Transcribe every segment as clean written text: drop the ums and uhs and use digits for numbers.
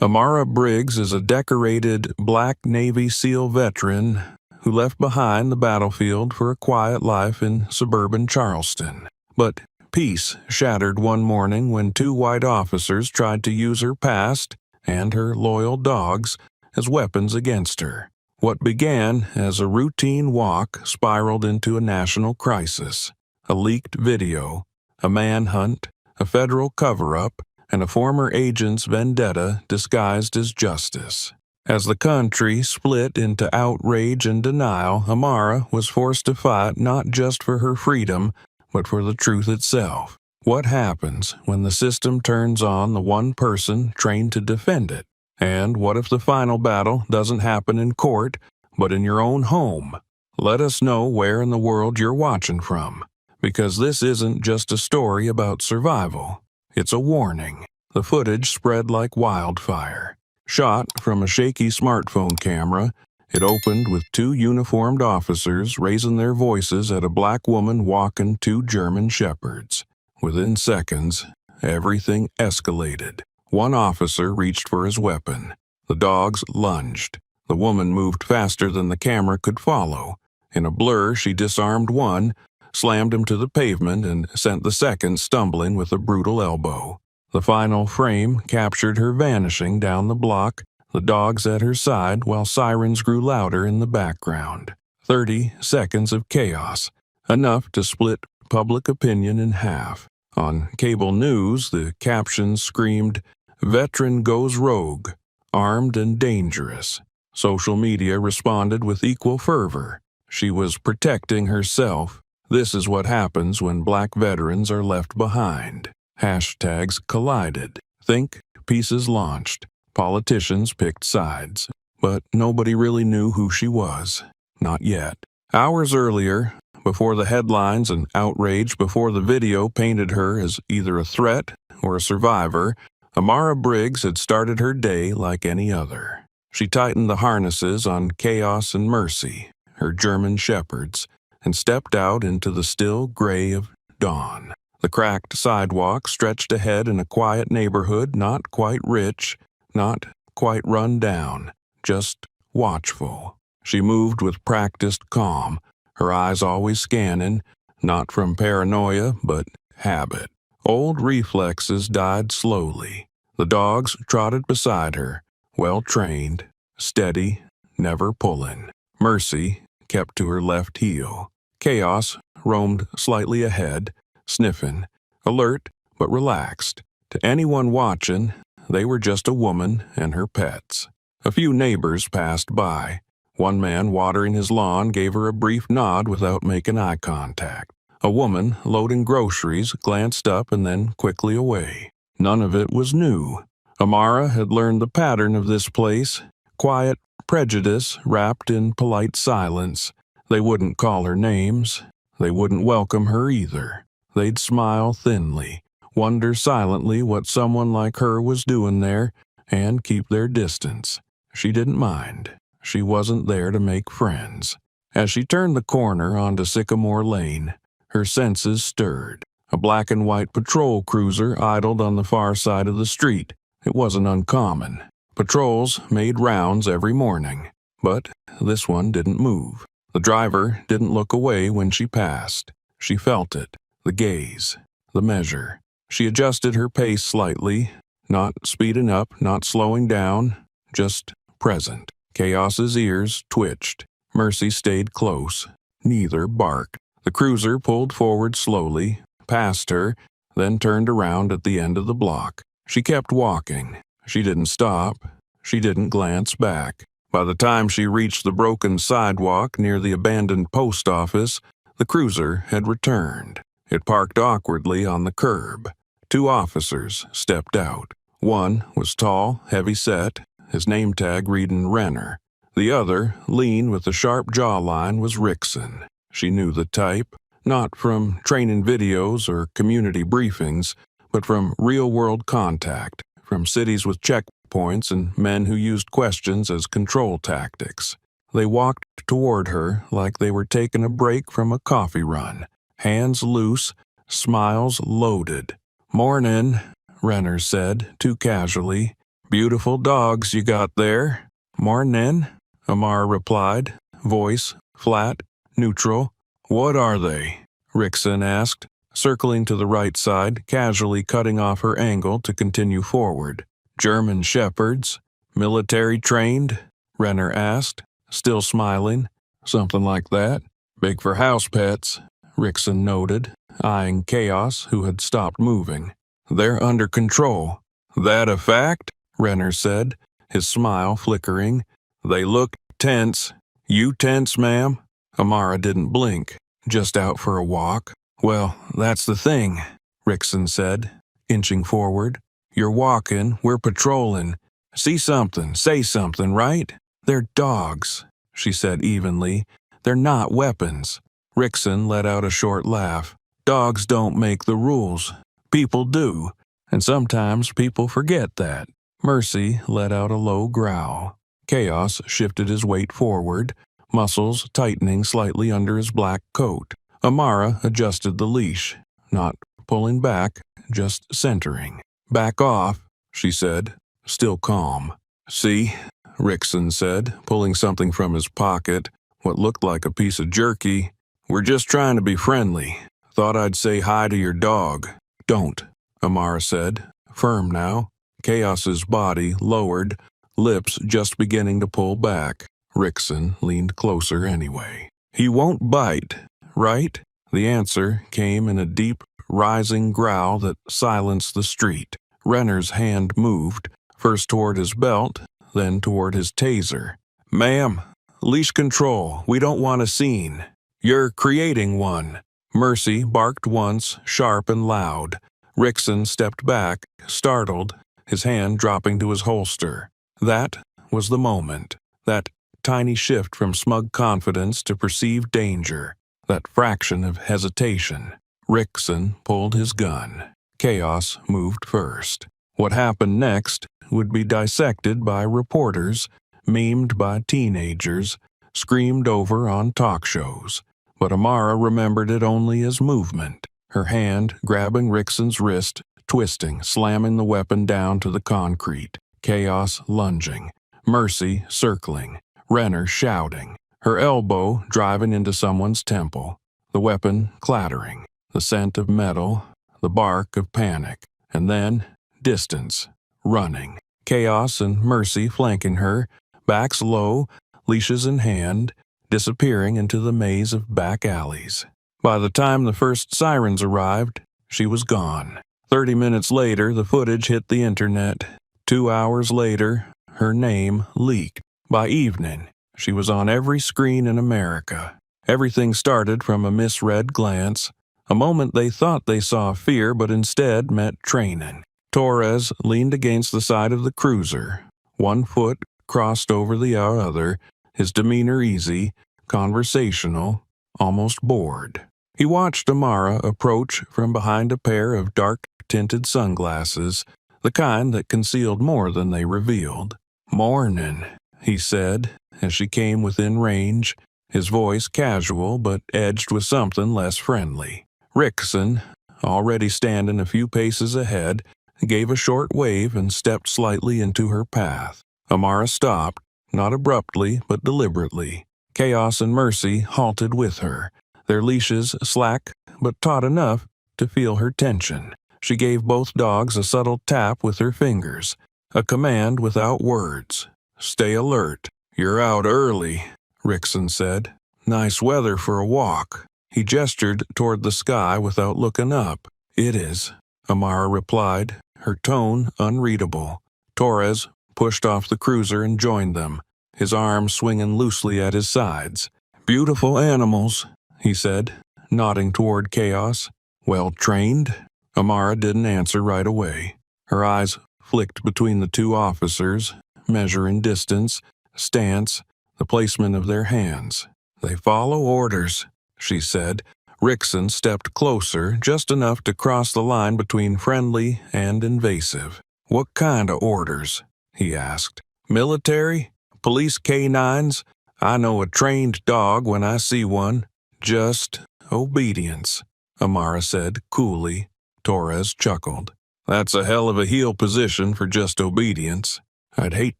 Amara Briggs is a decorated black Navy SEAL veteran who left behind the battlefield for a quiet life in suburban Charleston. But peace shattered one morning when two white officers tried to use her past and her loyal dogs as weapons against her. What began as a routine walk spiraled into a national crisis. A leaked video, a manhunt, a federal cover-up, and a former agent's vendetta disguised as justice. As the country split into outrage and denial, Amara was forced to fight not just for her freedom, but for the truth itself. What happens when the system turns on the one person trained to defend it? And what if the final battle doesn't happen in court, but in your own home? Let us know where in the world you're watching from, because this isn't just a story about survival. It's a warning. The footage spread like wildfire. Shot from a shaky smartphone camera, it opened with two uniformed officers raising their voices at a black woman walking two German shepherds. Within seconds, everything escalated. One officer reached for his weapon. The dogs lunged. The woman moved faster than the camera could follow. In a blur, she disarmed one, slammed him to the pavement, and sent the second stumbling with a brutal elbow. The final frame captured her vanishing down the block, the dogs at her side while sirens grew louder in the background. 30 seconds of chaos, enough to split public opinion in half. On cable news, the captions screamed, "Veteran goes rogue, armed and dangerous." Social media responded with equal fervor. She was protecting herself. This is what happens when black veterans are left behind. Hashtags collided. Think pieces launched. Politicians picked sides. But nobody really knew who she was. Not yet. Hours earlier, before the headlines and outrage, before the video painted her as either a threat or a survivor, Amara Briggs had started her day like any other. She tightened the harnesses on Chaos and Mercy, her German shepherds, and stepped out into the still gray of dawn. The cracked sidewalk stretched ahead in a quiet neighborhood, not quite rich, not quite run down, just watchful. She moved with practiced calm, her eyes always scanning, not from paranoia, but habit. Old reflexes died slowly. The dogs trotted beside her, well-trained, steady, never pulling. Mercy kept to her left heel. Chaos roamed slightly ahead, sniffing, alert but relaxed. To anyone watching, they were just a woman and her pets. A few neighbors passed by. One man watering his lawn gave her a brief nod without making eye contact. A woman loading groceries glanced up and then quickly away. None of it was new. Amara had learned the pattern of this place, quiet prejudice wrapped in polite silence. They wouldn't call her names. They wouldn't welcome her either. They'd smile thinly, wonder silently what someone like her was doing there, and keep their distance. She didn't mind. She wasn't there to make friends. As she turned the corner onto Sycamore Lane, her senses stirred. A black and white patrol cruiser idled on the far side of the street. It wasn't uncommon. Patrols made rounds every morning, but this one didn't move. The driver didn't look away when she passed. She felt it, the gaze, the measure. She adjusted her pace slightly, not speeding up, not slowing down, just present. Chaos's ears twitched. Mercy stayed close. Neither barked. The cruiser pulled forward slowly, past her, then turned around at the end of the block. She kept walking. She didn't stop. She didn't glance back. By the time she reached the broken sidewalk near the abandoned post office, the cruiser had returned. It parked awkwardly on the curb. Two officers stepped out. One was tall, heavy-set, his name tag reading Renner. The other, lean with a sharp jawline, was Rickson. She knew the type, not from training videos or community briefings, but from real-world contact, from cities with checkpoints and men who used questions as control tactics. They walked toward her like they were taking a break from a coffee run, hands loose, smiles loaded. "Mornin'," Renner said, too casually. Beautiful dogs you got there. Mornin', Amara replied, voice flat, neutral. What are they? Rickson asked, circling to the right side, casually cutting off her angle to continue forward. German shepherds? Military trained? Renner asked, still smiling. Something like that. Big for house pets, Rickson noted, eyeing Chaos, who had stopped moving. They're under control. That a fact? Renner said, his smile flickering. They look tense. You tense, ma'am? Amara didn't blink. Just out for a walk? Well, that's the thing, Rickson said, inching forward. You're walking, we're patrolling. See something, say something, right? They're dogs, she said evenly. They're not weapons. Rickson let out a short laugh. Dogs don't make the rules. People do. And sometimes people forget that. Mercy let out a low growl. Chaos shifted his weight forward, muscles tightening slightly under his black coat. Amara adjusted the leash, not pulling back, just centering. Back off, she said, still calm. See, Rickson said, pulling something from his pocket, what looked like a piece of jerky. We're just trying to be friendly. Thought I'd say hi to your dog. Don't, Amara said, firm now. Chaos's body lowered, lips just beginning to pull back. Rickson leaned closer anyway. He won't bite, right? The answer came in a deep, rising growl that silenced the street. Renner's hand moved, first toward his belt, then toward his taser. Ma'am, leash control, we don't want a scene. You're creating one. Mercy barked once, sharp and loud. Rickson stepped back, startled, his hand dropping to his holster. That was the moment. That tiny shift from smug confidence to perceived danger. That fraction of hesitation. Rickson pulled his gun. Chaos moved first. What happened next would be dissected by reporters, memed by teenagers, screamed over on talk shows. But Amara remembered it only as movement, her hand grabbing Rickson's wrist, twisting, slamming the weapon down to the concrete. Chaos lunging, Mercy circling, Renner shouting, her elbow driving into someone's temple, the weapon clattering, the scent of metal, the bark of panic, and then distance, running. Chaos and Mercy flanking her, backs low, leashes in hand, disappearing into the maze of back alleys. By the time the first sirens arrived, she was gone. 30 minutes later, the footage hit the internet. 2 hours later, her name leaked. By evening, she was on every screen in America. Everything started from a misread glance, a moment they thought they saw fear but instead met training. Torres leaned against the side of the cruiser, one foot crossed over the other, his demeanor easy, conversational, almost bored. He watched Amara approach from behind a pair of dark-tinted sunglasses, the kind that concealed more than they revealed. "Mornin'," he said, as she came within range, his voice casual but edged with something less friendly. Rickson, already standing a few paces ahead, gave a short wave and stepped slightly into her path. Amara stopped, not abruptly but deliberately. Chaos and Mercy halted with her, their leashes slack but taut enough to feel her tension. She gave both dogs a subtle tap with her fingers, a command without words. "Stay alert. You're out early," Rickson said. "Nice weather for a walk." He gestured toward the sky without looking up. "It is," Amara replied, her tone unreadable. Torres pushed off the cruiser and joined them, his arms swinging loosely at his sides. "Beautiful animals," he said, nodding toward Chaos. "Well trained?" Amara didn't answer right away. Her eyes flicked between the two officers, measuring distance, stance, the placement of their hands. "They follow orders," she said. Rickson stepped closer, just enough to cross the line between friendly and invasive. "What kind of orders?" he asked. "Military? Police canines? I know a trained dog when I see one. Just obedience," Amara said coolly. Torres chuckled. That's a hell of a heel position for just obedience. I'd hate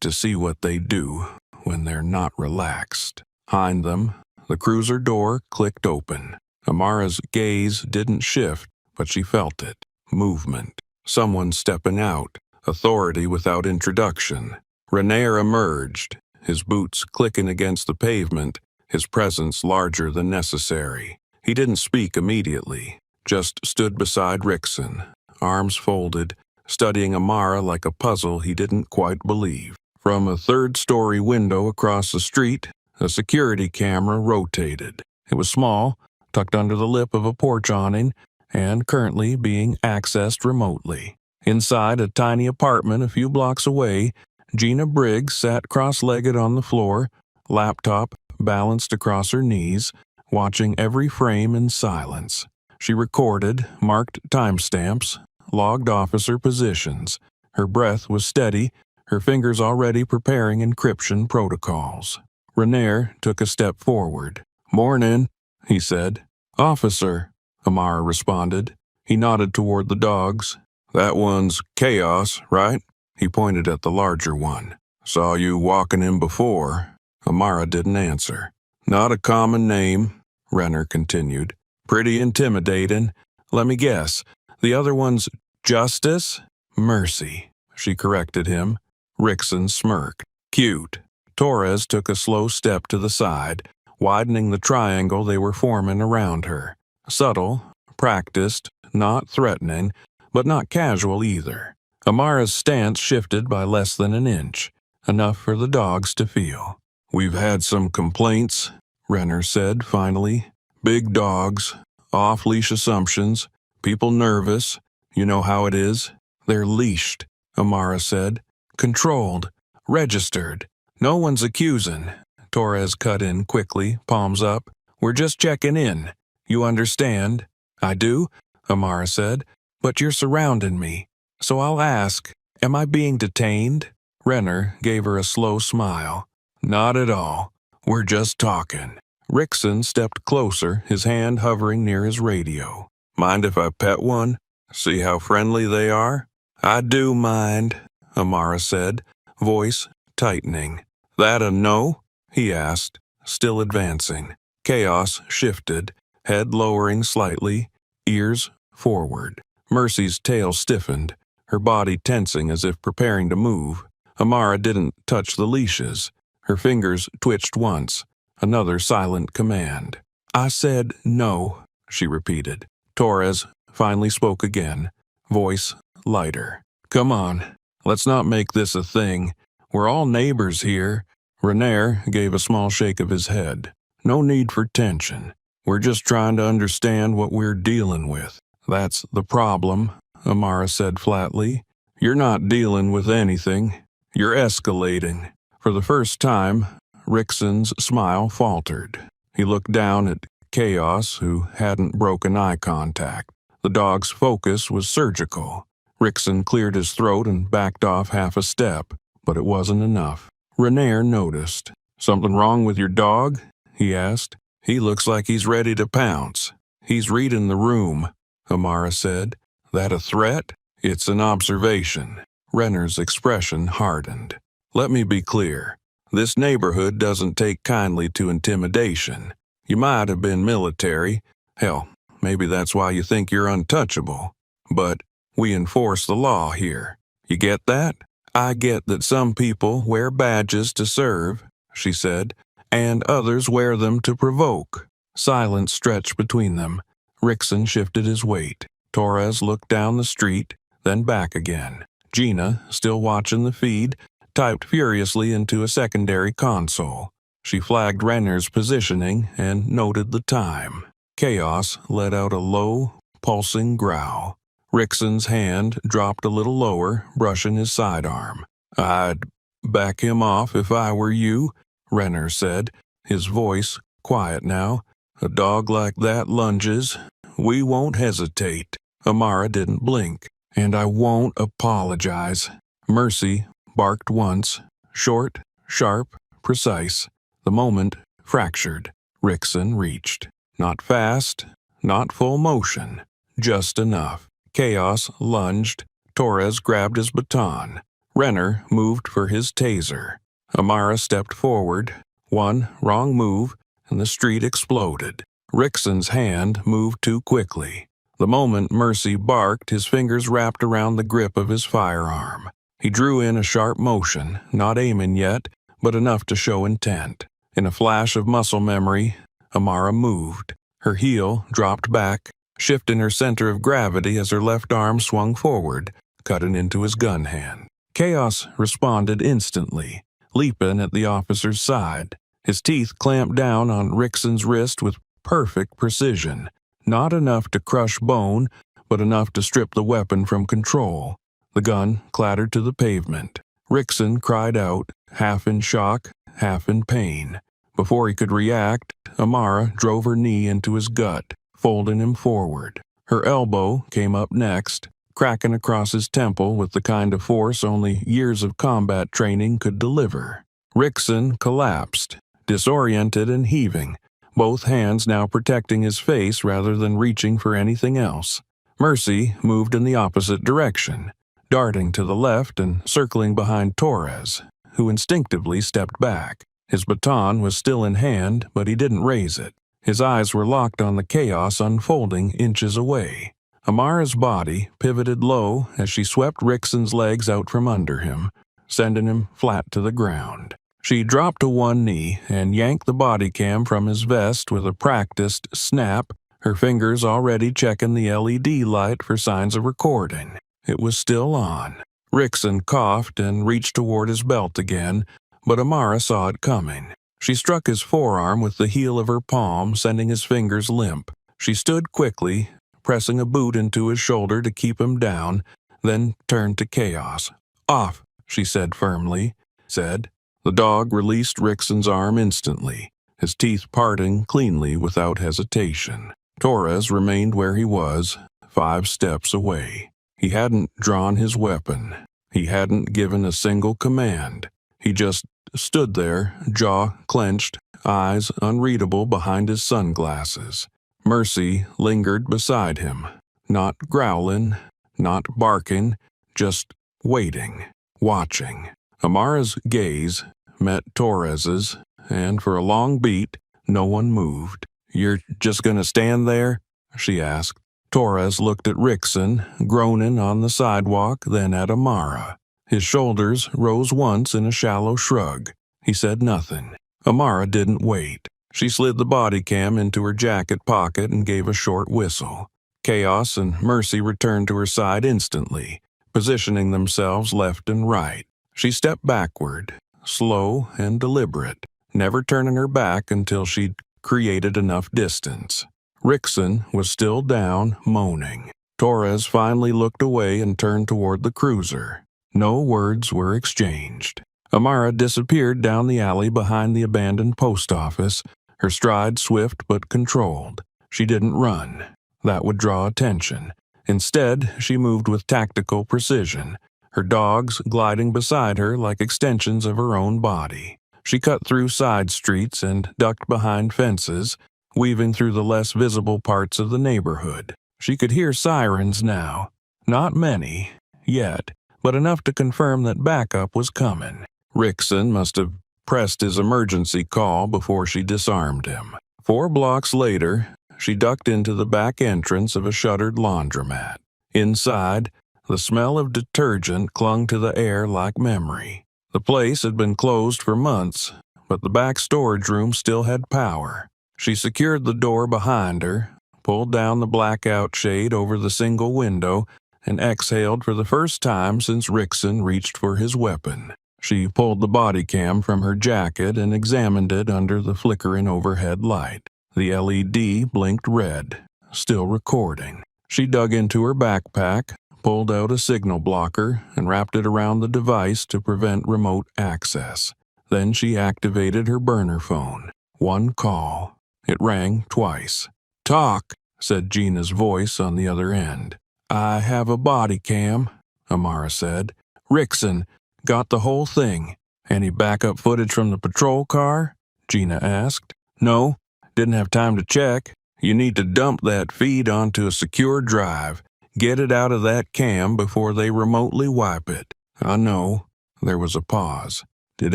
to see what they do when they're not relaxed. Behind them, the cruiser door clicked open. Amara's gaze didn't shift, but she felt it. Movement. Someone stepping out. Authority without introduction. Rainier emerged, his boots clicking against the pavement, his presence larger than necessary. He didn't speak immediately, just stood beside Rickson, arms folded, studying Amara like a puzzle he didn't quite believe. From a third-story window across the street, a security camera rotated. It was small, tucked under the lip of a porch awning, and currently being accessed remotely. Inside a tiny apartment a few blocks away, Gina Briggs sat cross-legged on the floor, laptop balanced across her knees, watching every frame in silence. She recorded, marked timestamps, logged officer positions. Her breath was steady, her fingers already preparing encryption protocols. Rainier took a step forward. "Morning," he said. "Officer," Amara responded. He nodded toward the dogs. "That one's Chaos, right?" He pointed at the larger one. "Saw you walking him before." Amara didn't answer. "Not a common name," Renner continued. "Pretty intimidating. Let me guess. The other one's Justice?" "Mercy," she corrected him. Rickson smirked. "Cute." Torres took a slow step to the side, widening the triangle they were forming around her. Subtle, practiced, not threatening, but not casual either. Amara's stance shifted by less than an inch, enough for the dogs to feel. "We've had some complaints," Renner said finally. "Big dogs, off-leash assumptions, people nervous. You know how it is." "They're leashed," Amara said. "Controlled, registered. No one's accusing." Torres cut in quickly, palms up. "We're just checking in. You understand?" "I do," Amara said, "but you're surrounding me. So I'll ask, am I being detained?" Renner gave her a slow smile. "Not at all. We're just talking." Rickson stepped closer, his hand hovering near his radio. "Mind if I pet one? See how friendly they are?" "I do mind," Amara said, voice tightening. "That a no?" he asked, still advancing. Chaos shifted, head lowering slightly, ears forward. Mercy's tail stiffened, her body tensing as if preparing to move. Amara didn't touch the leashes. Her fingers twitched once, another silent command. "I said no," she repeated. Torres finally spoke again, voice lighter. "Come on, let's not make this a thing. We're all neighbors here." Rainier gave a small shake of his head. "No need for tension. We're just trying to understand what we're dealing with." "That's the problem," Amara said flatly. "You're not dealing with anything. You're escalating." For the first time, Rickson's smile faltered. He looked down at Chaos, who hadn't broken eye contact. The dog's focus was surgical. Rickson cleared his throat and backed off half a step, but it wasn't enough. Rainier noticed. "Something wrong with your dog?" he asked. "He looks like he's ready to pounce." "He's reading the room," Amara said. "That a threat?" "It's an observation." Renner's expression hardened. "Let me be clear. This neighborhood doesn't take kindly to intimidation. You might have been military. Hell, maybe that's why you think you're untouchable. But we enforce the law here. You get that?" "I get that some people wear badges to serve," she said, "and others wear them to provoke." Silence stretched between them. Rickson shifted his weight. Torres looked down the street, then back again. Gina, still watching the feed, typed furiously into a secondary console. She flagged Renner's positioning and noted the time. Chaos let out a low, pulsing growl. Rickson's hand dropped a little lower, brushing his sidearm. "I'd back him off if I were you," Renner said, his voice quiet now. "A dog like that lunges. We won't hesitate." Amara didn't blink. "And I won't apologize." Mercy barked once, short, sharp, precise. The moment fractured. Rickson reached. Not fast, not full motion, just enough. Chaos lunged. Torres grabbed his baton. Renner moved for his taser. Amara stepped forward. One wrong move, and the street exploded. Rickson's hand moved too quickly. The moment Mercy barked, his fingers wrapped around the grip of his firearm. He drew in a sharp motion, not aiming yet, but enough to show intent. In a flash of muscle memory, Amara moved. Her heel dropped back, shifting her center of gravity as her left arm swung forward, cutting into his gun hand. Chaos responded instantly, leaping at the officer's side. His teeth clamped down on Rickson's wrist with perfect precision. Not enough to crush bone, but enough to strip the weapon from control. The gun clattered to the pavement. Rickson cried out, half in shock, half in pain. Before he could react, Amara drove her knee into his gut, folding him forward. Her elbow came up next, cracking across his temple with the kind of force only years of combat training could deliver. Rickson collapsed, disoriented and heaving, both hands now protecting his face rather than reaching for anything else. Mercy moved in the opposite direction, darting to the left and circling behind Torres, who instinctively stepped back. His baton was still in hand, but he didn't raise it. His eyes were locked on the chaos unfolding inches away. Amara's body pivoted low as she swept Rickson's legs out from under him, sending him flat to the ground. She dropped to one knee and yanked the body cam from his vest with a practiced snap, her fingers already checking the LED light for signs of recording. It was still on. Rickson coughed and reached toward his belt again, but Amara saw it coming. She struck his forearm with the heel of her palm, sending his fingers limp. She stood quickly, pressing a boot into his shoulder to keep him down, then turned to Chaos. "Off," she said firmly. The dog released Rickson's arm instantly, his teeth parting cleanly without hesitation. Torres remained where he was, 5 steps away. He hadn't drawn his weapon. He hadn't given a single command. He just stood there, jaw clenched, eyes unreadable behind his sunglasses. Mercy lingered beside him, not growling, not barking, just waiting, watching. Amara's gaze met Torres's, and for a long beat, no one moved. "You're just gonna stand there?" she asked. Torres looked at Rickson, groaning on the sidewalk, then at Amara. His shoulders rose once in a shallow shrug. He said nothing. Amara didn't wait. She slid the body cam into her jacket pocket and gave a short whistle. Chaos and Mercy returned to her side instantly, positioning themselves left and right. She stepped backward, slow and deliberate, never turning her back until she'd created enough distance. Rickson was still down, moaning. Torres finally looked away and turned toward the cruiser. No words were exchanged. Amara disappeared down the alley behind the abandoned post office, her stride swift but controlled. She didn't run. That would draw attention. Instead, she moved with tactical precision, her dogs gliding beside her like extensions of her own body. She cut through side streets and ducked behind fences, weaving through the less visible parts of the neighborhood. She could hear sirens now. Not many, yet, but enough to confirm that backup was coming. Rickson must have pressed his emergency call before she disarmed him. 4 blocks later, she ducked into the back entrance of a shuttered laundromat. Inside, the smell of detergent clung to the air like memory. The place had been closed for months, but the back storage room still had power. She secured the door behind her, pulled down the blackout shade over the single window, and exhaled for the first time since Rickson reached for his weapon. She pulled the body cam from her jacket and examined it under the flickering overhead light. The LED blinked red, still recording. She dug into her backpack, pulled out a signal blocker, and wrapped it around the device to prevent remote access. Then she activated her burner phone. 1 call. It rang twice. "Talk," said Gina's voice on the other end. "I have a body cam," Amara said. "Rickson, got the whole thing. Any backup footage from the patrol car?" Gina asked. "No, didn't have time to check. You need to dump that feed onto a secure drive. Get it out of that cam before they remotely wipe it. I know. There was a pause. Did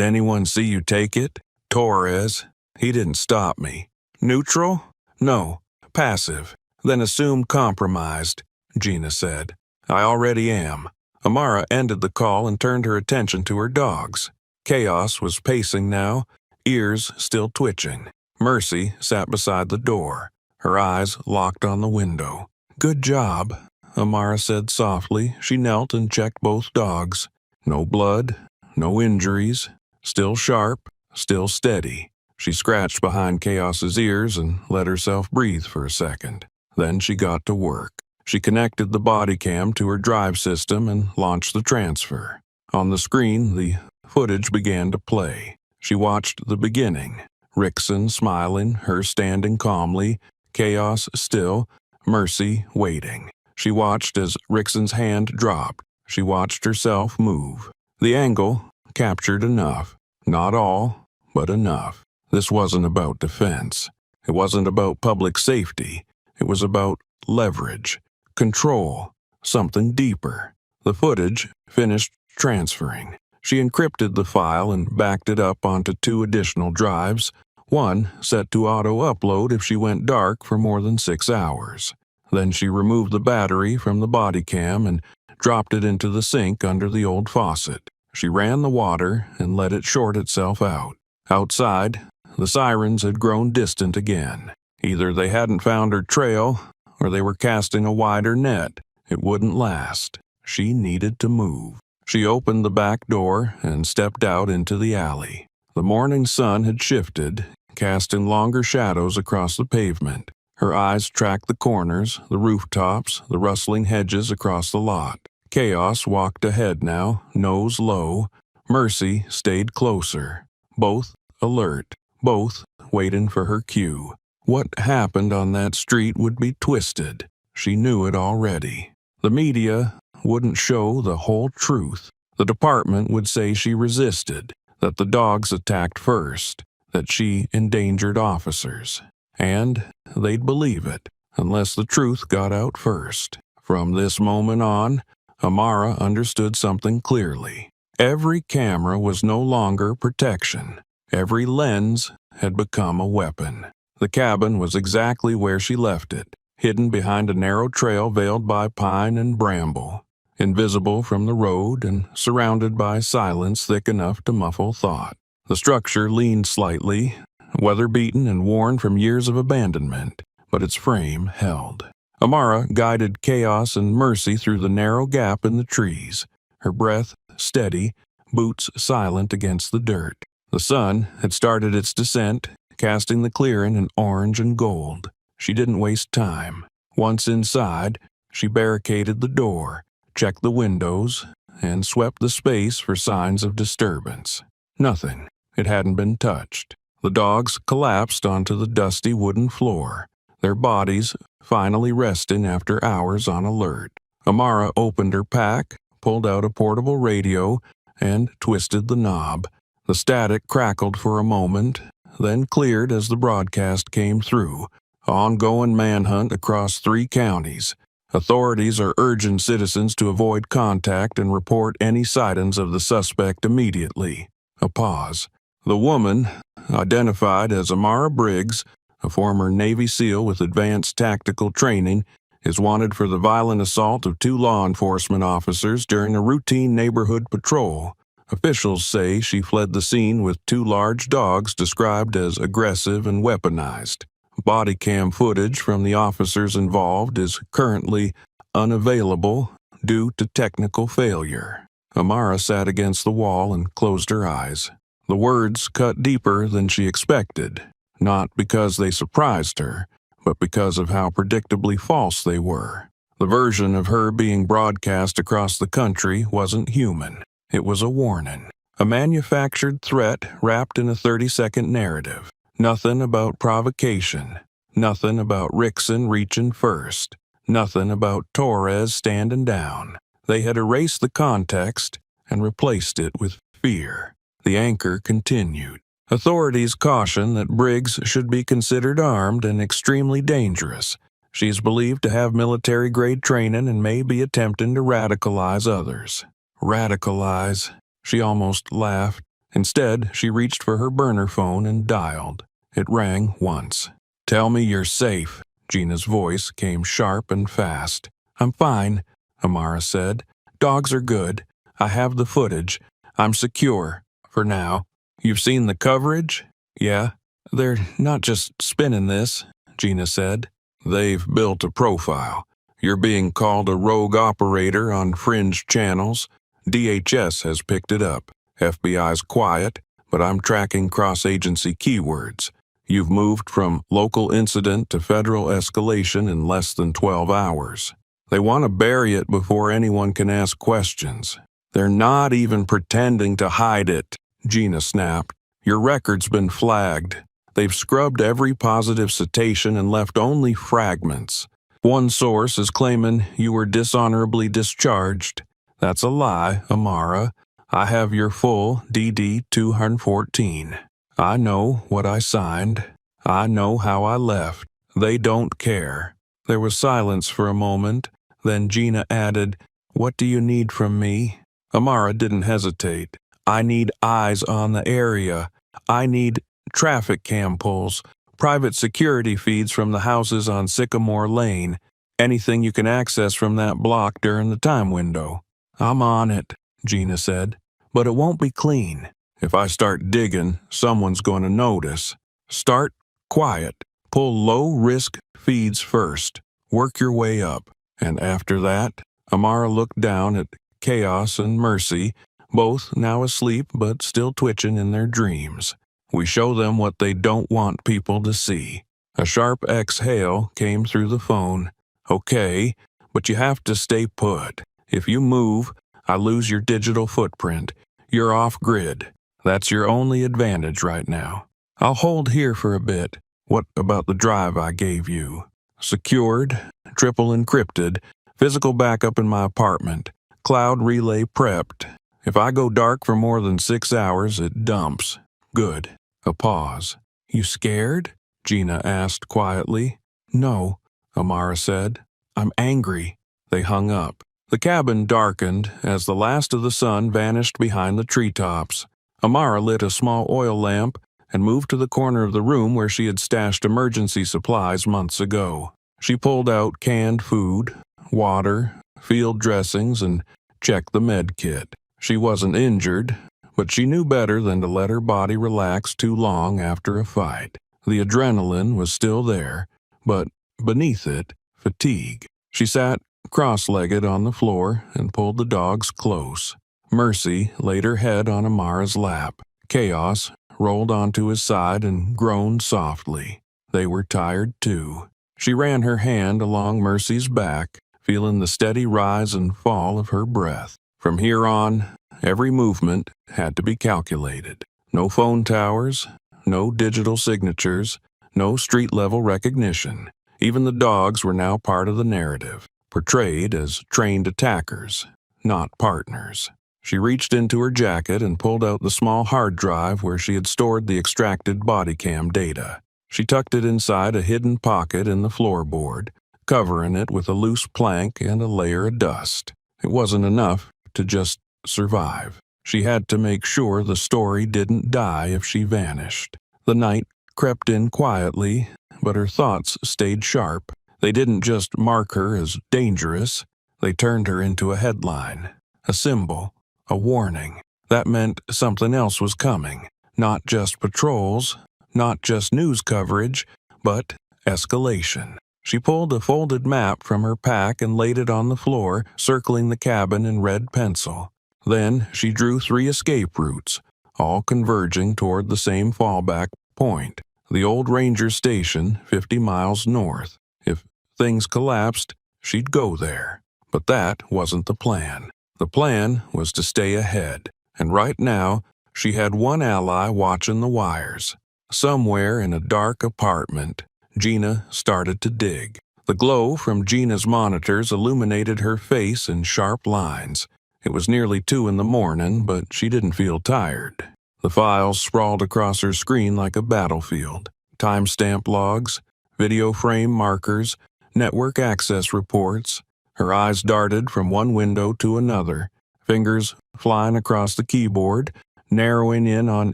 anyone see you take it? Torres. He didn't stop me. Neutral? No. Passive. Then assume compromised, Gina said. I already am. Amara ended the call and turned her attention to her dogs. Chaos was pacing now, ears still twitching. Mercy sat beside the door, her eyes locked on the window. Good job, Amara said softly. She knelt and checked both dogs. No blood, no injuries, still sharp, still steady. She scratched behind Chaos's ears and let herself breathe for a second. Then she got to work. She connected the body cam to her drive system and launched the transfer. On the screen, the footage began to play. She watched the beginning. Rickson smiling, her standing calmly, Chaos still, Mercy waiting. She watched as Rickson's hand dropped. She watched herself move. The angle captured enough. Not all, but enough. This wasn't about defense. It wasn't about public safety. It was about leverage, control, something deeper. The footage finished transferring. She encrypted the file and backed it up onto 2 additional drives, one set to auto-upload if she went dark for more than 6 hours. Then she removed the battery from the body cam and dropped it into the sink under the old faucet. She ran the water and let it short itself out. Outside, the sirens had grown distant again. Either they hadn't found her trail, or they were casting a wider net. It wouldn't last. She needed to move. She opened the back door and stepped out into the alley. The morning sun had shifted, casting longer shadows across the pavement. Her eyes tracked the corners, the rooftops, the rustling hedges across the lot. Chaos walked ahead now, nose low. Mercy stayed closer. Both alert, both waiting for her cue. What happened on that street would be twisted. She knew it already. The media wouldn't show the whole truth. The department would say she resisted, that the dogs attacked first, that she endangered officers. And they'd believe it, unless the truth got out first. From this moment on, Amara understood something clearly. Every camera was no longer protection. Every lens had become a weapon. The cabin was exactly where she left it, hidden behind a narrow trail veiled by pine and bramble, invisible from the road and surrounded by silence thick enough to muffle thought. The structure leaned slightly, weather-beaten and worn from years of abandonment, but its frame held. Amara guided Chaos and Mercy through the narrow gap in the trees, her breath steady, boots silent against the dirt. The sun had started its descent, casting the clearing in orange and gold. She didn't waste time. Once inside, she barricaded the door, checked the windows, and swept the space for signs of disturbance. Nothing. It hadn't been touched. The dogs collapsed onto the dusty wooden floor, their bodies finally resting after hours on alert. Amara opened her pack, pulled out a portable radio, and twisted the knob. The static crackled for a moment, then cleared as the broadcast came through. Ongoing manhunt across 3 counties. Authorities are urging citizens to avoid contact and report any sightings of the suspect immediately. A pause. The woman, identified as Amara Briggs, a former Navy SEAL with advanced tactical training, is wanted for the violent assault of 2 law enforcement officers during a routine neighborhood patrol. Officials say she fled the scene with 2 large dogs described as aggressive and weaponized. Body cam footage from the officers involved is currently unavailable due to technical failure. Amara sat against the wall and closed her eyes. The words cut deeper than she expected, not because they surprised her, but because of how predictably false they were. The version of her being broadcast across the country wasn't human. It was a warning, a manufactured threat wrapped in a 30-second narrative. Nothing about provocation, nothing about Rickson reaching first, nothing about Torres standing down. They had erased the context and replaced it with fear. The anchor continued. Authorities caution that Briggs should be considered armed and extremely dangerous. She's believed to have military-grade training and may be attempting to radicalize others. Radicalize? She almost laughed. Instead, she reached for her burner phone and dialed. It rang once. "Tell me you're safe." Gina's voice came sharp and fast. "I'm fine," Amara said. "Dogs are good. I have the footage. I'm secure, for now. You've seen the coverage?" "Yeah. They're not just spinning this," Gina said. "They've built a profile. You're being called a rogue operator on fringe channels. DHS has picked it up. FBI's quiet, but I'm tracking cross-agency keywords. You've moved from local incident to federal escalation in less than 12 hours. They want to bury it before anyone can ask questions. They're not even pretending to hide it," Gina snapped. "Your record's been flagged. They've scrubbed every positive citation and left only fragments. One source is claiming you were dishonorably discharged. That's a lie, Amara. I have your full DD 214. I know what I signed. I know how I left. They don't care." There was silence for a moment. Then Gina added, "What do you need from me?" Amara didn't hesitate. "I need eyes on the area. I need traffic cam pulls, private security feeds from the houses on Sycamore Lane, anything you can access from that block during the time window." "I'm on it," Gina said, "but it won't be clean. If I start digging, someone's going to notice. Start quiet. Pull low-risk feeds first. Work your way up. And after that," Amara looked down at Chaos and Mercy, both now asleep but still twitching in their dreams. "We show them what they don't want people to see." A sharp exhale came through the phone. "Okay, but you have to stay put. If you move, I lose your digital footprint. You're off-grid. That's your only advantage right now. I'll hold here for a bit. What about the drive I gave you?" "Secured, triple encrypted, physical backup in my apartment, cloud relay prepped. If I go dark for more than 6 hours, it dumps." "Good." A pause. "You scared?" Gina asked quietly. "No," Amara said. "I'm angry." They hung up. The cabin darkened as the last of the sun vanished behind the treetops. Amara lit a small oil lamp and moved to the corner of the room where she had stashed emergency supplies months ago. She pulled out canned food, water, field dressings, and checked the med kit. She wasn't injured, but she knew better than to let her body relax too long after a fight. The adrenaline was still there, but beneath it, fatigue. She sat cross-legged on the floor and pulled the dogs close. Mercy laid her head on Amara's lap. Chaos rolled onto his side and groaned softly. They were tired too. She ran her hand along Mercy's back, feeling the steady rise and fall of her breath. From here on, every movement had to be calculated. No phone towers, no digital signatures, no street-level recognition. Even the dogs were now part of the narrative, portrayed as trained attackers, not partners. She reached into her jacket and pulled out the small hard drive where she had stored the extracted body cam data. She tucked it inside a hidden pocket in the floorboard, covering it with a loose plank and a layer of dust. It wasn't enough to just survive. She had to make sure the story didn't die if she vanished. The night crept in quietly, but her thoughts stayed sharp. They didn't just mark her as dangerous, they turned her into a headline, a symbol, a warning. That meant something else was coming. Not just patrols, not just news coverage, but escalation. She pulled a folded map from her pack and laid it on the floor, circling the cabin in red pencil. Then she drew 3 escape routes, all converging toward the same fallback point, the old ranger station 50 miles north. If things collapsed, she'd go there. But that wasn't the plan. The plan was to stay ahead, and right now, she had one ally watching the wires. Somewhere in a dark apartment, Gina started to dig. The glow from Gina's monitors illuminated her face in sharp lines. It was nearly 2 in the morning, but she didn't feel tired. The files sprawled across her screen like a battlefield. Timestamp logs, video frame markers, network access reports. Her eyes darted from one window to another, fingers flying across the keyboard, narrowing in on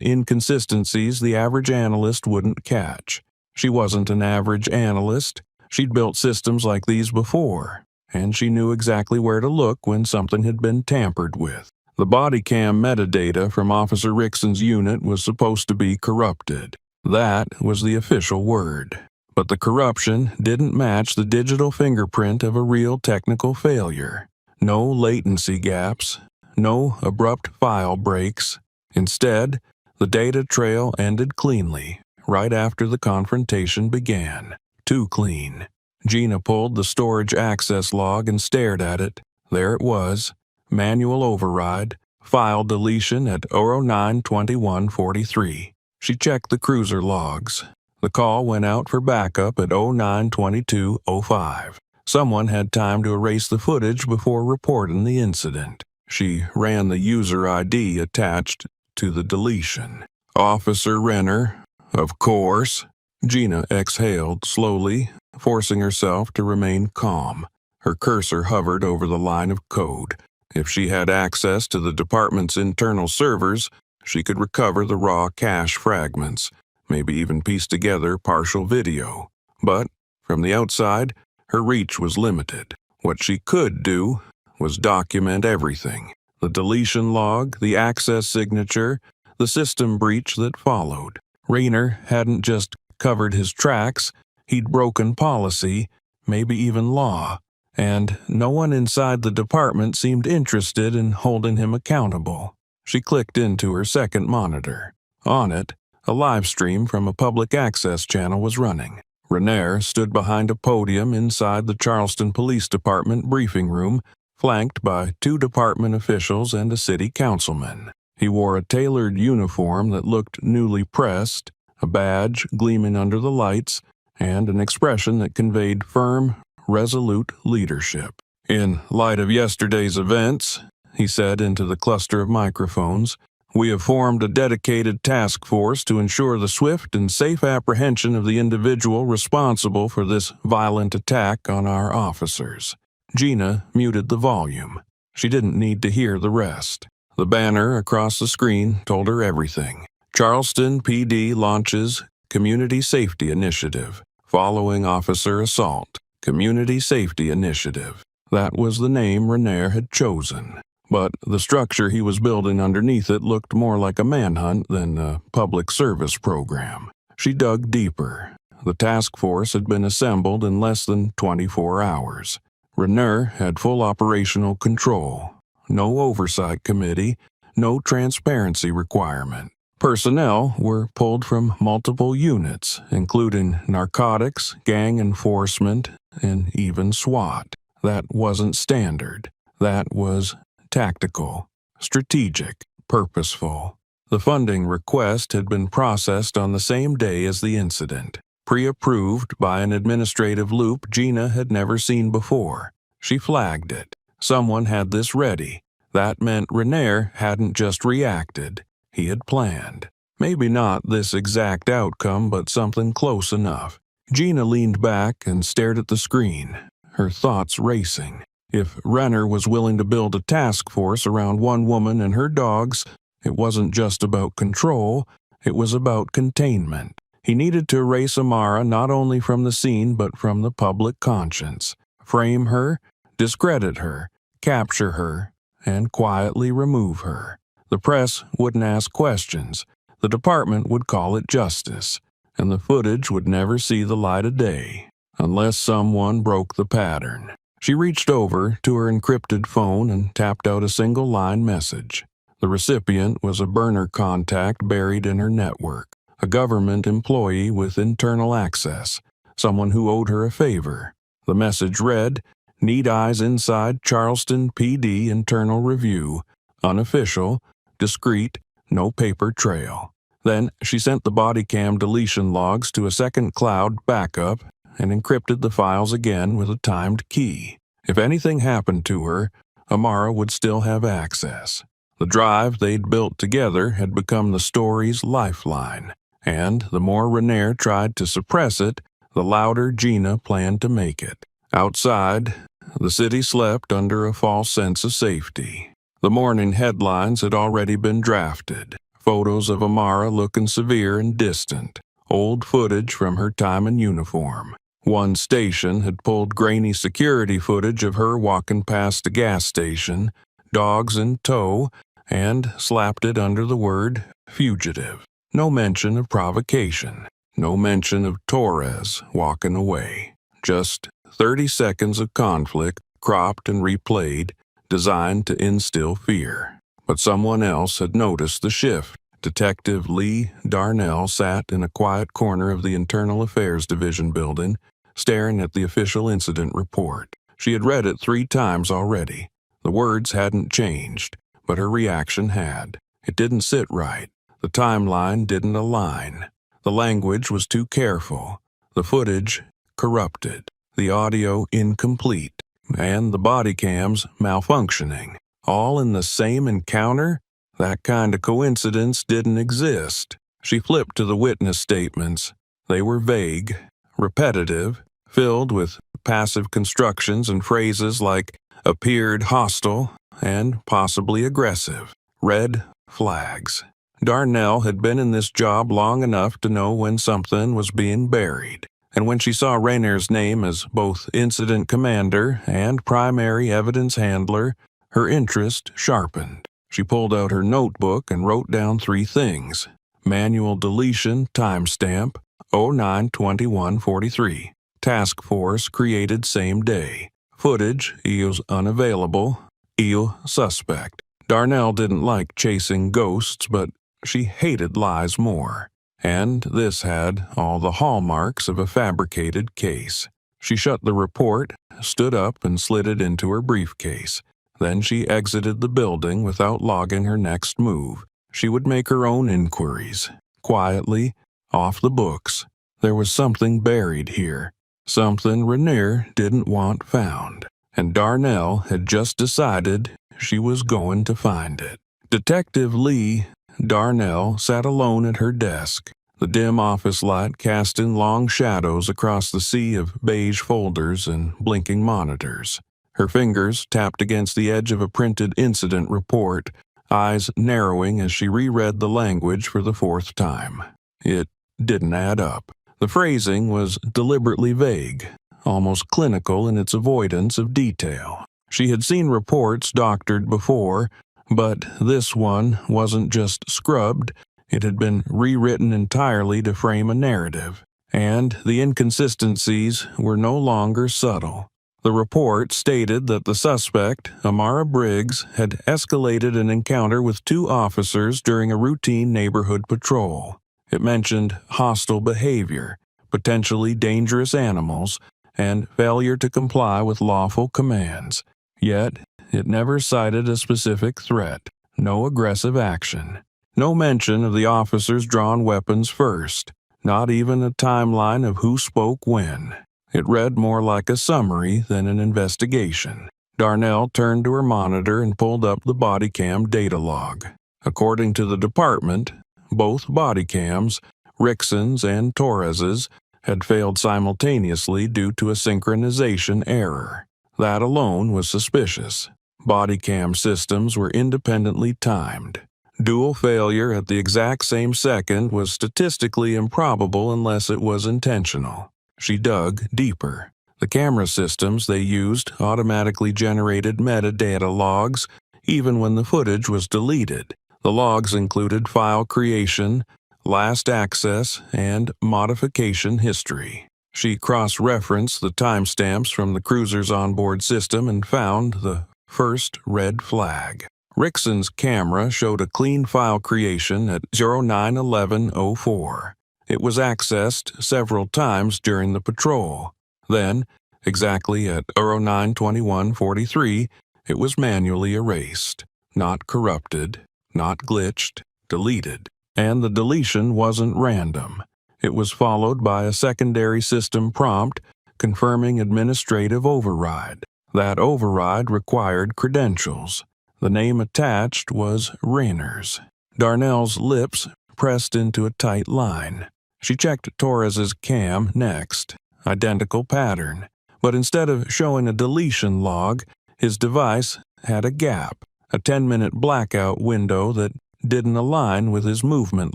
inconsistencies the average analyst wouldn't catch. She wasn't an average analyst. She'd built systems like these before, and she knew exactly where to look when something had been tampered with. The body cam metadata from Officer Rickson's unit was supposed to be corrupted. That was the official word. But the corruption didn't match the digital fingerprint of a real technical failure. No latency gaps, no abrupt file breaks. Instead, the data trail ended cleanly, right after the confrontation began. Too clean. Gina pulled the storage access log and stared at it. There it was. Manual override, file deletion at 09:21:43. She checked the cruiser logs. The call went out for backup at 09:22:05. Someone had time to erase the footage before reporting the incident. She ran the user ID attached to the deletion. Officer Renner, of course. Gina exhaled slowly, forcing herself to remain calm. Her cursor hovered over the line of code. If she had access to the department's internal servers, she could recover the raw cache fragments, maybe even piece together partial video. But, from the outside, her reach was limited. What she could do was document everything. The deletion log, the access signature, the system breach that followed. Rayner hadn't just covered his tracks, he'd broken policy, maybe even law. And no one inside the department seemed interested in holding him accountable. She clicked into her second monitor. On it, a live stream from a public access channel was running. Renier stood behind a podium inside the Charleston Police Department briefing room, flanked by 2 department officials and a city councilman. He wore a tailored uniform that looked newly pressed, a badge gleaming under the lights, and an expression that conveyed firm, resolute leadership. "In light of yesterday's events," he said into the cluster of microphones, "we have formed a dedicated task force to ensure the swift and safe apprehension of the individual responsible for this violent attack on our officers." Gina muted the volume. She didn't need to hear the rest. The banner across the screen told her everything. Charleston PD launches Community Safety Initiative, following officer assault. Community Safety Initiative. That was the name Renier had chosen. But the structure he was building underneath it looked more like a manhunt than a public service program. She dug deeper. The task force had been assembled in less than 24 hours. Renier had full operational control. No oversight committee, no transparency requirement. Personnel were pulled from multiple units, including narcotics, gang enforcement, and even SWAT. That wasn't standard. That was tactical, strategic, purposeful. The funding request had been processed on the same day as the incident, pre-approved by an administrative loop Gina had never seen before. She flagged it. Someone had this ready. That meant Renier hadn't just reacted. He had planned. Maybe not this exact outcome, but something close enough. Gina leaned back and stared at the screen, her thoughts racing. If Renner was willing to build a task force around one woman and her dogs, it wasn't just about control, it was about containment. He needed to erase Amara not only from the scene but from the public conscience. Frame her, discredit her, capture her, and quietly remove her. The press wouldn't ask questions. The department would call it justice, and the footage would never see the light of day, unless someone broke the pattern. She reached over to her encrypted phone and tapped out a single-line message. The recipient was a burner contact buried in her network, a government employee with internal access, someone who owed her a favor. The message read, "Need eyes inside Charleston PD internal review, unofficial, discreet, no paper trail." Then she sent the body cam deletion logs to a second cloud backup and encrypted the files again with a timed key. If anything happened to her, Amara would still have access. The drive they'd built together had become the story's lifeline, and the more Renier tried to suppress it, the louder Gina planned to make it. Outside, the city slept under a false sense of safety. The morning headlines had already been drafted. Photos of Amara looking severe and distant. Old footage from her time in uniform. One station had pulled grainy security footage of her walking past a gas station, dogs in tow, and slapped it under the word fugitive. No mention of provocation. No mention of Torres walking away. Just 30 seconds of conflict, cropped and replayed, designed to instill fear. But someone else had noticed the shift. Detective Lee Darnell sat in a quiet corner of the Internal Affairs Division building, staring at the official incident report. She had read it 3 times already. The words hadn't changed, but her reaction had. It didn't sit right. The timeline didn't align. The language was too careful. The footage corrupted. The audio incomplete. And the body cams malfunctioning. All in the same encounter? That kind of coincidence didn't exist. She flipped to the witness statements. They were vague, repetitive, filled with passive constructions and phrases like appeared hostile and possibly aggressive. Red flags. Darnell had been in this job long enough to know when something was being buried. And when she saw Rayner's name as both incident commander and primary evidence handler, her interest sharpened. She pulled out her notebook and wrote down 3 things. Manual deletion timestamp 09/21/43. Task force created same day. Footage EO's unavailable. EO suspect. Darnell didn't like chasing ghosts, but she hated lies more. And this had all the hallmarks of a fabricated case. She shut the report, stood up, and slid it into her briefcase. Then she exited the building without logging her next move. She would make her own inquiries, quietly, off the books. There was something buried here, something Rainier didn't want found, and Darnell had just decided she was going to find it. Detective Lee Darnell sat alone at her desk, the dim office light casting long shadows across the sea of beige folders and blinking monitors. Her fingers tapped against the edge of a printed incident report, eyes narrowing as she reread the language for the 4th time. It didn't add up. The phrasing was deliberately vague, almost clinical in its avoidance of detail. She had seen reports doctored before, but this one wasn't just scrubbed, it had been rewritten entirely to frame a narrative, and the inconsistencies were no longer subtle. The report stated that the suspect, Amara Briggs, had escalated an encounter with 2 officers during a routine neighborhood patrol. It mentioned hostile behavior, potentially dangerous animals, and failure to comply with lawful commands. Yet, it never cited a specific threat, no aggressive action, no mention of the officers' drawn weapons first, not even a timeline of who spoke when. It read more like a summary than an investigation. Darnell turned to her monitor and pulled up the body cam data log. According to the department, both body cams, Rickson's and Torres's, had failed simultaneously due to a synchronization error. That alone was suspicious. Body cam systems were independently timed. Dual failure at the exact same second was statistically improbable unless it was intentional. She dug deeper. The camera systems they used automatically generated metadata logs even when the footage was deleted. The logs included file creation, last access, and modification history. She cross-referenced the timestamps from the cruiser's onboard system and found the first red flag. Rickson's camera showed a clean file creation at 09/11/04. It was accessed several times during the patrol. Then, exactly at 09/21/43, it was manually erased. Not corrupted, not glitched, deleted. And the deletion wasn't random. It was followed by a secondary system prompt confirming administrative override. That override required credentials. The name attached was Rayner's. Darnell's lips pressed into a tight line. She checked Torres's cam next. Identical pattern. But instead of showing a deletion log, his device had a gap, a 10-minute blackout window that didn't align with his movement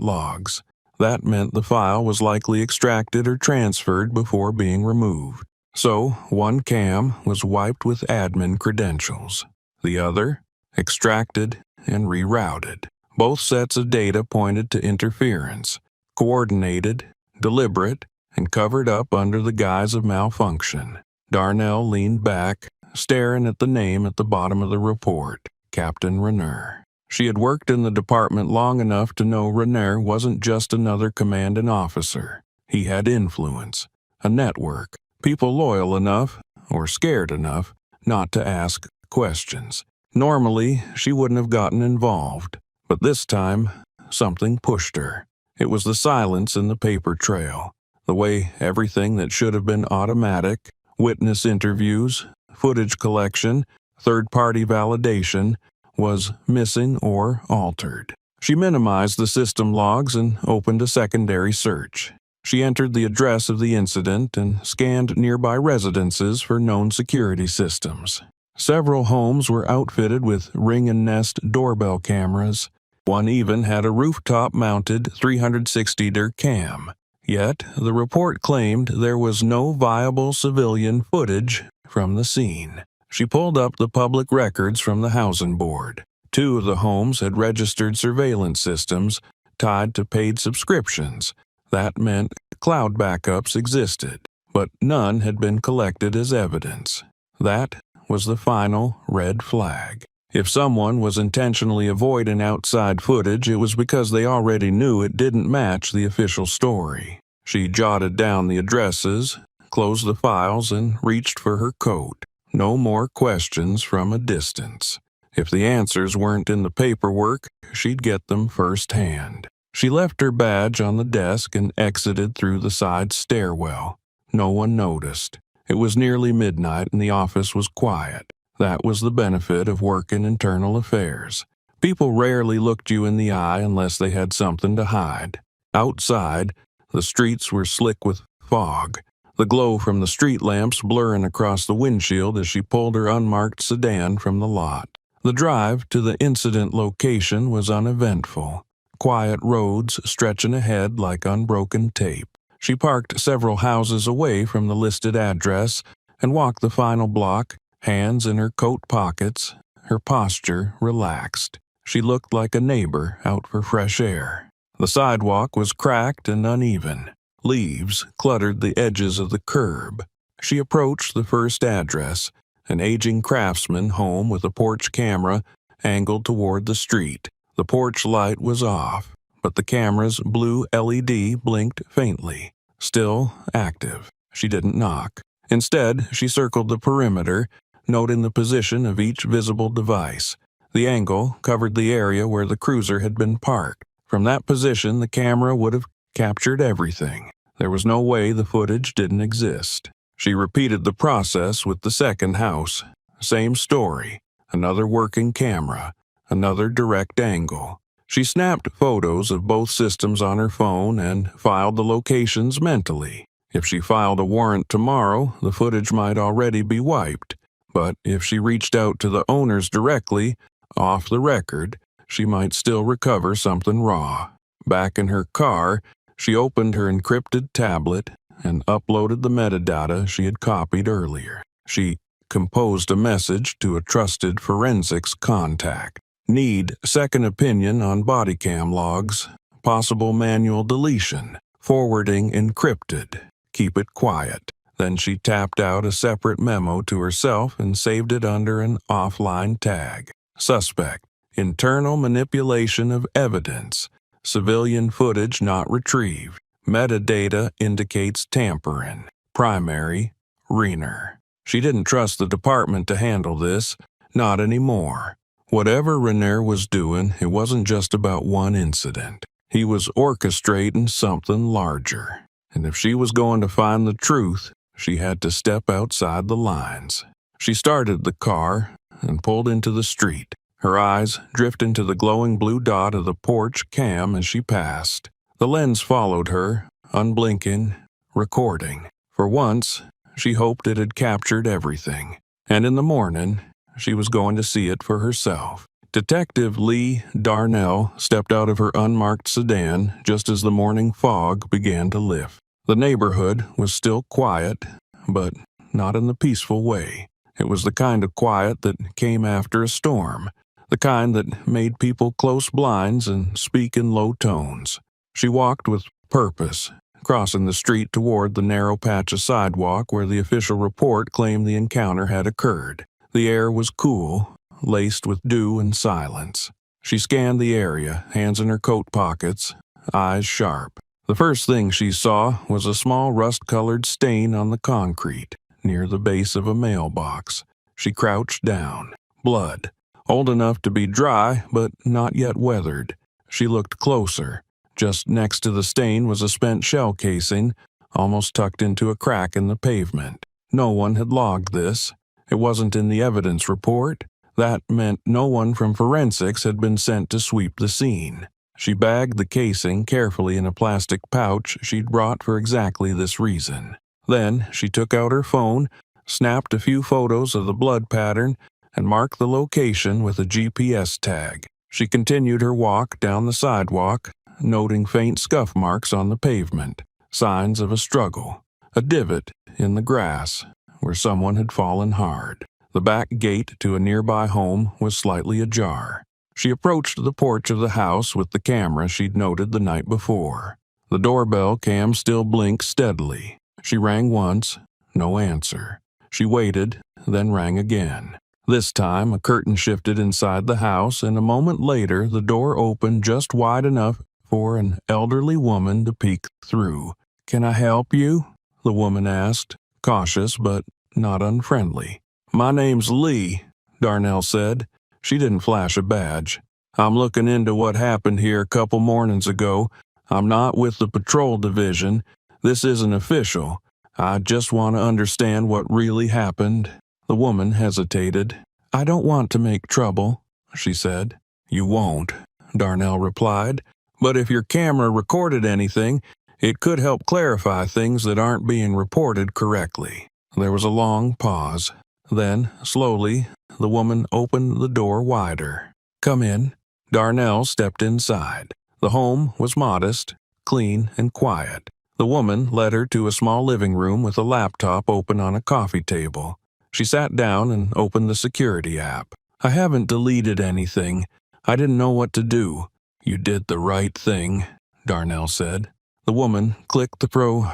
logs. That meant the file was likely extracted or transferred before being removed. So, one cam was wiped with admin credentials. The other, extracted and rerouted. Both sets of data pointed to interference, coordinated, deliberate, and covered up under the guise of malfunction. Darnell leaned back, staring at the name at the bottom of the report, Captain Renner. She had worked in the department long enough to know Renner wasn't just another commanding officer. He had influence, a network, people loyal enough, or scared enough, not to ask questions. Normally, she wouldn't have gotten involved, but this time, something pushed her. It was the silence in the paper trail, the way everything that should have been automatic, witness interviews, footage collection, third-party validation, was missing or altered. She minimized the system logs and opened a secondary search. She entered the address of the incident and scanned nearby residences for known security systems. Several homes were outfitted with ring and nest doorbell cameras. One even had a rooftop-mounted 360° cam. Yet, the report claimed there was no viable civilian footage from the scene. She pulled up the public records from the housing board. 2 of the homes had registered surveillance systems tied to paid subscriptions. That meant cloud backups existed, but none had been collected as evidence. That was the final red flag. If someone was intentionally avoiding outside footage, it was because they already knew it didn't match the official story. She jotted down the addresses, closed the files, and reached for her coat. No more questions from a distance. If the answers weren't in the paperwork, she'd get them firsthand. She left her badge on the desk and exited through the side stairwell. No one noticed. It was nearly midnight and the office was quiet. That was the benefit of working internal affairs. People rarely looked you in the eye unless they had something to hide. Outside, the streets were slick with fog, the glow from the street lamps blurring across the windshield as she pulled her unmarked sedan from the lot. The drive to the incident location was uneventful. Quiet roads stretching ahead like unbroken tape. She parked several houses away from the listed address and walked the final block, hands in her coat pockets, her posture relaxed. She looked like a neighbor out for fresh air. The sidewalk was cracked and uneven. Leaves cluttered the edges of the curb. She approached the first address, an aging craftsman home with a porch camera angled toward the street. The porch light was off, but the camera's blue LED blinked faintly, still active. She didn't knock. Instead, she circled the perimeter, noting the position of each visible device. The angle covered the area where the cruiser had been parked. From that position, the camera would have captured everything. There was no way the footage didn't exist. She repeated the process with the second house. Same story. Another working camera. Another direct angle. She snapped photos of both systems on her phone and filed the locations mentally. If she filed a warrant tomorrow, the footage might already be wiped. But if she reached out to the owners directly, off the record, she might still recover something raw. Back in her car, she opened her encrypted tablet and uploaded the metadata she had copied earlier. She composed a message to a trusted forensics contact. Need second opinion on body cam logs. Possible manual deletion. Forwarding encrypted. Keep it quiet. Then she tapped out a separate memo to herself and saved it under an offline tag. Suspect. Internal manipulation of evidence. Civilian footage not retrieved. Metadata indicates tampering. Primary. Renner. She didn't trust the department to handle this. Not anymore. Whatever Renner was doing, it wasn't just about one incident. He was orchestrating something larger. And if she was going to find the truth, she had to step outside the lines. She started the car and pulled into the street, her eyes drifting to the glowing blue dot of the porch cam as she passed. The lens followed her, unblinking, recording. For once, she hoped it had captured everything. And in the morning, she was going to see it for herself. Detective Lee Darnell stepped out of her unmarked sedan just as the morning fog began to lift. The neighborhood was still quiet, but not in the peaceful way. It was the kind of quiet that came after a storm, the kind that made people close blinds and speak in low tones. She walked with purpose, crossing the street toward the narrow patch of sidewalk where the official report claimed the encounter had occurred. The air was cool, laced with dew and silence. She scanned the area, hands in her coat pockets, eyes sharp. The first thing she saw was a small rust-colored stain on the concrete, near the base of a mailbox. She crouched down. Blood. Old enough to be dry, but not yet weathered. She looked closer. Just next to the stain was a spent shell casing, almost tucked into a crack in the pavement. No one had logged this. It wasn't in the evidence report. That meant no one from forensics had been sent to sweep the scene. She bagged the casing carefully in a plastic pouch she'd brought for exactly this reason. Then she took out her phone, snapped a few photos of the blood pattern, and marked the location with a GPS tag. She continued her walk down the sidewalk, noting faint scuff marks on the pavement, signs of a struggle, a divot in the grass where someone had fallen hard. The back gate to a nearby home was slightly ajar. She approached the porch of the house with the camera she'd noted the night before. The doorbell cam still blinked steadily. She rang once, no answer. She waited, then rang again. This time, a curtain shifted inside the house, and a moment later, the door opened just wide enough for an elderly woman to peek through. "Can I help you?" the woman asked, cautious but not unfriendly. "My name's Lee," Darnell said. She didn't flash a badge. "I'm looking into what happened here a couple mornings ago. I'm not with the patrol division. This isn't official. I just want to understand what really happened." The woman hesitated. "I don't want to make trouble," she said. "You won't," Darnell replied. "But if your camera recorded anything, it could help clarify things that aren't being reported correctly." There was a long pause. Then, slowly, the woman opened the door wider. "Come in." Darnell stepped inside. The home was modest, clean, and quiet. The woman led her to a small living room with a laptop open on a coffee table. She sat down and opened the security app. "I haven't deleted anything. I didn't know what to do." "You did the right thing," Darnell said. The woman clicked through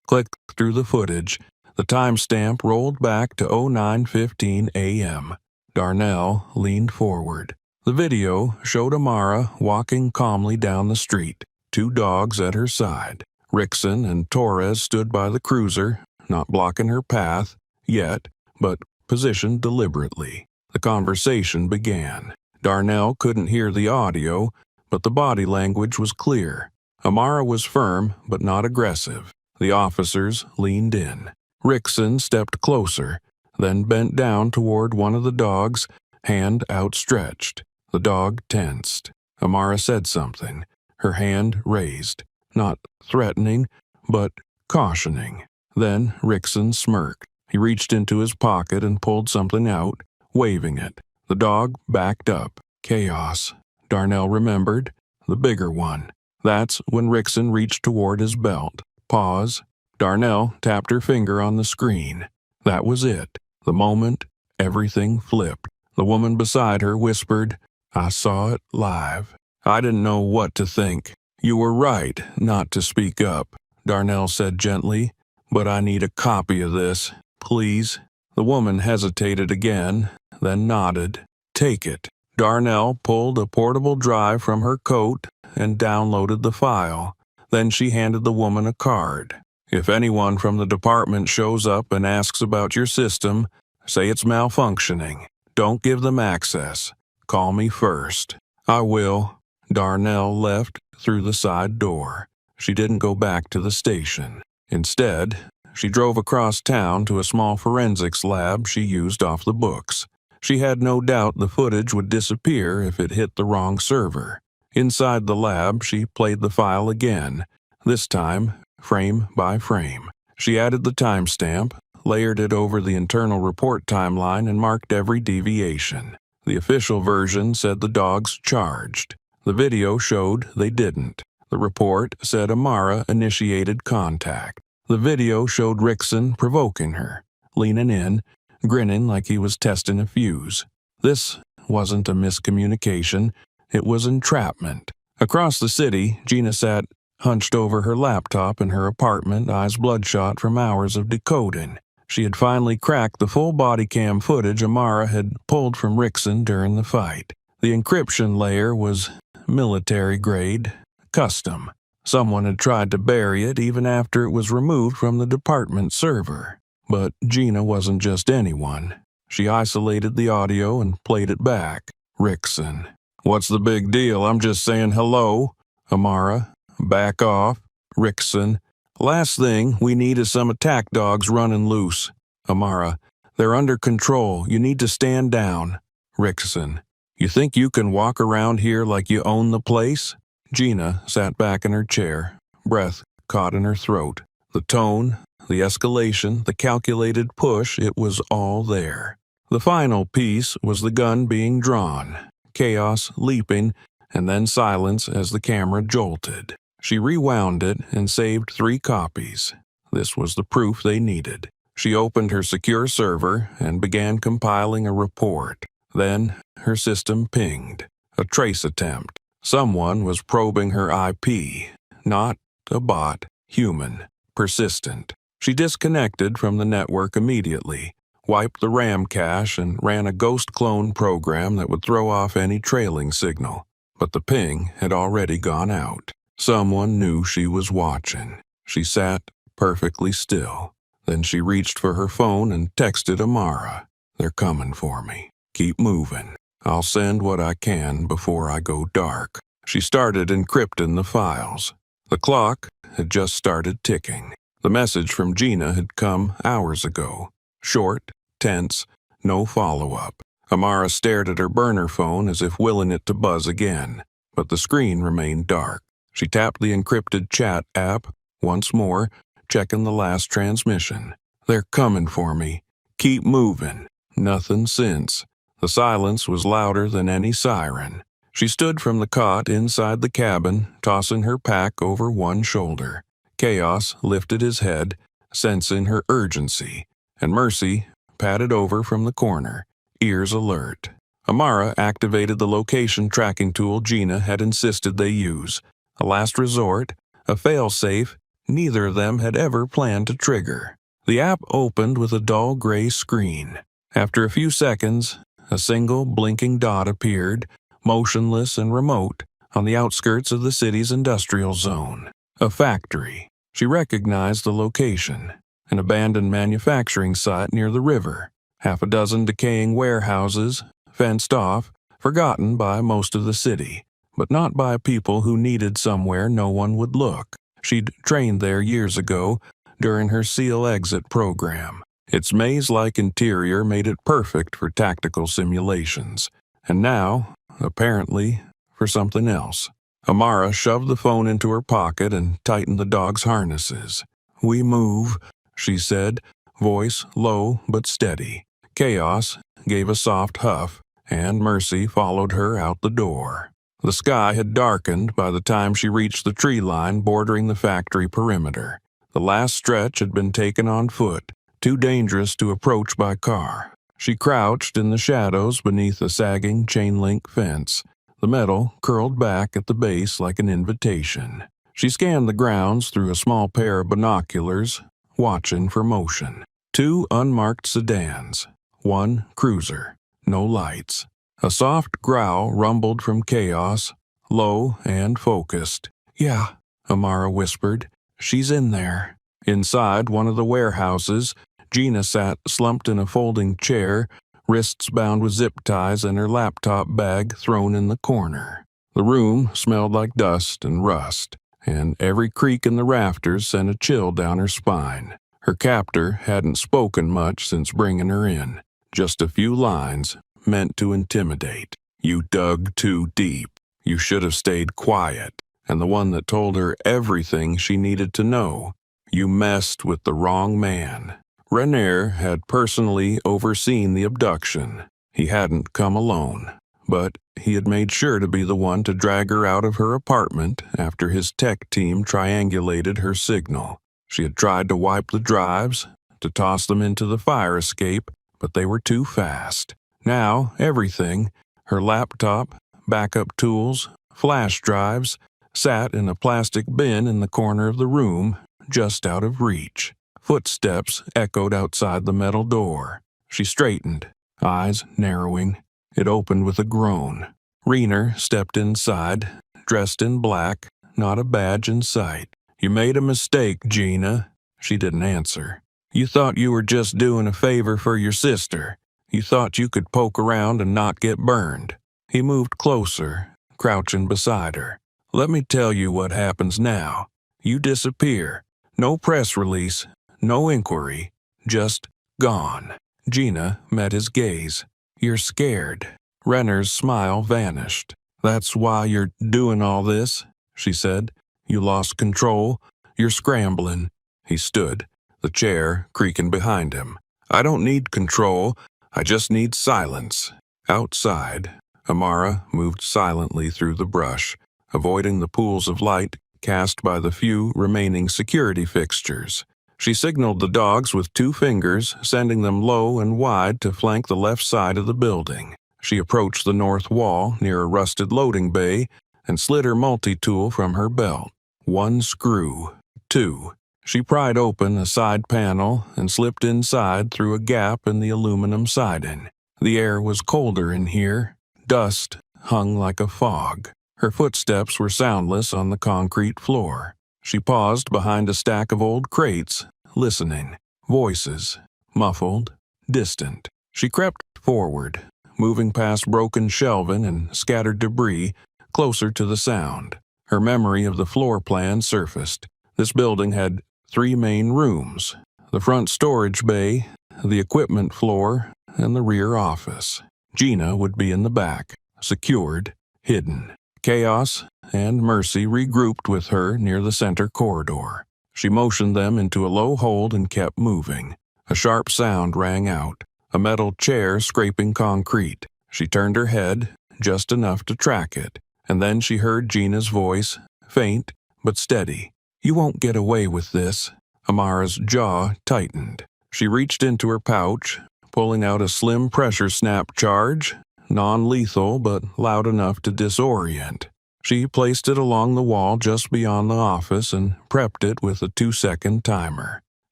the footage. The timestamp rolled back to 09:15 a.m. Darnell leaned forward. The video showed Amara walking calmly down the street, two dogs at her side. Rickson and Torres stood by the cruiser, not blocking her path yet, but positioned deliberately. The conversation began. Darnell couldn't hear the audio, but the body language was clear. Amara was firm, but not aggressive. The officers leaned in. Rickson stepped closer, then bent down toward one of the dogs, hand outstretched. The dog tensed. Amara said something, her hand raised, not threatening, but cautioning. Then Rickson smirked. He reached into his pocket and pulled something out, waving it. The dog backed up. Chaos, Darnell remembered. The bigger one. That's when Rickson reached toward his belt. Pause. Darnell tapped her finger on the screen. That was it. The moment everything flipped. The woman beside her whispered, "I saw it live." I didn't know what to think. "You were right not to speak up," Darnell said gently, "but I need a copy of this, please." The woman hesitated again, then nodded. "Take it." Darnell pulled a portable drive from her coat and downloaded the file. Then she handed the woman a card. "If anyone from the department shows up and asks about your system, say it's malfunctioning. Don't give them access. Call me first." "I will." Darnell left through the side door. She didn't go back to the station. Instead, she drove across town to a small forensics lab she used off the books. She had no doubt the footage would disappear if it hit the wrong server. Inside the lab, she played the file again, this time frame by frame. She added the timestamp, layered it over the internal report timeline, and marked every deviation. The official version said the dogs charged. The video showed they didn't. The report said Amara initiated contact. The video showed Rickson provoking her, leaning in, grinning like he was testing a fuse. This wasn't a miscommunication, it was entrapment. Across the city, Gina sat hunched over her laptop in her apartment, eyes bloodshot from hours of decoding. She had finally cracked the full body cam footage Amara had pulled from Rickson during the fight. The encryption layer was military-grade, custom. Someone had tried to bury it even after it was removed from the department server. But Gina wasn't just anyone. She isolated the audio and played it back. Rickson. "What's the big deal? I'm just saying hello." Amara. "Back off." Rickson. "Last thing we need is some attack dogs running loose." Amara. "They're under control. You need to stand down." Rickson. "You think you can walk around here like you own the place?" Gina sat back in her chair, breath caught in her throat. The tone, the escalation, the calculated push, it was all there. The final piece was the gun being drawn, chaos leaping, and then silence as the camera jolted. She rewound it and saved 3 copies. This was the proof they needed. She opened her secure server and began compiling a report. Then her system pinged. A trace attempt. Someone was probing her IP. Not a bot, human, persistent. She disconnected from the network immediately, wiped the RAM cache, and ran a ghost clone program that would throw off any trailing signal. But the ping had already gone out. Someone knew she was watching. She sat perfectly still. Then she reached for her phone and texted Amara. "They're coming for me. Keep moving. I'll send what I can before I go dark." She started encrypting the files. The clock had just started ticking. The message from Gina had come hours ago. Short, tense, no follow-up. Amara stared at her burner phone as if willing it to buzz again, but the screen remained dark. She tapped the encrypted chat app once more, checking the last transmission. "They're coming for me. Keep moving." Nothing since. The silence was louder than any siren. She stood from the cot inside the cabin, tossing her pack over one shoulder. Chaos lifted his head, sensing her urgency, and Mercy padded over from the corner, ears alert. Amara activated the location tracking tool Gina had insisted they use. A last resort, a fail-safe neither of them had ever planned to trigger. The app opened with a dull gray screen. After a few seconds, a single blinking dot appeared, motionless and remote, on the outskirts of the city's industrial zone. A factory. She recognized the location. An abandoned manufacturing site near the river. 6 decaying warehouses, fenced off, forgotten by most of the city, but not by people who needed somewhere no one would look. She'd trained there years ago during her SEAL exit program. Its maze-like interior made it perfect for tactical simulations, and now, apparently, for something else. Amara shoved the phone into her pocket and tightened the dog's harnesses. "We move," she said, voice low but steady. Chaos gave a soft huff, and Mercy followed her out the door. The sky had darkened by the time she reached the tree line bordering the factory perimeter. The last stretch had been taken on foot, too dangerous to approach by car. She crouched in the shadows beneath a sagging chain-link fence. The metal curled back at the base like an invitation. She scanned the grounds through a small pair of binoculars, watching for motion. 2 unmarked sedans, 1 cruiser, no lights. A soft growl rumbled from Chaos, low and focused. "Yeah," Amara whispered. "She's in there." Inside one of the warehouses, Gina sat slumped in a folding chair, wrists bound with zip ties and her laptop bag thrown in the corner. The room smelled like dust and rust, and every creak in the rafters sent a chill down her spine. Her captor hadn't spoken much since bringing her in. Just a few lines, meant to intimidate. "You dug too deep. You should have stayed quiet." And the one that told her everything she needed to know. "You messed with the wrong man." Renier had personally overseen the abduction. He hadn't come alone, but he had made sure to be the one to drag her out of her apartment after his tech team triangulated her signal. She had tried to wipe the drives, to toss them into the fire escape, but they were too fast. Now, everything, her laptop, backup tools, flash drives, sat in a plastic bin in the corner of the room, just out of reach. Footsteps echoed outside the metal door. She straightened, eyes narrowing. It opened with a groan. Renier stepped inside, dressed in black, not a badge in sight. "You made a mistake, Gina." She didn't answer. "You thought you were just doing a favor for your sister. You thought you could poke around and not get burned." He moved closer, crouching beside her. "Let me tell you what happens now. You disappear. No press release, no inquiry, just gone." Gina met his gaze. "You're scared." Renner's smile vanished. "That's why you're doing all this," she said. "You lost control. You're scrambling." He stood, the chair creaking behind him. "I don't need control. I just need silence." Outside, Amara moved silently through the brush, avoiding the pools of light cast by the few remaining security fixtures. She signaled the dogs with 2 fingers, sending them low and wide to flank the left side of the building. She approached the north wall near a rusted loading bay and slid her multi-tool from her belt. 1 screw, 2. She pried open a side panel and slipped inside through a gap in the aluminum siding. The air was colder in here. Dust hung like a fog. Her footsteps were soundless on the concrete floor. She paused behind a stack of old crates, listening. Voices, muffled, distant. She crept forward, moving past broken shelving and scattered debris, closer to the sound. Her memory of the floor plan surfaced. This building had 3 main rooms: the front storage bay, the equipment floor, and the rear office. Gina would be in the back, secured, hidden. Chaos and Mercy regrouped with her near the center corridor. She motioned them into a low hold and kept moving. A sharp sound rang out, a metal chair scraping concrete. She turned her head, just enough to track it, and then she heard Gina's voice, faint but steady. "You won't get away with this." Amara's jaw tightened. She reached into her pouch, pulling out a slim pressure snap charge, non-lethal but loud enough to disorient. She placed it along the wall just beyond the office and prepped it with a 2-second timer.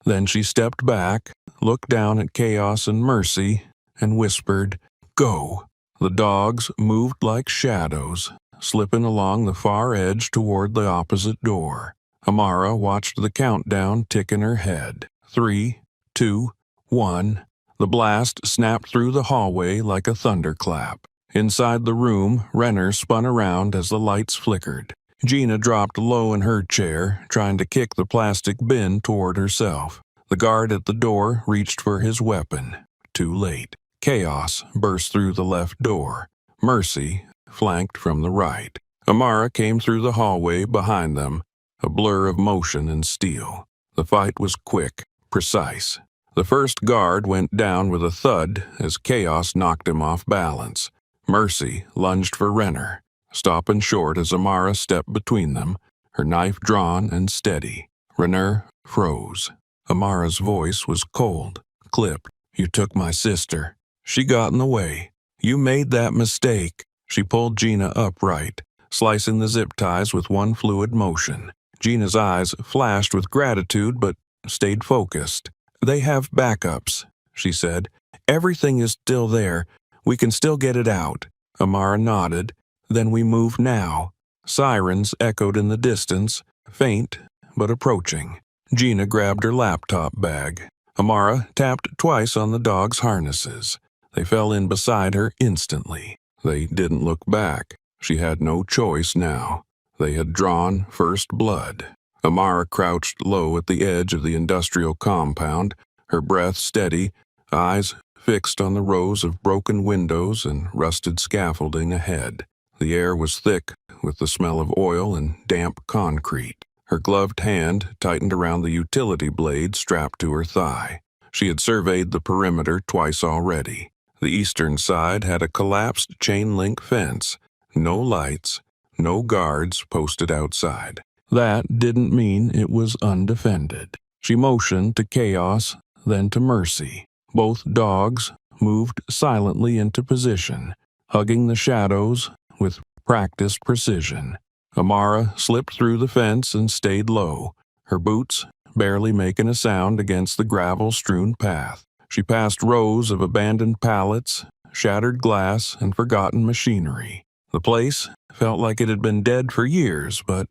Then she stepped back, looked down at Chaos and Mercy, and whispered, "Go." The dogs moved like shadows, slipping along the far edge toward the opposite door. Amara watched the countdown tick in her head. 3, 2, 1. The blast snapped through the hallway like a thunderclap. Inside the room, Renner spun around as the lights flickered. Gina dropped low in her chair, trying to kick the plastic bin toward herself. The guard at the door reached for his weapon. Too late. Chaos burst through the left door. Mercy flanked from the right. Amara came through the hallway behind them, a blur of motion and steel. The fight was quick, precise. The first guard went down with a thud as Chaos knocked him off balance. Mercy lunged for Renner, stopping short as Amara stepped between them, her knife drawn and steady. Renner froze. Amara's voice was cold, clipped. "You took my sister. She got in the way. You made that mistake." She pulled Gina upright, slicing the zip ties with one fluid motion. Gina's eyes flashed with gratitude but stayed focused. "They have backups," she said. "Everything is still there. We can still get it out." Amara nodded. "Then we move now." Sirens echoed in the distance, faint but approaching. Gina grabbed her laptop bag. Amara tapped twice on the dog's harnesses. They fell in beside her instantly. They didn't look back. She had no choice now. They had drawn first blood. Amara crouched low at the edge of the industrial compound, her breath steady, eyes fixed on the rows of broken windows and rusted scaffolding ahead. The air was thick with the smell of oil and damp concrete. Her gloved hand tightened around the utility blade strapped to her thigh. She had surveyed the perimeter twice already. The eastern side had a collapsed chain-link fence, no lights, no guards posted outside. That didn't mean it was undefended. She motioned to Chaos, then to Mercy. Both dogs moved silently into position, hugging the shadows with practiced precision. Amara slipped through the fence and stayed low, her boots barely making a sound against the gravel-strewn path. She passed rows of abandoned pallets, shattered glass, and forgotten machinery. The place felt like it had been dead for years, but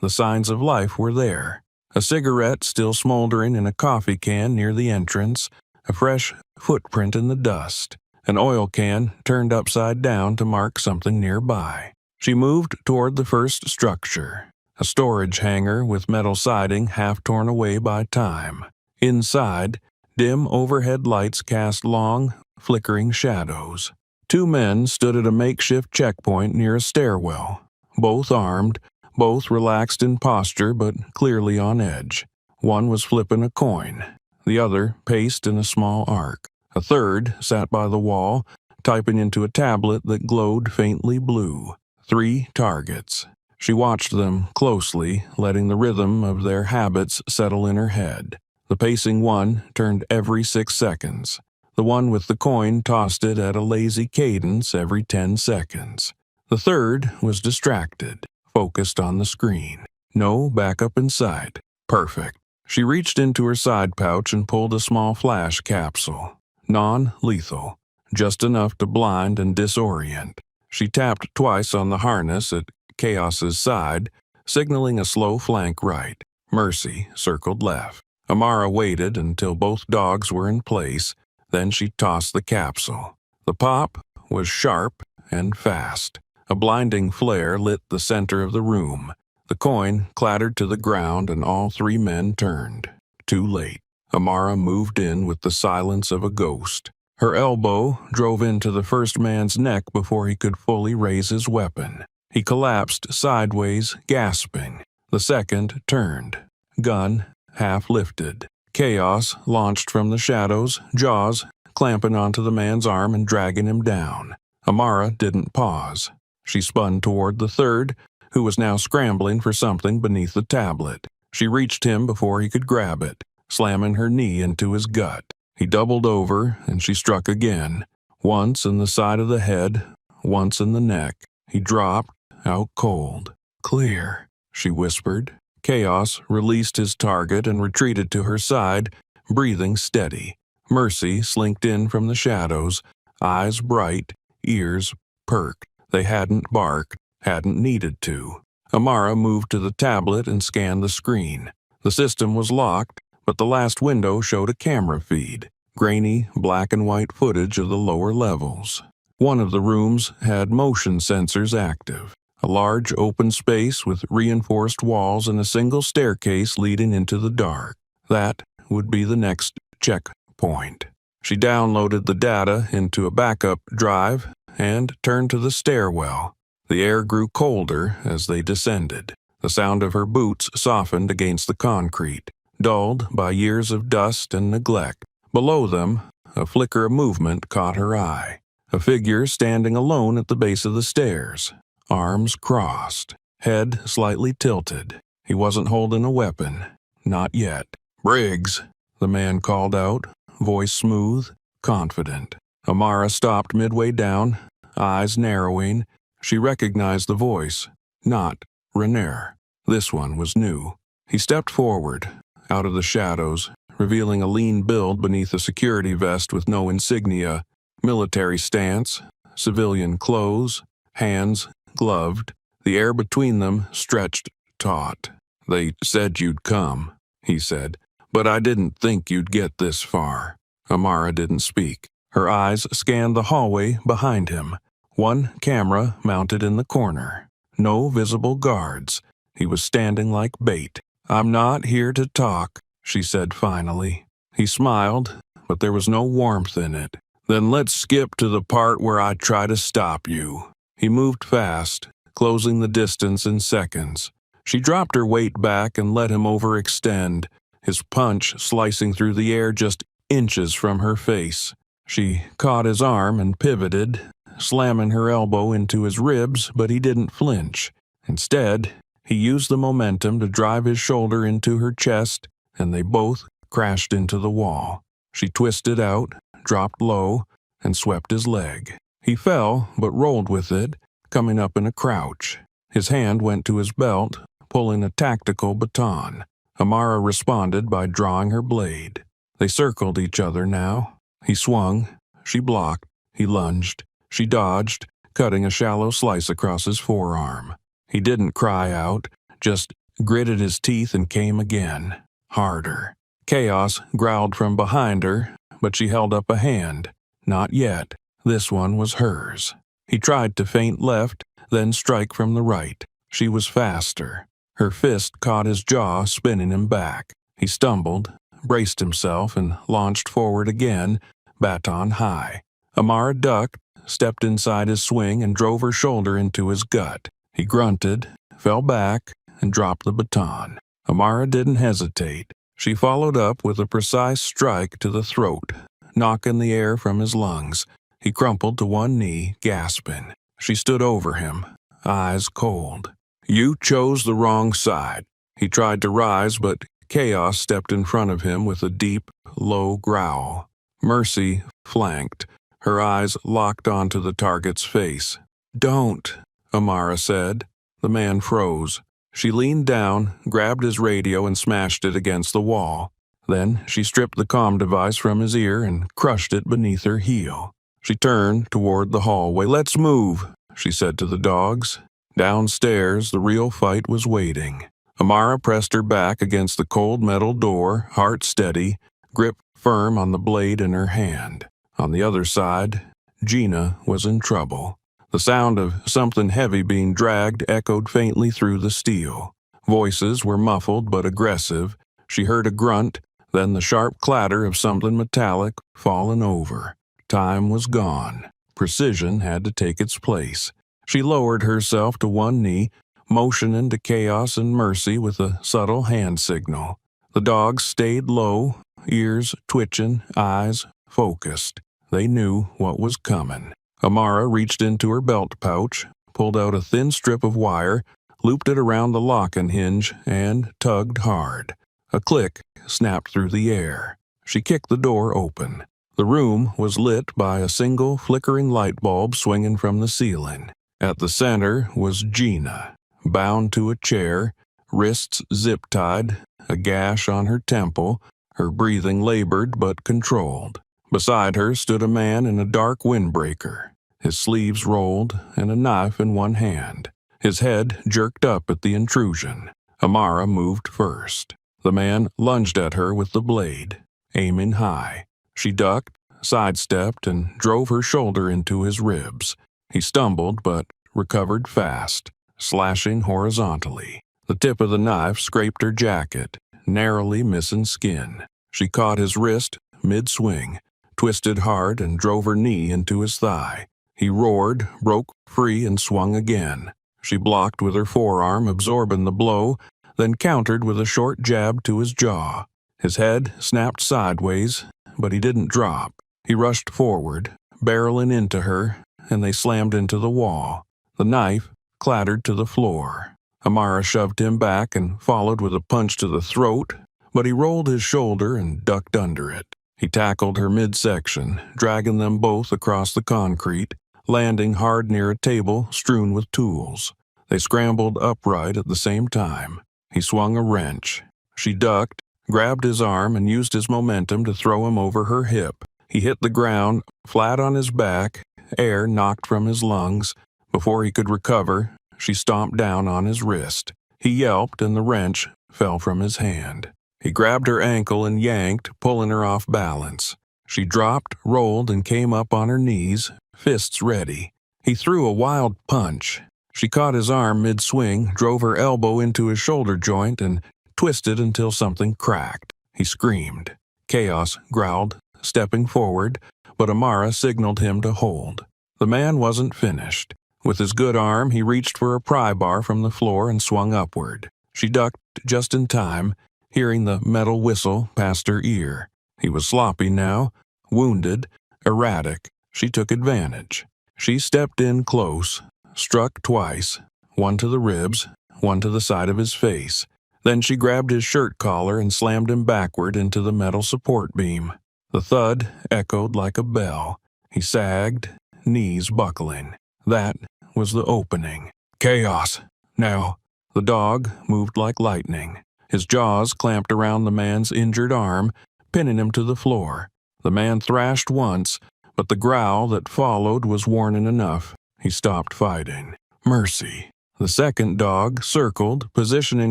the signs of life were there. A cigarette still smoldering in a coffee can near the entrance, a fresh footprint in the dust, an oil can turned upside down to mark something nearby. She moved toward the first structure, a storage hangar with metal siding half torn away by time. Inside, dim overhead lights cast long, flickering shadows. Two men stood at a makeshift checkpoint near a stairwell, both armed, both relaxed in posture but clearly on edge. One was flipping a coin. The other paced in a small arc. A third sat by the wall, typing into a tablet that glowed faintly blue. 3 targets. She watched them closely, letting the rhythm of their habits settle in her head. The pacing one turned every 6 seconds. The one with the coin tossed it at a lazy cadence every 10 seconds. The third was distracted, focused on the screen. No backup in sight. Perfect. She reached into her side pouch and pulled a small flash capsule. Non-lethal, just enough to blind and disorient. She tapped twice on the harness at Chaos's side, signaling a slow flank right. Mercy circled left. Amara waited until both dogs were in place, then she tossed the capsule. The pop was sharp and fast. A blinding flare lit the center of the room. The coin clattered to the ground and all 3 men turned. Too late. Amara moved in with the silence of a ghost. Her elbow drove into the first man's neck before he could fully raise his weapon. He collapsed sideways, gasping. The second turned, gun half lifted. Chaos launched from the shadows, jaws clamping onto the man's arm and dragging him down. Amara didn't pause. She spun toward the third, who was now scrambling for something beneath the tablet. She reached him before he could grab it, slamming her knee into his gut. He doubled over, and she struck again, once in the side of the head, once in the neck. He dropped, out cold. "Clear," she whispered. Chaos released his target and retreated to her side, breathing steady. Mercy slinked in from the shadows, eyes bright, ears perked. They hadn't barked, hadn't needed to. Amara moved to the tablet and scanned the screen. The system was locked, but the last window showed a camera feed, grainy black and white footage of the lower levels. One of the rooms had motion sensors active, a large open space with reinforced walls and a single staircase leading into the dark. That would be the next checkpoint. She downloaded the data into a backup drive and turned to the stairwell. The air grew colder as they descended. The sound of her boots softened against the concrete, dulled by years of dust and neglect. Below them, a flicker of movement caught her eye. A figure standing alone at the base of the stairs, arms crossed, head slightly tilted. He wasn't holding a weapon. Not yet. "Briggs," the man called out, voice smooth, confident. Amara stopped midway down, eyes narrowing. She recognized the voice. Not Rainier. This one was new. He stepped forward, out of the shadows, revealing a lean build beneath a security vest with no insignia, military stance, civilian clothes, hands gloved. The air between them stretched taut. "They said you'd come," he said, "but I didn't think you'd get this far." Amara didn't speak. Her eyes scanned the hallway behind him. One camera mounted in the corner. No visible guards. He was standing like bait. "I'm not here to talk," she said finally. He smiled, but there was no warmth in it. "Then let's skip to the part where I try to stop you." He moved fast, closing the distance in seconds. She dropped her weight back and let him overextend, his punch slicing through the air just inches from her face. She caught his arm and pivoted, slamming her elbow into his ribs, but he didn't flinch. Instead, he used the momentum to drive his shoulder into her chest, and they both crashed into the wall. She twisted out, dropped low, and swept his leg. He fell, but rolled with it, coming up in a crouch. His hand went to his belt, pulling a tactical baton. Amara responded by drawing her blade. They circled each other now. He swung. She blocked. He lunged. She dodged, cutting a shallow slice across his forearm. He didn't cry out, just gritted his teeth and came again. Harder. Chaos growled from behind her, but she held up a hand. Not yet. This one was hers. He tried to feint left, then strike from the right. She was faster. Her fist caught his jaw, spinning him back. He stumbled, braced himself, and launched forward again, baton high. Amara ducked, stepped inside his swing, and drove her shoulder into his gut. He grunted, fell back, and dropped the baton. Amara didn't hesitate. She followed up with a precise strike to the throat, knocking the air from his lungs. He crumpled to one knee, gasping. She stood over him, eyes cold. "You chose the wrong side." He tried to rise, but Chaos stepped in front of him with a deep, low growl. Mercy flanked, her eyes locked onto the target's face. "Don't," Amara said. The man froze. She leaned down, grabbed his radio, and smashed it against the wall. Then she stripped the comm device from his ear and crushed it beneath her heel. She turned toward the hallway. "Let's move," she said to the dogs. Downstairs, the real fight was waiting. Amara pressed her back against the cold metal door, heart steady, grip firm on the blade in her hand. On the other side, Gina was in trouble. The sound of something heavy being dragged echoed faintly through the steel. Voices were muffled but aggressive. She heard a grunt, then the sharp clatter of something metallic falling over. Time was gone. Precision had to take its place. She lowered herself to one knee, motioning to Chaos and Mercy with a subtle hand signal. The dogs stayed low, ears twitching, eyes focused. They knew what was coming. Amara reached into her belt pouch, pulled out a thin strip of wire, looped it around the lock-and hinge, and tugged hard. A click snapped through the air. She kicked the door open. The room was lit by a single flickering light bulb swinging from the ceiling. At the center was Gina, bound to a chair, wrists zip-tied, a gash on her temple, her breathing labored but controlled. Beside her stood a man in a dark windbreaker, his sleeves rolled and a knife in one hand. His head jerked up at the intrusion. Amara moved first. The man lunged at her with the blade, aiming high. She ducked, sidestepped, and drove her shoulder into his ribs. He stumbled but recovered fast, slashing horizontally. The tip of the knife scraped her jacket, narrowly missing skin. She caught his wrist mid-swing, twisted hard, and drove her knee into his thigh. He roared, broke free, and swung again. She blocked with her forearm, absorbing the blow, then countered with a short jab to his jaw. His head snapped sideways, but he didn't drop. He rushed forward, barreling into her, and they slammed into the wall. The knife clattered to the floor. Amara shoved him back and followed with a punch to the throat, but he rolled his shoulder and ducked under it. He tackled her midsection, dragging them both across the concrete, landing hard near a table strewn with tools. They scrambled upright at the same time. He swung a wrench. She ducked, grabbed his arm, and used his momentum to throw him over her hip. He hit the ground, flat on his back, air knocked from his lungs. Before he could recover, she stomped down on his wrist. He yelped, and the wrench fell from his hand. He grabbed her ankle and yanked, pulling her off balance. She dropped, rolled, and came up on her knees, fists ready. He threw a wild punch. She caught his arm mid-swing, drove her elbow into his shoulder joint, and twisted until something cracked. He screamed. Chaos growled, stepping forward, but Amara signaled him to hold. The man wasn't finished. With his good arm, he reached for a pry bar from the floor and swung upward. She ducked just in time, hearing the metal whistle past her ear. He was sloppy now, wounded, erratic. She took advantage. She stepped in close, struck twice, one to the ribs, one to the side of his face. Then she grabbed his shirt collar and slammed him backward into the metal support beam. The thud echoed like a bell. He sagged, knees buckling. That was the opening. Chaos. Now. The dog moved like lightning. His jaws clamped around the man's injured arm, pinning him to the floor. The man thrashed once, but the growl that followed was warning enough. He stopped fighting. Mercy. The second dog circled, positioning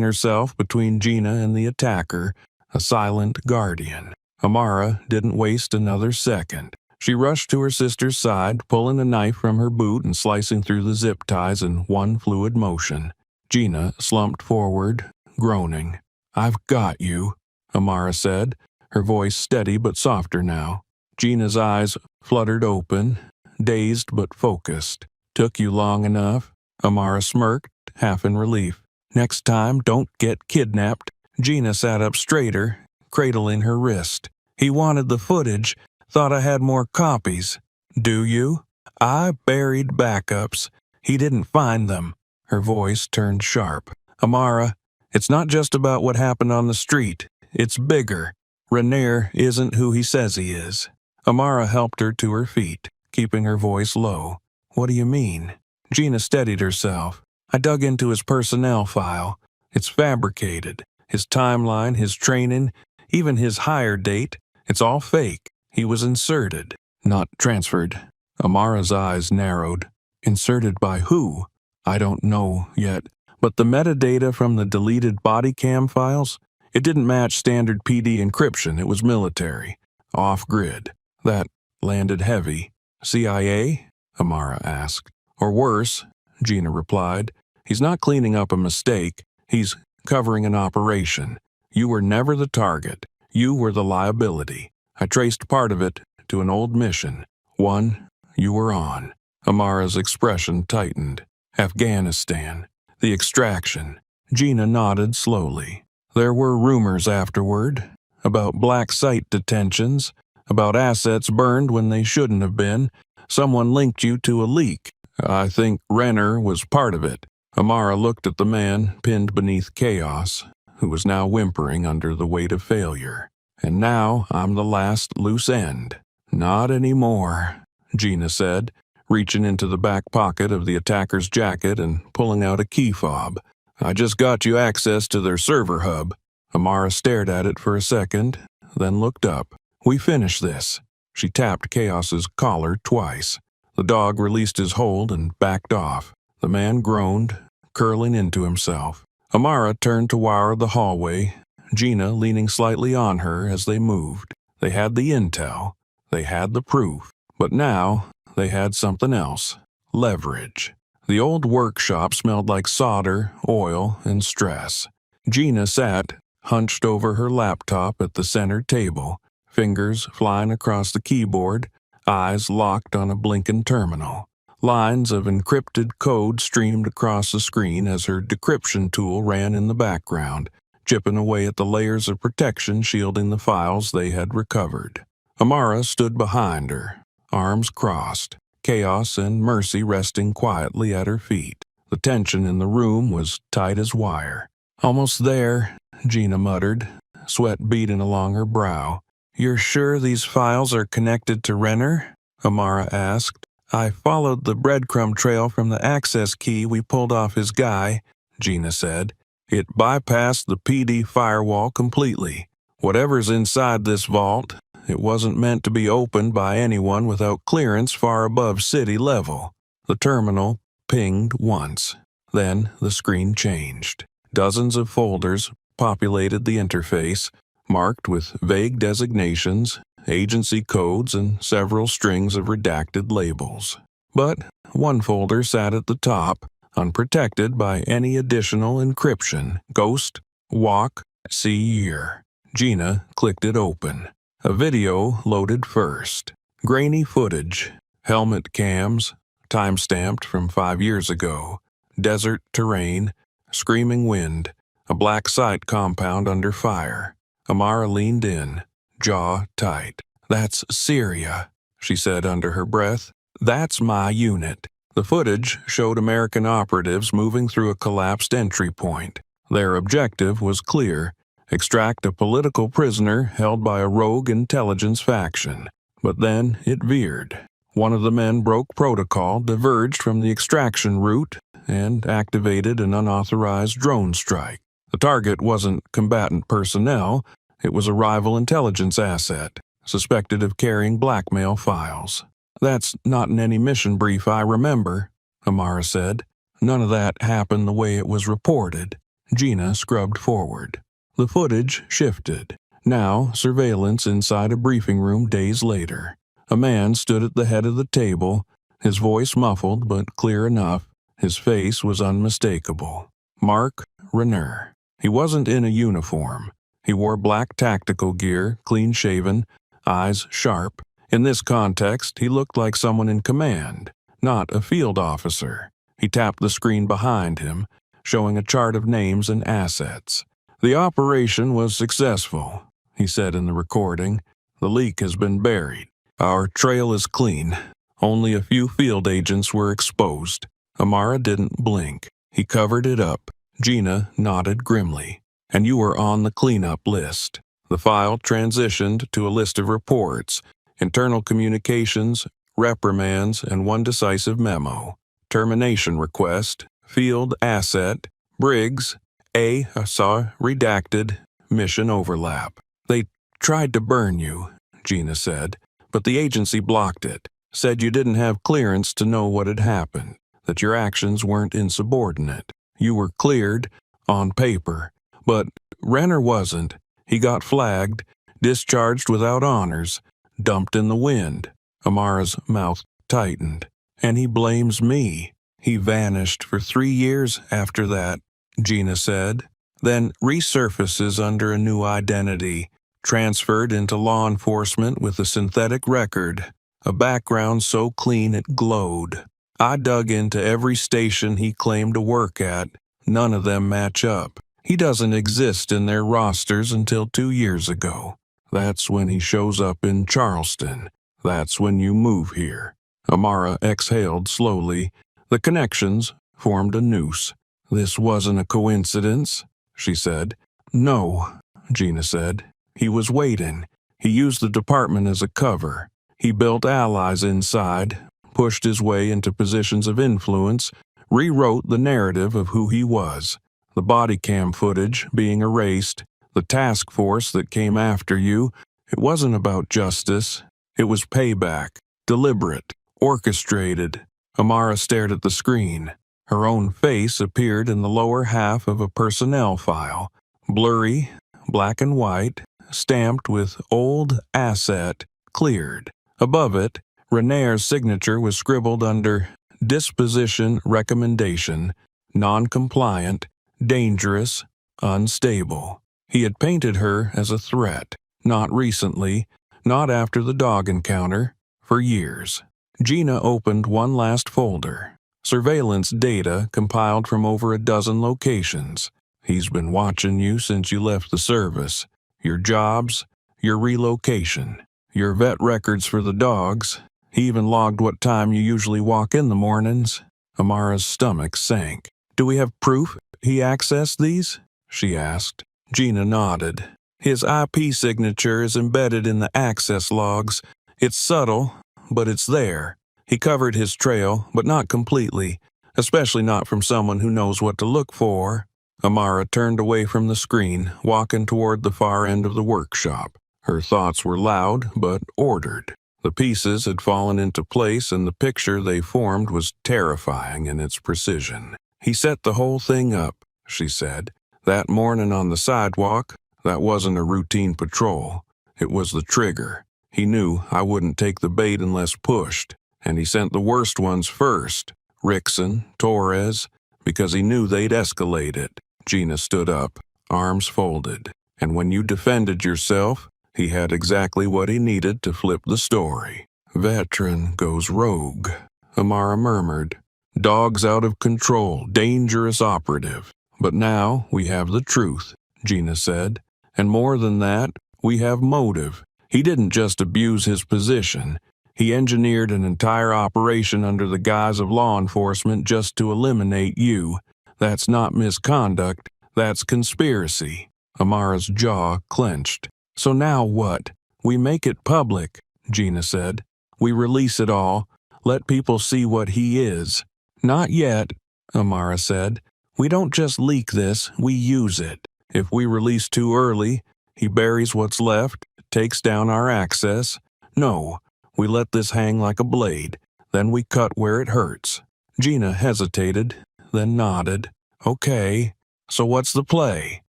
herself between Gina and the attacker, a silent guardian. Amara didn't waste another second. She rushed to her sister's side, pulling a knife from her boot and slicing through the zip ties in one fluid motion. Gina slumped forward, groaning. "I've got you," Amara said, her voice steady but softer now. Gina's eyes fluttered open, dazed but focused. "Took you long enough?" Amara smirked, half in relief. "Next time, don't get kidnapped." Gina sat up straighter, cradling her wrist. "He wanted the footage, thought I had more copies." "Do you?" "I buried backups. He didn't find them." Her voice turned sharp. "Amara, it's not just about what happened on the street. It's bigger. Rainier isn't who he says he is." Amara helped her to her feet, keeping her voice low. "What do you mean?" Gina steadied herself. "I dug into his personnel file. It's fabricated. His timeline, his training, even his hire date, it's all fake. He was inserted, not transferred." Amara's eyes narrowed. "Inserted by who?" "I don't know yet. But the metadata from the deleted body cam files, it didn't match standard PD encryption. It was military, off-grid. That landed heavy." "CIA?" Amara asked. "Or worse," Gina replied. "He's not cleaning up a mistake. He's covering an operation. You were never the target. You were the liability. I traced part of it to an old mission, one you were on." Amara's expression tightened. "Afghanistan. The extraction." Gina nodded slowly. "There were rumors afterward, about black site detentions, about assets burned when they shouldn't have been. Someone linked you to a leak. I think Renner was part of it." Amara looked at the man pinned beneath chaos, who was now whimpering under the weight of failure. "And now I'm the last loose end." "Not anymore," Gina said, reaching into the back pocket of the attacker's jacket and pulling out a key fob. "I just got you access to their server hub." Amara stared at it for a second, then looked up. "We finished this." She tapped Chaos's collar twice. The dog released his hold and backed off. The man groaned, curling into himself. Amara turned to wire the hallway, Gina leaning slightly on her as they moved. They had the intel. They had the proof. But now they had something else. Leverage. The old workshop smelled like solder, oil, and stress. Gina sat, hunched over her laptop at the center table, fingers flying across the keyboard, eyes locked on a blinking terminal. Lines of encrypted code streamed across the screen as her decryption tool ran in the background, chipping away at the layers of protection shielding the files they had recovered. Amara stood behind her, arms crossed, Chaos and Mercy resting quietly at her feet. The tension in the room was tight as wire. "Almost there," Gina muttered, sweat beading along her brow. "You're sure these files are connected to Renner?" Amara asked. "I followed the breadcrumb trail from the access key we pulled off his guy," Gina said. "It bypassed the PD firewall completely. Whatever's inside this vault, it wasn't meant to be opened by anyone without clearance far above city level." The terminal pinged once. Then the screen changed. Dozens of folders populated the interface, marked with vague designations, agency codes, and several strings of redacted labels. But one folder sat at the top, unprotected by any additional encryption. Ghost, Walk, See Year. Gina clicked it open. A video loaded first. Grainy footage, helmet cams, time-stamped from 5 years ago, desert terrain, screaming wind, a black site compound under fire. Amara leaned in. jaw tight. "That's Syria," she said under her breath. "That's my unit." The footage showed American operatives moving through a collapsed entry point. Their objective was clear: extract a political prisoner held by a rogue intelligence faction. But then it veered. One of the men broke protocol, diverged from the extraction route, and activated an unauthorized drone strike. The target wasn't combatant personnel, it was a rival intelligence asset, suspected of carrying blackmail files. "That's not in any mission brief I remember," Amara said. "None of that happened the way it was reported." Gina scrubbed forward. The footage shifted. Now, surveillance inside a briefing room days later. A man stood at the head of the table, his voice muffled but clear enough. His face was unmistakable. Mark Renner. He wasn't in a uniform. He wore black tactical gear, clean-shaven, eyes sharp. In this context, he looked like someone in command, not a field officer. He tapped the screen behind him, showing a chart of names and assets. "The operation was successful," he said in the recording. "The leak has been buried. Our trail is clean. Only a few field agents were exposed." Amara didn't blink. He covered it up. Gina nodded grimly. "And you were on the cleanup list." The file transitioned to a list of reports, internal communications, reprimands, and one decisive memo. Termination request, field asset, Briggs, redacted, mission overlap. "They tried to burn you," Gina said, "but the agency blocked it, said you didn't have clearance to know what had happened, that your actions weren't insubordinate. You were cleared, on paper, but Renner wasn't. He got flagged, discharged without honors, dumped in the wind." Amara's mouth tightened. "And he blames me. He vanished for 3 years after that," Gina said, "then resurfaces under a new identity, transferred into law enforcement with a synthetic record, a background so clean it glowed. I dug into every station he claimed to work at. None of them match up. He doesn't exist in their rosters until 2 years ago. That's when he shows up in Charleston. That's when you move here." Amara exhaled slowly. The connections formed a noose. "This wasn't a coincidence," she said. "No," Gina said. "He was waiting. He used the department as a cover. He built allies inside, pushed his way into positions of influence, rewrote the narrative of who he was. The body cam footage being erased, the task force that came after you, it wasn't about justice. It was payback, deliberate, orchestrated." Amara stared at the screen. Her own face appeared in the lower half of a personnel file, blurry, black and white, stamped with "old asset, cleared." Above it, Renner's signature was scribbled under "disposition recommendation, non-compliant, dangerous, unstable." He had painted her as a threat, not recently, not after the dog encounter, for years. Gina opened one last folder. Surveillance data compiled from over a dozen locations. "He's been watching you since you left the service. Your jobs, your relocation, your vet records for the dogs. He even logged what time you usually walk in the mornings." Amara's stomach sank. "Do we have proof he accessed these?" she asked. Gina nodded. "His IP signature is embedded in the access logs. It's subtle, but it's there. He covered his trail, but not completely, especially not from someone who knows what to look for." Amara turned away from the screen, walking toward the far end of the workshop. Her thoughts were loud, but ordered. The pieces had fallen into place, and the picture they formed was terrifying in its precision. "He set the whole thing up," she said. "That morning on the sidewalk, that wasn't a routine patrol. It was the trigger. He knew I wouldn't take the bait unless pushed, and he sent the worst ones first, Rickson, Torres, because he knew they'd escalate it." Gina stood up, arms folded. "And when you defended yourself, he had exactly what he needed to flip the story." "Veteran goes rogue," Amara murmured. "Dogs out of control, dangerous operative. But now we have the truth," Gina said. "And more than that, we have motive. He didn't just abuse his position. He engineered an entire operation under the guise of law enforcement just to eliminate you. That's not misconduct, that's conspiracy." Amara's jaw clenched. "So now what? We make it public," Gina said. "We release it all. Let people see what he is." "Not yet," Amara said. "We don't just leak this, we use it. If we release too early, he buries what's left, takes down our access. No, we let this hang like a blade, then we cut where it hurts." Gina hesitated, then nodded. "Okay, so what's the play?"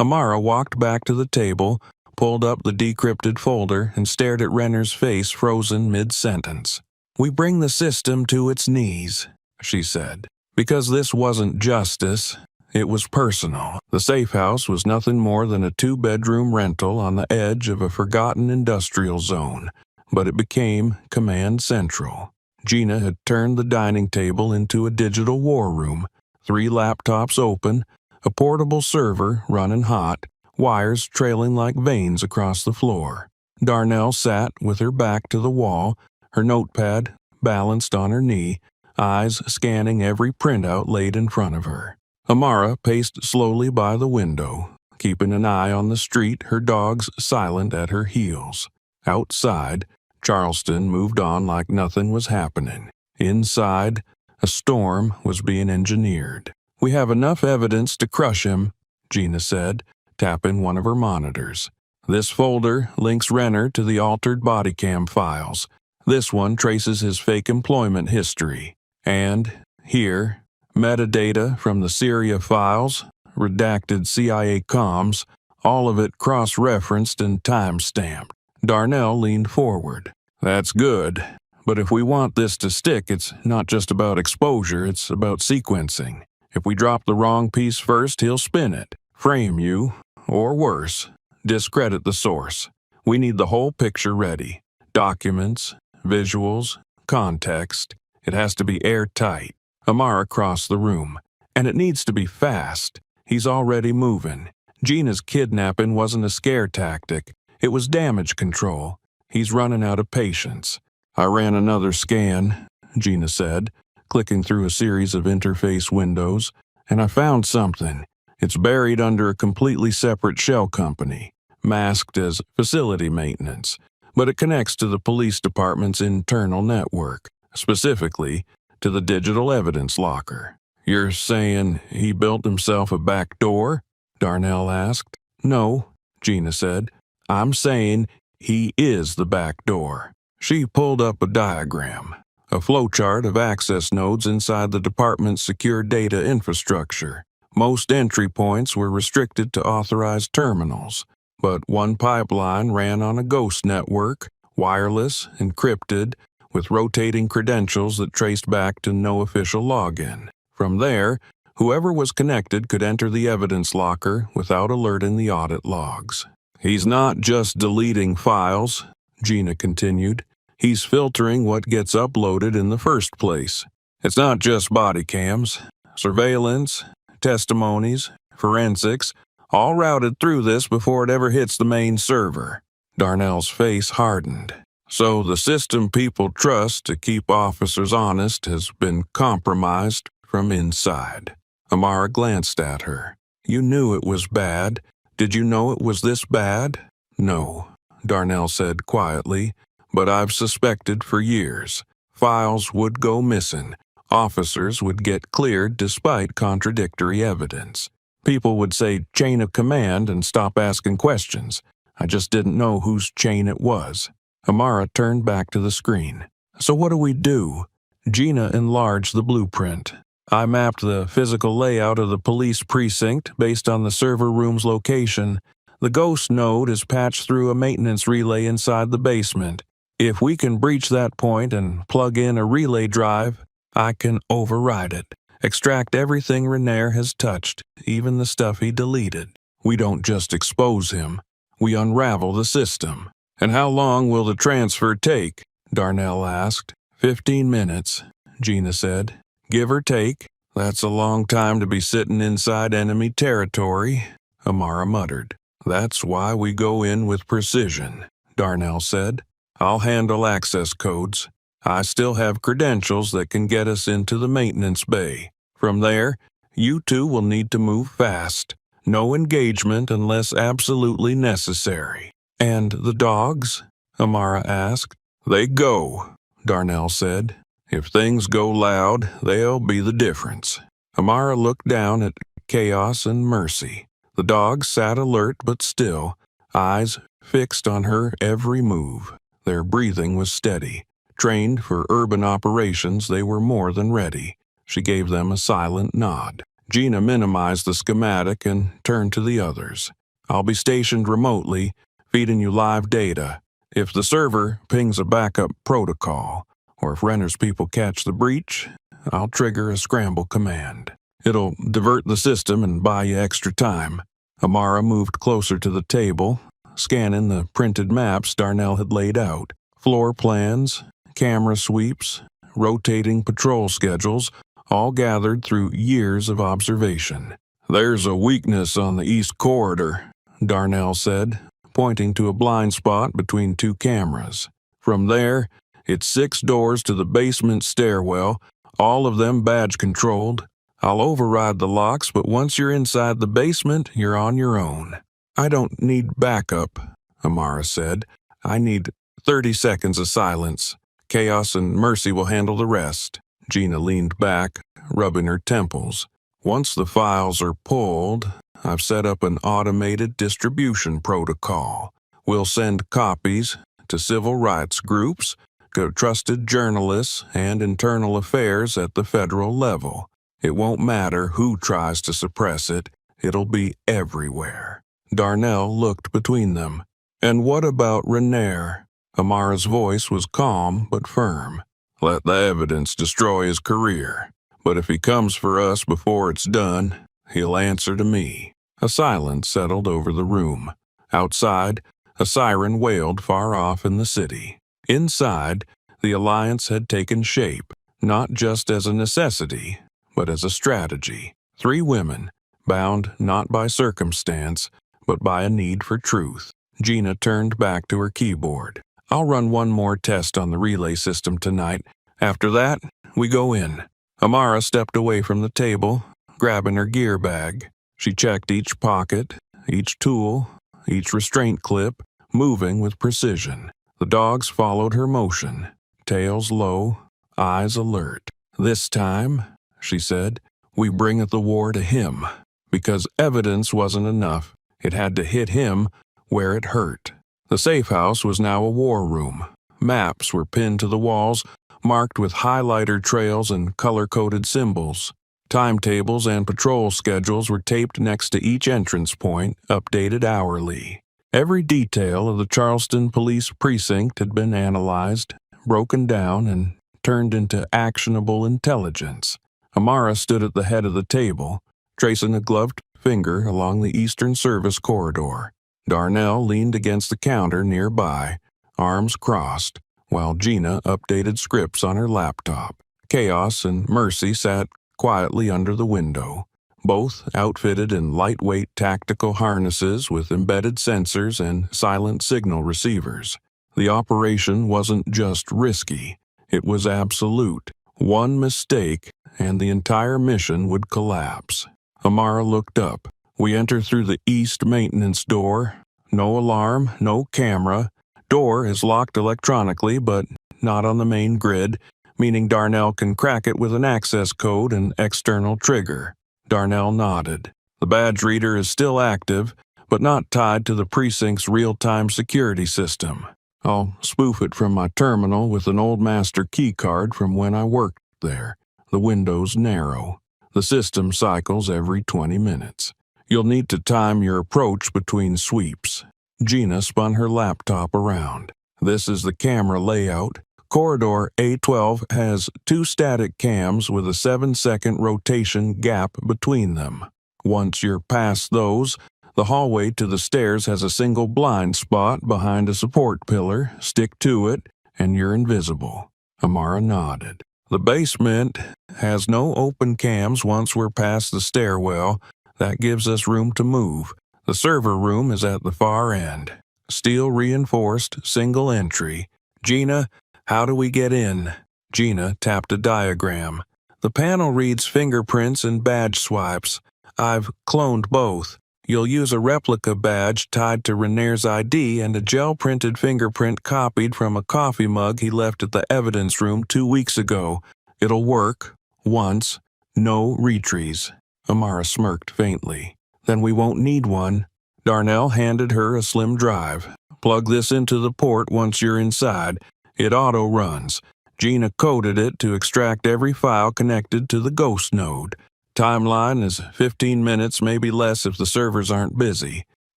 Amara walked back to the table, pulled up the decrypted folder, and stared at Renner's face frozen mid-sentence. "We bring the system to its knees," she said. "Because this wasn't justice, it was personal. The safe house was nothing more than a 2-bedroom rental on the edge of a forgotten industrial zone, but it became Command Central. Gina had turned the dining table into a digital war room, 3 laptops open, a portable server running hot, wires trailing like veins across the floor. Darnell sat with her back to the wall, her notepad balanced on her knee, eyes scanning every printout laid in front of her. Amara paced slowly by the window, keeping an eye on the street, her dogs silent at her heels. Outside, Charleston moved on like nothing was happening. Inside, a storm was being engineered. "We have enough evidence to crush him," Gina said, tapping one of her monitors. "This folder links Renner to the altered body cam files. This one traces his fake employment history. And here, metadata from the Syria files, redacted CIA comms, all of it cross-referenced and time-stamped." Darnell leaned forward. "That's good. But if we want this to stick, it's not just about exposure, it's about sequencing. If we drop the wrong piece first, he'll spin it, frame you, or worse, discredit the source. We need the whole picture ready. Documents, visuals, context. It has to be airtight." Amara crossed the room. "And it needs to be fast. He's already moving. Gina's kidnapping wasn't a scare tactic. It was damage control. He's running out of patience." "I ran another scan," Gina said, clicking through a series of interface windows, "and I found something. It's buried under a completely separate shell company, masked as facility maintenance, but it connects to the police department's internal network, specifically to the digital evidence locker." "You're saying he built himself a back door?" Darnell asked. "No," Gina said. "I'm saying he is the back door." She pulled up a diagram, a flowchart of access nodes inside the department's secure data infrastructure. Most entry points were restricted to authorized terminals, but one pipeline ran on a ghost network, wireless, encrypted, with rotating credentials that traced back to no official login. From there, whoever was connected could enter the evidence locker without alerting the audit logs. "He's not just deleting files," Gina continued. "He's filtering what gets uploaded in the first place. It's not just body cams. Surveillance, testimonies, forensics, all routed through this before it ever hits the main server." Darnell's face hardened. "So the system people trust to keep officers honest has been compromised from inside." Amara glanced at her. "You knew it was bad. Did you know it was this bad?" "No," Darnell said quietly, "but I've suspected for years. Files would go missing. Officers would get cleared despite contradictory evidence. People would say chain of command and stop asking questions. I just didn't know whose chain it was." Amara turned back to the screen. "So what do we do?" Gina enlarged the blueprint. "I mapped the physical layout of the police precinct based on the server room's location. The ghost node is patched through a maintenance relay inside the basement. If we can breach that point and plug in a relay drive, I can override it, extract everything Renner has touched, even the stuff he deleted. We don't just expose him, we unravel the system." "And how long will the transfer take?" Darnell asked. 15 minutes, Gina said. "Give or take." "That's a long time to be sitting inside enemy territory," Amara muttered. "That's why we go in with precision," Darnell said. "I'll handle access codes. I still have credentials that can get us into the maintenance bay. From there, you two will need to move fast. No engagement unless absolutely necessary." "And the dogs?" Amara asked. "They go," Darnell said. "If things go loud, they'll be the difference." Amara looked down at Chaos and Mercy. The dogs sat alert but still, eyes fixed on her every move. Their breathing was steady. Trained for urban operations, they were more than ready. She gave them a silent nod. Gina minimized the schematic and turned to the others. "I'll be stationed remotely, feeding you live data. If the server pings a backup protocol, or if Renner's people catch the breach, I'll trigger a scramble command. It'll divert the system and buy you extra time." Amara moved closer to the table, scanning the printed maps Darnell had laid out. Floor plans, camera sweeps, rotating patrol schedules, all gathered through years of observation. "There's a weakness on the east corridor," Darnell said, pointing to a blind spot between two cameras. "From there, it's 6 doors to the basement stairwell, all of them badge-controlled. I'll override the locks, but once you're inside the basement, you're on your own." "I don't need backup," Amara said. "I need 30 seconds of silence. Chaos and Mercy will handle the rest." Gina leaned back, rubbing her temples. "Once the files are pulled, I've set up an automated distribution protocol. We'll send copies to civil rights groups, to trusted journalists, and internal affairs at the federal level. It won't matter who tries to suppress it. It'll be everywhere." Darnell looked between them. "And what about Renner?" Amara's voice was calm but firm. "Let the evidence destroy his career. But if he comes for us before it's done, he'll answer to me." A silence settled over the room. Outside, a siren wailed far off in the city. Inside, the alliance had taken shape, not just as a necessity, but as a strategy. 3 women, bound not by circumstance, but by a need for truth. Gina turned back to her keyboard. "I'll run one more test on the relay system tonight. After that, we go in." Amara stepped away from the table, grabbing her gear bag. She checked each pocket, each tool, each restraint clip, moving with precision. The dogs followed her motion, tails low, eyes alert. "This time," she said, "we bring the war to him." Because evidence wasn't enough, it had to hit him where it hurt. The safe house was now a war room. Maps were pinned to the walls, marked with highlighter trails and color-coded symbols. Timetables and patrol schedules were taped next to each entrance point, updated hourly. Every detail of the Charleston Police Precinct had been analyzed, broken down, and turned into actionable intelligence. Amara stood at the head of the table, tracing a gloved finger along the Eastern Service corridor. Darnell leaned against the counter nearby, arms crossed, while Gina updated scripts on her laptop. Chaos and Mercy sat quietly under the window, both outfitted in lightweight tactical harnesses with embedded sensors and silent signal receivers. The operation wasn't just risky, it was absolute. One mistake, and the entire mission would collapse. Amara looked up. "We enter through the east maintenance door. No alarm, no camera. Door is locked electronically, but not on the main grid, meaning Darnell can crack it with an access code and external trigger." Darnell nodded. "The badge reader is still active, but not tied to the precinct's real-time security system. I'll spoof it from my terminal with an old master keycard from when I worked there. The window's narrow. The system cycles every 20 minutes. You'll need to time your approach between sweeps." Gina spun her laptop around. "This is the camera layout. Corridor A12 has 2 static cams with a 7-second rotation gap between them. Once you're past those, the hallway to the stairs has a single blind spot behind a support pillar. Stick to it, and you're invisible." Amara nodded. "The basement has no open cams once we're past the stairwell. That gives us room to move. The server room is at the far end." steel-reinforced, single entry. Gina, how do we get in? Gina tapped a diagram. The panel reads fingerprints and badge swipes. I've cloned both. You'll use a replica badge tied to Renair's ID and a gel-printed fingerprint copied from a coffee mug he left at the evidence room 2 weeks ago. It'll work. Once. No retries. Amara smirked faintly. Then we won't need one. Darnell handed her a slim drive. Plug this into the port once you're inside. It auto-runs. Gina coded it to extract every file connected to the ghost node. Timeline is 15 minutes, maybe less if the servers aren't busy.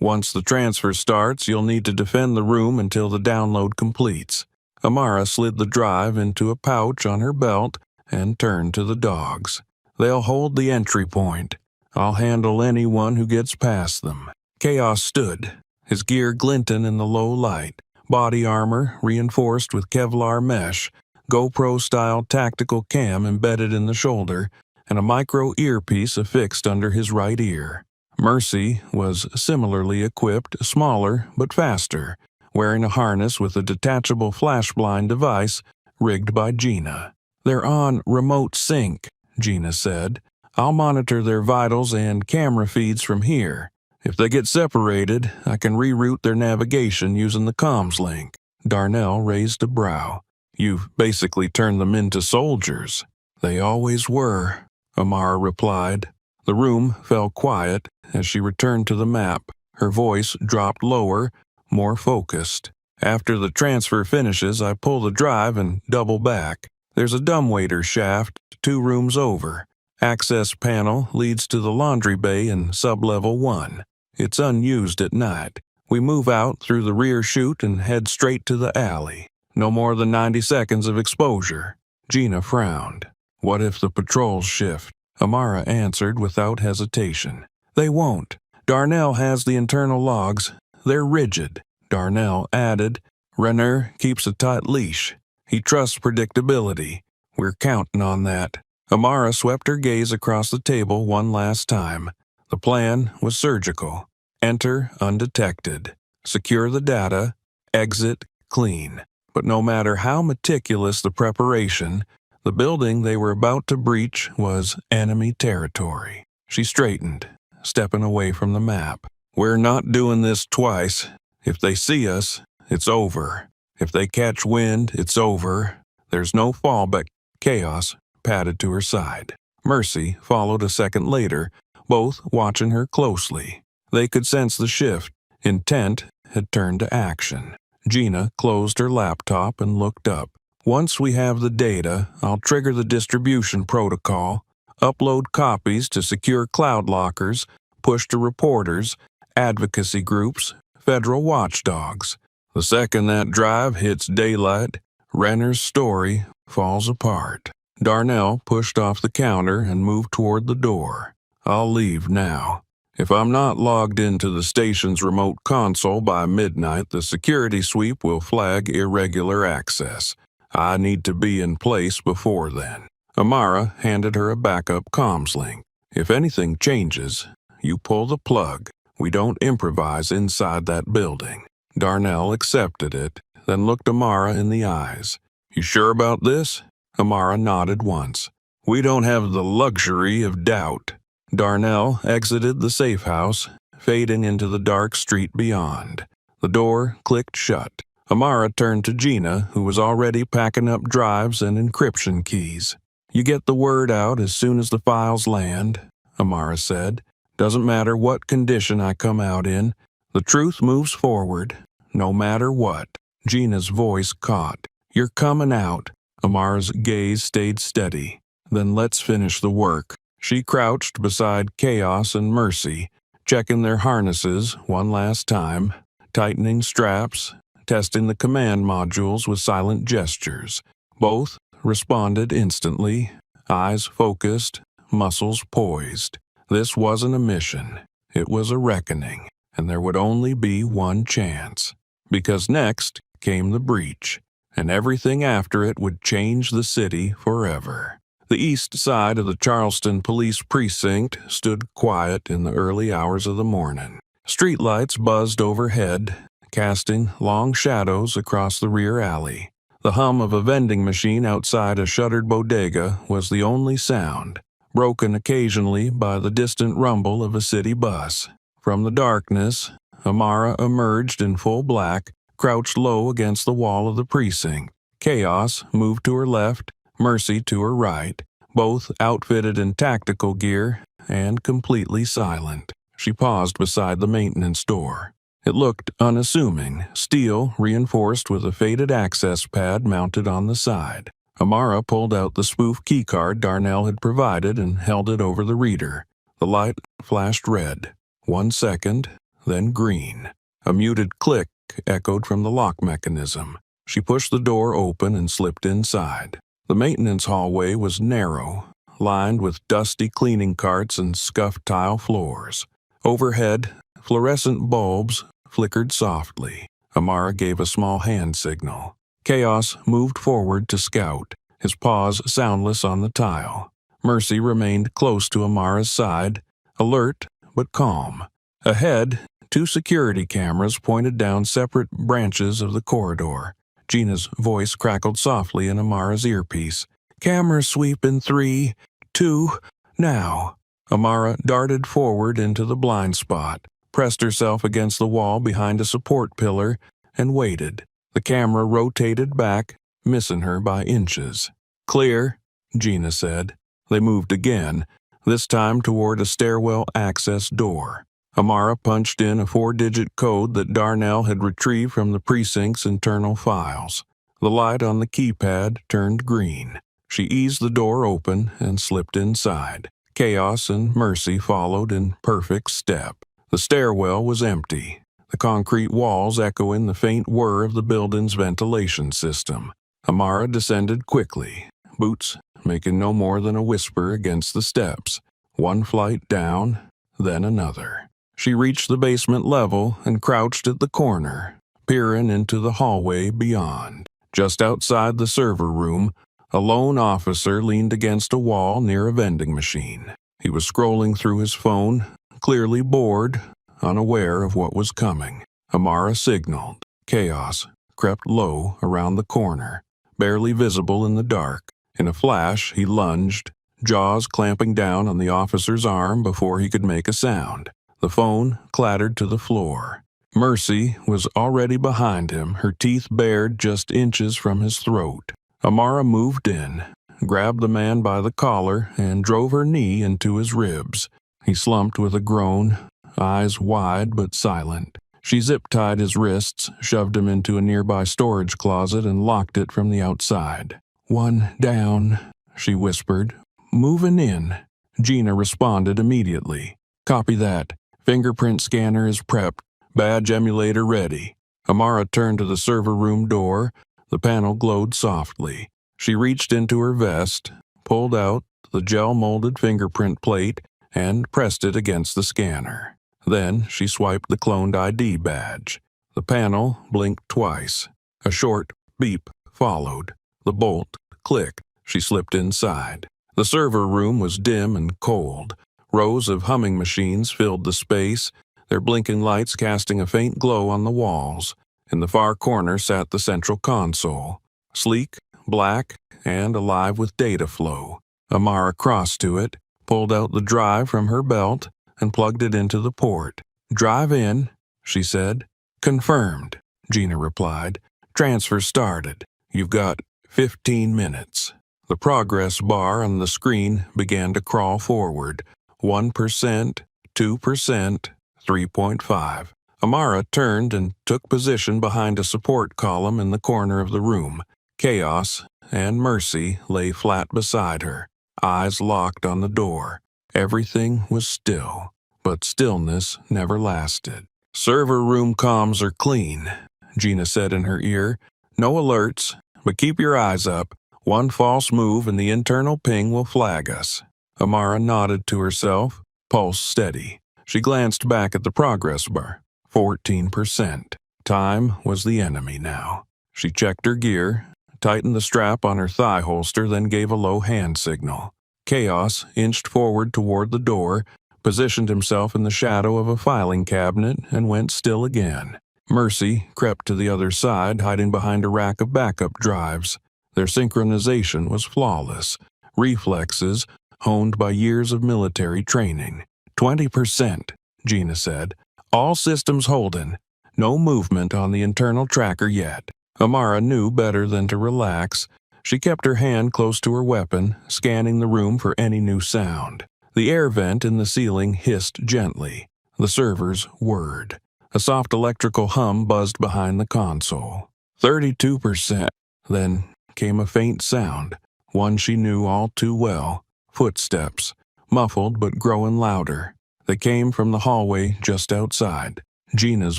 Once the transfer starts, you'll need to defend the room until the download completes. Amara slid the drive into a pouch on her belt and turned to the dogs. They'll hold the entry point. I'll handle anyone who gets past them. Chaos stood, his gear glinting in the low light. Body armor reinforced with Kevlar mesh, GoPro-style tactical cam embedded in the shoulder, and a micro earpiece affixed under his right ear. Mercy was similarly equipped, smaller but faster, wearing a harness with a detachable flashblind device rigged by Gina. They're on remote sync, Gina said. I'll monitor their vitals and camera feeds from here. If they get separated, I can reroute their navigation using the comms link. Darnell raised a brow. You've basically turned them into soldiers. They always were, Amara replied. The room fell quiet as she returned to the map. Her voice dropped lower, more focused. After the transfer finishes, I pull the drive and double back. There's a dumbwaiter shaft 2 rooms over. Access panel leads to the laundry bay in sub-level 1. It's unused at night. We move out through the rear chute and head straight to the alley. No more than 90 seconds of exposure. Gina frowned. What if the patrols shift? Amara answered without hesitation. They won't. Darnell has the internal logs. They're rigid. Darnell added, Renair keeps a tight leash. He trusts predictability. We're counting on that. Amara swept her gaze across the table one last time. The plan was surgical. Enter undetected. Secure the data. Exit clean. But no matter how meticulous the preparation, the building they were about to breach was enemy territory. She straightened, stepping away from the map. We're not doing this twice. If they see us, it's over. If they catch wind, it's over. There's no fallback. Chaos padded to her side. Mercy followed a second later, both watching her closely. They could sense the shift. Intent had turned to action. Gina closed her laptop and looked up. Once we have the data, I'll trigger the distribution protocol, upload copies to secure cloud lockers, push to reporters, advocacy groups, federal watchdogs. The second that drive hits daylight, Renner's story falls apart. Darnell pushed off the counter and moved toward the door. I'll leave now. If I'm not logged into the station's remote console by midnight, the security sweep will flag irregular access. I need to be in place before then. Amara handed her a backup comms link. If anything changes, you pull the plug. We don't improvise inside that building. Darnell accepted it, then looked Amara in the eyes. You sure about this? Amara nodded once. We don't have the luxury of doubt. Darnell exited the safe house, fading into the dark street beyond. The door clicked shut. Amara turned to Gina, who was already packing up drives and encryption keys. You get the word out as soon as the files land, Amara said. Doesn't matter what condition I come out in. The truth moves forward, no matter what. Gina's voice caught. You're coming out. Amara's gaze stayed steady. Then let's finish the work. She crouched beside Chaos and Mercy, checking their harnesses one last time, tightening straps, testing the command modules with silent gestures. Both responded instantly, eyes focused, muscles poised. This wasn't a mission. It was a reckoning, and there would only be one chance. Because next came the breach, and everything after it would change the city forever. The east side of the Charleston Police Precinct stood quiet in the early hours of the morning. Streetlights buzzed overhead, casting long shadows across the rear alley. The hum of a vending machine outside a shuttered bodega was the only sound, broken occasionally by the distant rumble of a city bus. From the darkness, Amara emerged in full black, crouched low against the wall of the precinct. Chaos moved to her left, Mercy to her right, both outfitted in tactical gear and completely silent. She paused beside the maintenance door. It looked unassuming, steel reinforced with a faded access pad mounted on the side. Amara pulled out the spoof keycard Darnell had provided and held it over the reader. The light flashed red. 1 second, then green. A muted click echoed from the lock mechanism. She pushed the door open and slipped inside. The maintenance hallway was narrow, lined with dusty cleaning carts and scuffed tile floors. Overhead, fluorescent bulbs flickered softly. Amara gave a small hand signal. Chaos moved forward to scout, his paws soundless on the tile. Mercy remained close to Amara's side, alert but calm. Ahead, 2 security cameras pointed down separate branches of the corridor. Gina's voice crackled softly in Amara's earpiece. "Camera sweep in 3, 2, now." Amara darted forward into the blind spot, pressed herself against the wall behind a support pillar, and waited. The camera rotated back, missing her by inches. "Clear," Gina said. They moved again, this time toward a stairwell access door. Amara punched in a 4-digit code that Darnell had retrieved from the precinct's internal files. The light on the keypad turned green. She eased the door open and slipped inside. Chaos and Mercy followed in perfect step. The stairwell was empty, the concrete walls echoing the faint whir of the building's ventilation system. Amara descended quickly, boots making no more than a whisper against the steps. 1 flight down, then another. She reached the basement level and crouched at the corner, peering into the hallway beyond. Just outside the server room, a lone officer leaned against a wall near a vending machine. He was scrolling through his phone, clearly bored, unaware of what was coming. Amara signaled. Chaos crept low around the corner, barely visible in the dark. In a flash, he lunged, jaws clamping down on the officer's arm before he could make a sound. The phone clattered to the floor. Mercy was already behind him, her teeth bared just inches from his throat. Amara moved in, grabbed the man by the collar, and drove her knee into his ribs. He slumped with a groan, eyes wide but silent. She zip-tied his wrists, shoved him into a nearby storage closet, and locked it from the outside. "1 down," she whispered. "Moving in." Gina responded immediately. "Copy that. Fingerprint scanner is prepped. Badge emulator ready." Amara turned to the server room door. The panel glowed softly. She reached into her vest, pulled out the gel-molded fingerprint plate, and pressed it against the scanner. Then she swiped the cloned ID badge. The panel blinked twice. A short beep followed. The bolt clicked. She slipped inside. The server room was dim and cold. Rows of humming machines filled the space, their blinking lights casting a faint glow on the walls. In the far corner sat the central console, sleek, black, and alive with data flow. Amara crossed to it, pulled out the drive from her belt, and plugged it into the port. "Drive in," she said. "Confirmed," Gina replied. "Transfer started. You've got 15 minutes." The progress bar on the screen began to crawl forward. 1%, 2%, 3.5. Amara turned and took position behind a support column in the corner of the room. Chaos and Mercy lay flat beside her, eyes locked on the door. Everything was still, but stillness never lasted. "Server room comms are clean," Gina said in her ear. "No alerts, but keep your eyes up. 1 false move and the internal ping will flag us." Amara nodded to herself, pulse steady. She glanced back at the progress bar. 14%. Time was the enemy now. She checked her gear, tightened the strap on her thigh holster, then gave a low hand signal. Chaos inched forward toward the door, positioned himself in the shadow of a filing cabinet, and went still again. Mercy crept to the other side, hiding behind a rack of backup drives. Their synchronization was flawless. Reflexes honed by years of military training. 20%, Gina said. All systems holding. No movement on the internal tracker yet. Amara knew better than to relax. She kept her hand close to her weapon, scanning the room for any new sound. The air vent in the ceiling hissed gently. The servers whirred. A soft electrical hum buzzed behind the console. 32%. Then came a faint sound, one she knew all too well. Footsteps, muffled but growing louder. They came from the hallway just outside. Gina's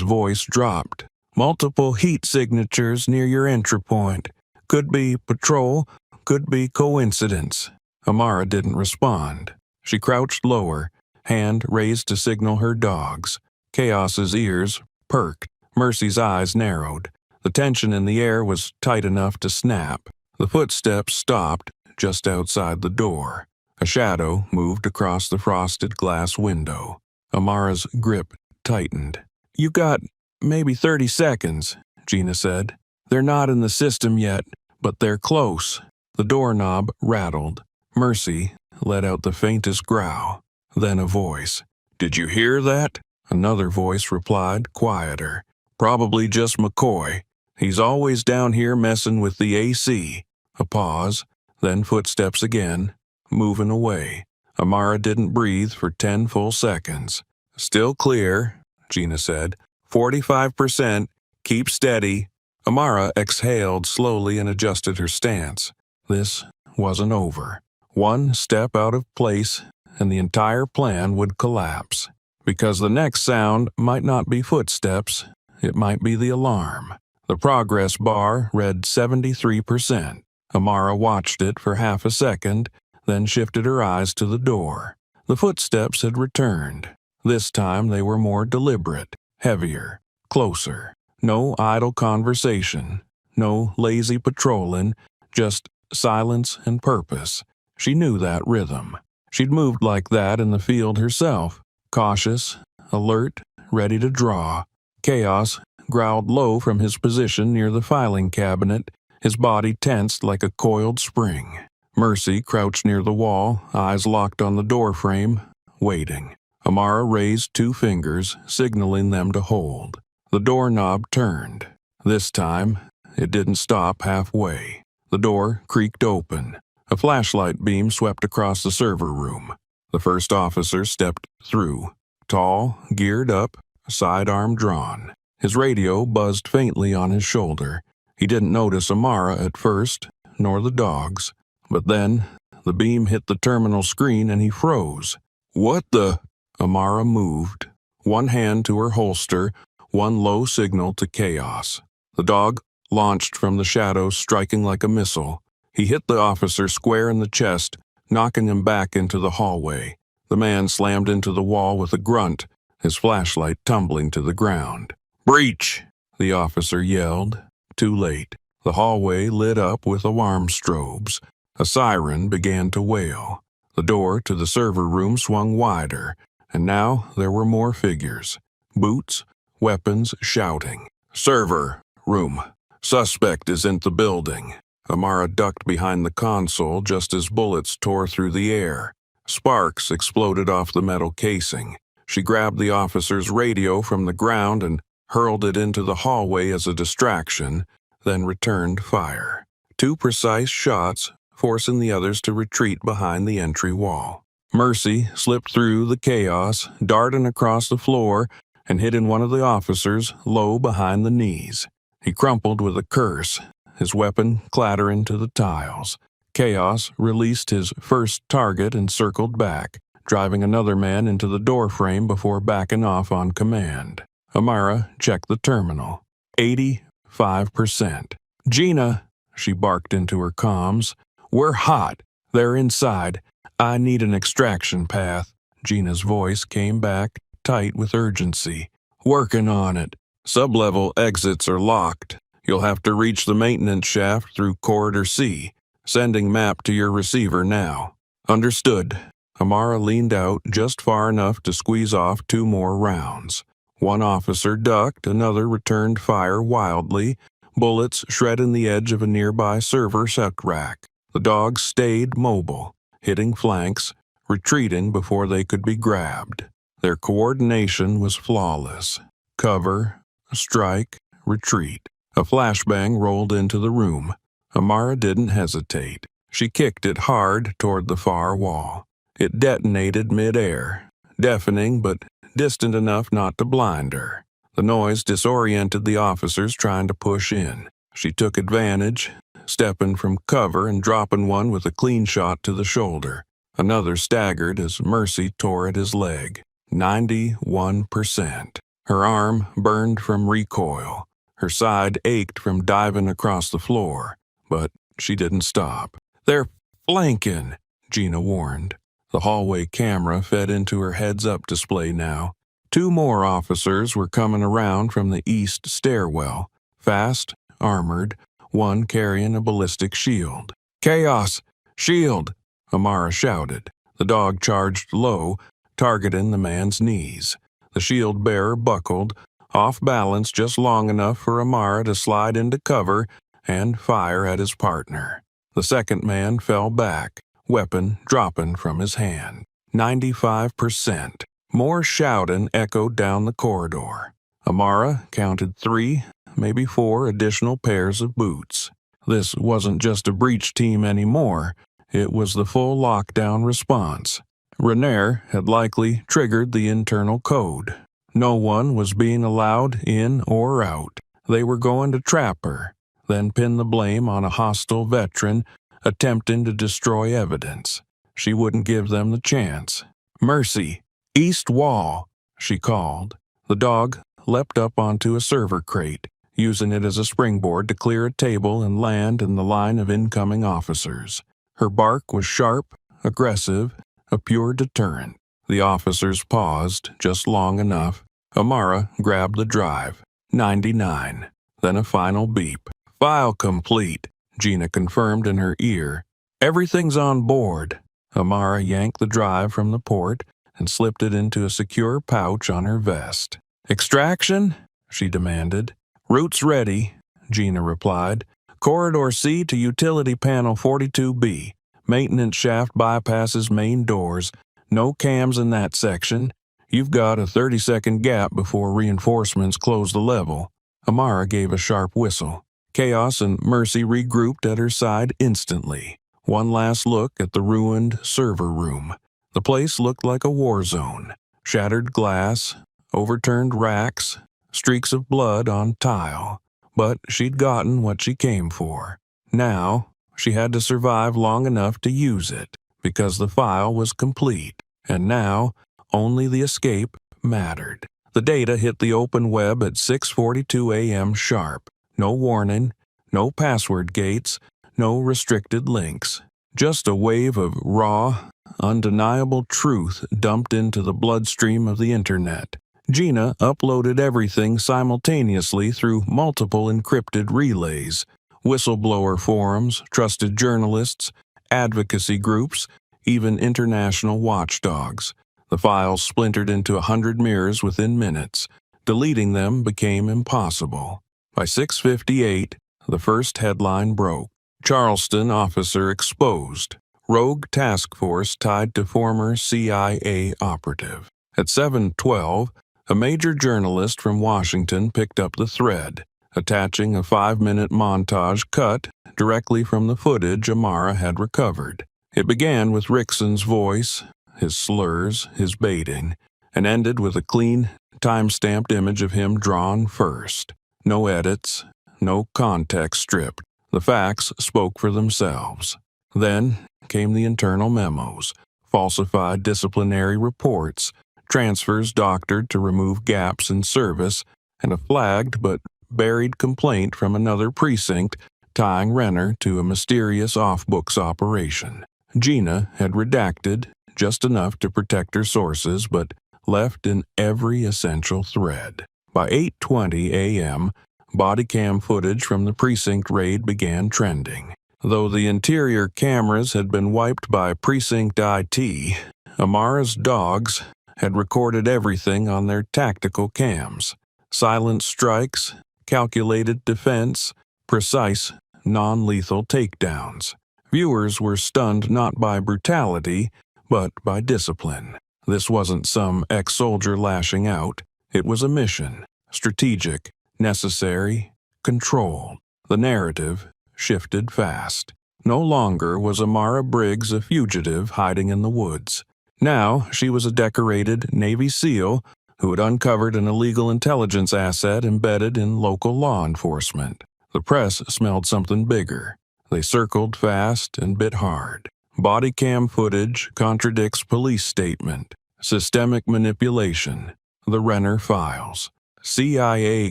voice dropped. Multiple heat signatures near your entry point. Could be patrol, could be coincidence. Amara didn't respond. She crouched lower, hand raised to signal her dogs. Chaos's ears perked. Mercy's eyes narrowed. The tension in the air was tight enough to snap. The footsteps stopped just outside the door. A shadow moved across the frosted glass window. Amara's grip tightened. You got maybe 30 seconds, Gina said. They're not in the system yet, but they're close. The doorknob rattled. Mercy let out the faintest growl. Then a voice. Did you hear that? Another voice replied, quieter. Probably just McCoy. He's always down here messing with the AC. A pause, then footsteps again, moving away. Amara didn't breathe for 10 full seconds. Still clear, Gina said. 45%. Keep steady. Amara exhaled slowly and adjusted her stance. This wasn't over. One step out of place, and the entire plan would collapse. Because the next sound might not be footsteps, it might be the alarm. The progress bar read 73%. Amara watched it for half a second, then shifted her eyes to the door. The footsteps had returned. This time they were more deliberate, heavier, closer. No idle conversation, no lazy patrolling, just silence and purpose. She knew that rhythm. She'd moved like that in the field herself, cautious, alert, ready to draw. Chaos growled low from his position near the filing cabinet, his body tensed like a coiled spring. Mercy crouched near the wall, eyes locked on the doorframe, waiting. Amara raised 2 fingers, signaling them to hold. The doorknob turned. This time, it didn't stop halfway. The door creaked open. A flashlight beam swept across the server room. The first officer stepped through. Tall, geared up, sidearm drawn. His radio buzzed faintly on his shoulder. He didn't notice Amara at first, nor the dogs. But then, the beam hit the terminal screen and he froze. What the? Amara moved. One hand to her holster, one low signal to Chaos. The dog launched from the shadows, striking like a missile. He hit the officer square in the chest, knocking him back into the hallway. The man slammed into the wall with a grunt, his flashlight tumbling to the ground. Breach! The officer yelled. Too late. The hallway lit up with alarm strobes. A siren began to wail. The door to the server room swung wider, and now there were more figures. Boots, weapons, shouting. Server room. Suspect is in the building. Amara ducked behind the console just as bullets tore through the air. Sparks exploded off the metal casing. She grabbed the officer's radio from the ground and hurled it into the hallway as a distraction, then returned fire. 2 precise shots, forcing the others to retreat behind the entry wall. Mercy slipped through the chaos, darting across the floor, and hitting one of the officers low behind the knees. He crumpled with a curse, his weapon clattering to the tiles. Chaos released his first target and circled back, driving another man into the doorframe before backing off on command. Amara checked the terminal. 85%. Gina, she barked into her comms. We're hot. They're inside. I need an extraction path. Gina's voice came back, tight with urgency. Working on it. Sublevel exits are locked. You'll have to reach the maintenance shaft through Corridor C. Sending map to your receiver now. Understood. Amara leaned out just far enough to squeeze off 2 more rounds. One officer ducked, another returned fire wildly, bullets shredding the edge of a nearby server set rack. The dogs stayed mobile, hitting flanks, retreating before they could be grabbed. Their coordination was flawless. Cover, strike, retreat. A flashbang rolled into the room. Amara didn't hesitate. She kicked it hard toward the far wall. It detonated mid-air, deafening but distant enough not to blind her. The noise disoriented the officers trying to push in. She took advantage, stepping from cover and dropping one with a clean shot to the shoulder. Another staggered as Mercy tore at his leg. 91%. Her arm burned from recoil. Her side ached from diving across the floor, but she didn't stop. "They're flanking," Gina warned. The hallway camera fed into her heads-up display now. Two more officers were coming around from the east stairwell, fast, armored, one carrying a ballistic shield. "Chaos! Shield!" Amara shouted. The dog charged low, targeting the man's knees. The shield bearer buckled, off balance just long enough for Amara to slide into cover and fire at his partner. The second man fell back, weapon dropping from his hand. 95%. More shouting echoed down the corridor. Amara counted 3, maybe 4 additional pairs of boots. This wasn't just a breach team anymore. It was the full lockdown response. Renair had likely triggered the internal code. No one was being allowed in or out. They were going to trap her, then pin the blame on a hostile veteran attempting to destroy evidence. She wouldn't give them the chance. "Mercy! East wall!" she called. The dog leapt up onto a server crate, using it as a springboard to clear a table and land in the line of incoming officers. Her bark was sharp, aggressive, a pure deterrent. The officers paused just long enough. Amara grabbed the drive. 99. Then a final beep. "File complete," Gina confirmed in her ear. "Everything's on board." Amara yanked the drive from the port and slipped it into a secure pouch on her vest. "Extraction?" she demanded. "Route's ready," Gina replied. "Corridor C to utility panel 42B. Maintenance shaft bypasses main doors. No cams in that section. You've got a 30-second gap before reinforcements close the level." Amara gave a sharp whistle. Chaos and Mercy regrouped at her side instantly. One last look at the ruined server room. The place looked like a war zone. Shattered glass, overturned racks, streaks of blood on tile. But she'd gotten what she came for. Now, she had to survive long enough to use it, because the file was complete. And now, only the escape mattered. The data hit the open web at 6:42 a.m. sharp. No warning, no password gates, no restricted links. Just a wave of raw, undeniable truth dumped into the bloodstream of the internet. Gina uploaded everything simultaneously through multiple encrypted relays. Whistleblower forums, trusted journalists, advocacy groups, even international watchdogs. The files splintered into 100 mirrors within minutes. Deleting them became impossible. By 6:58, the first headline broke. Charleston officer exposed. Rogue task force tied to former CIA operative. At 7:12, a major journalist from Washington picked up the thread, attaching a 5-minute montage cut directly from the footage Amara had recovered. It began with Rickson's voice, his slurs, his baiting, and ended with a clean, time-stamped image of him drawn first. No edits, no context stripped. The facts spoke for themselves. Then came the internal memos, falsified disciplinary reports, transfers doctored to remove gaps in service, and a flagged but buried complaint from another precinct tying Renner to a mysterious off-books operation. Gina had redacted just enough to protect her sources, but left in every essential thread. By 8:20 a.m., body cam footage from the precinct raid began trending. Though the interior cameras had been wiped by precinct IT, Amara's dogs had recorded everything on their tactical cams. Silent strikes, calculated defense, precise, non-lethal takedowns. Viewers were stunned not by brutality, but by discipline. This wasn't some ex-soldier lashing out. It was a mission, strategic, necessary, controlled. The narrative shifted fast. No longer was Amara Briggs a fugitive hiding in the woods. Now she was a decorated Navy SEAL who had uncovered an illegal intelligence asset embedded in local law enforcement. The press smelled something bigger. They circled fast and bit hard. Body cam footage contradicts police statement. Systemic manipulation. The Renner files. CIA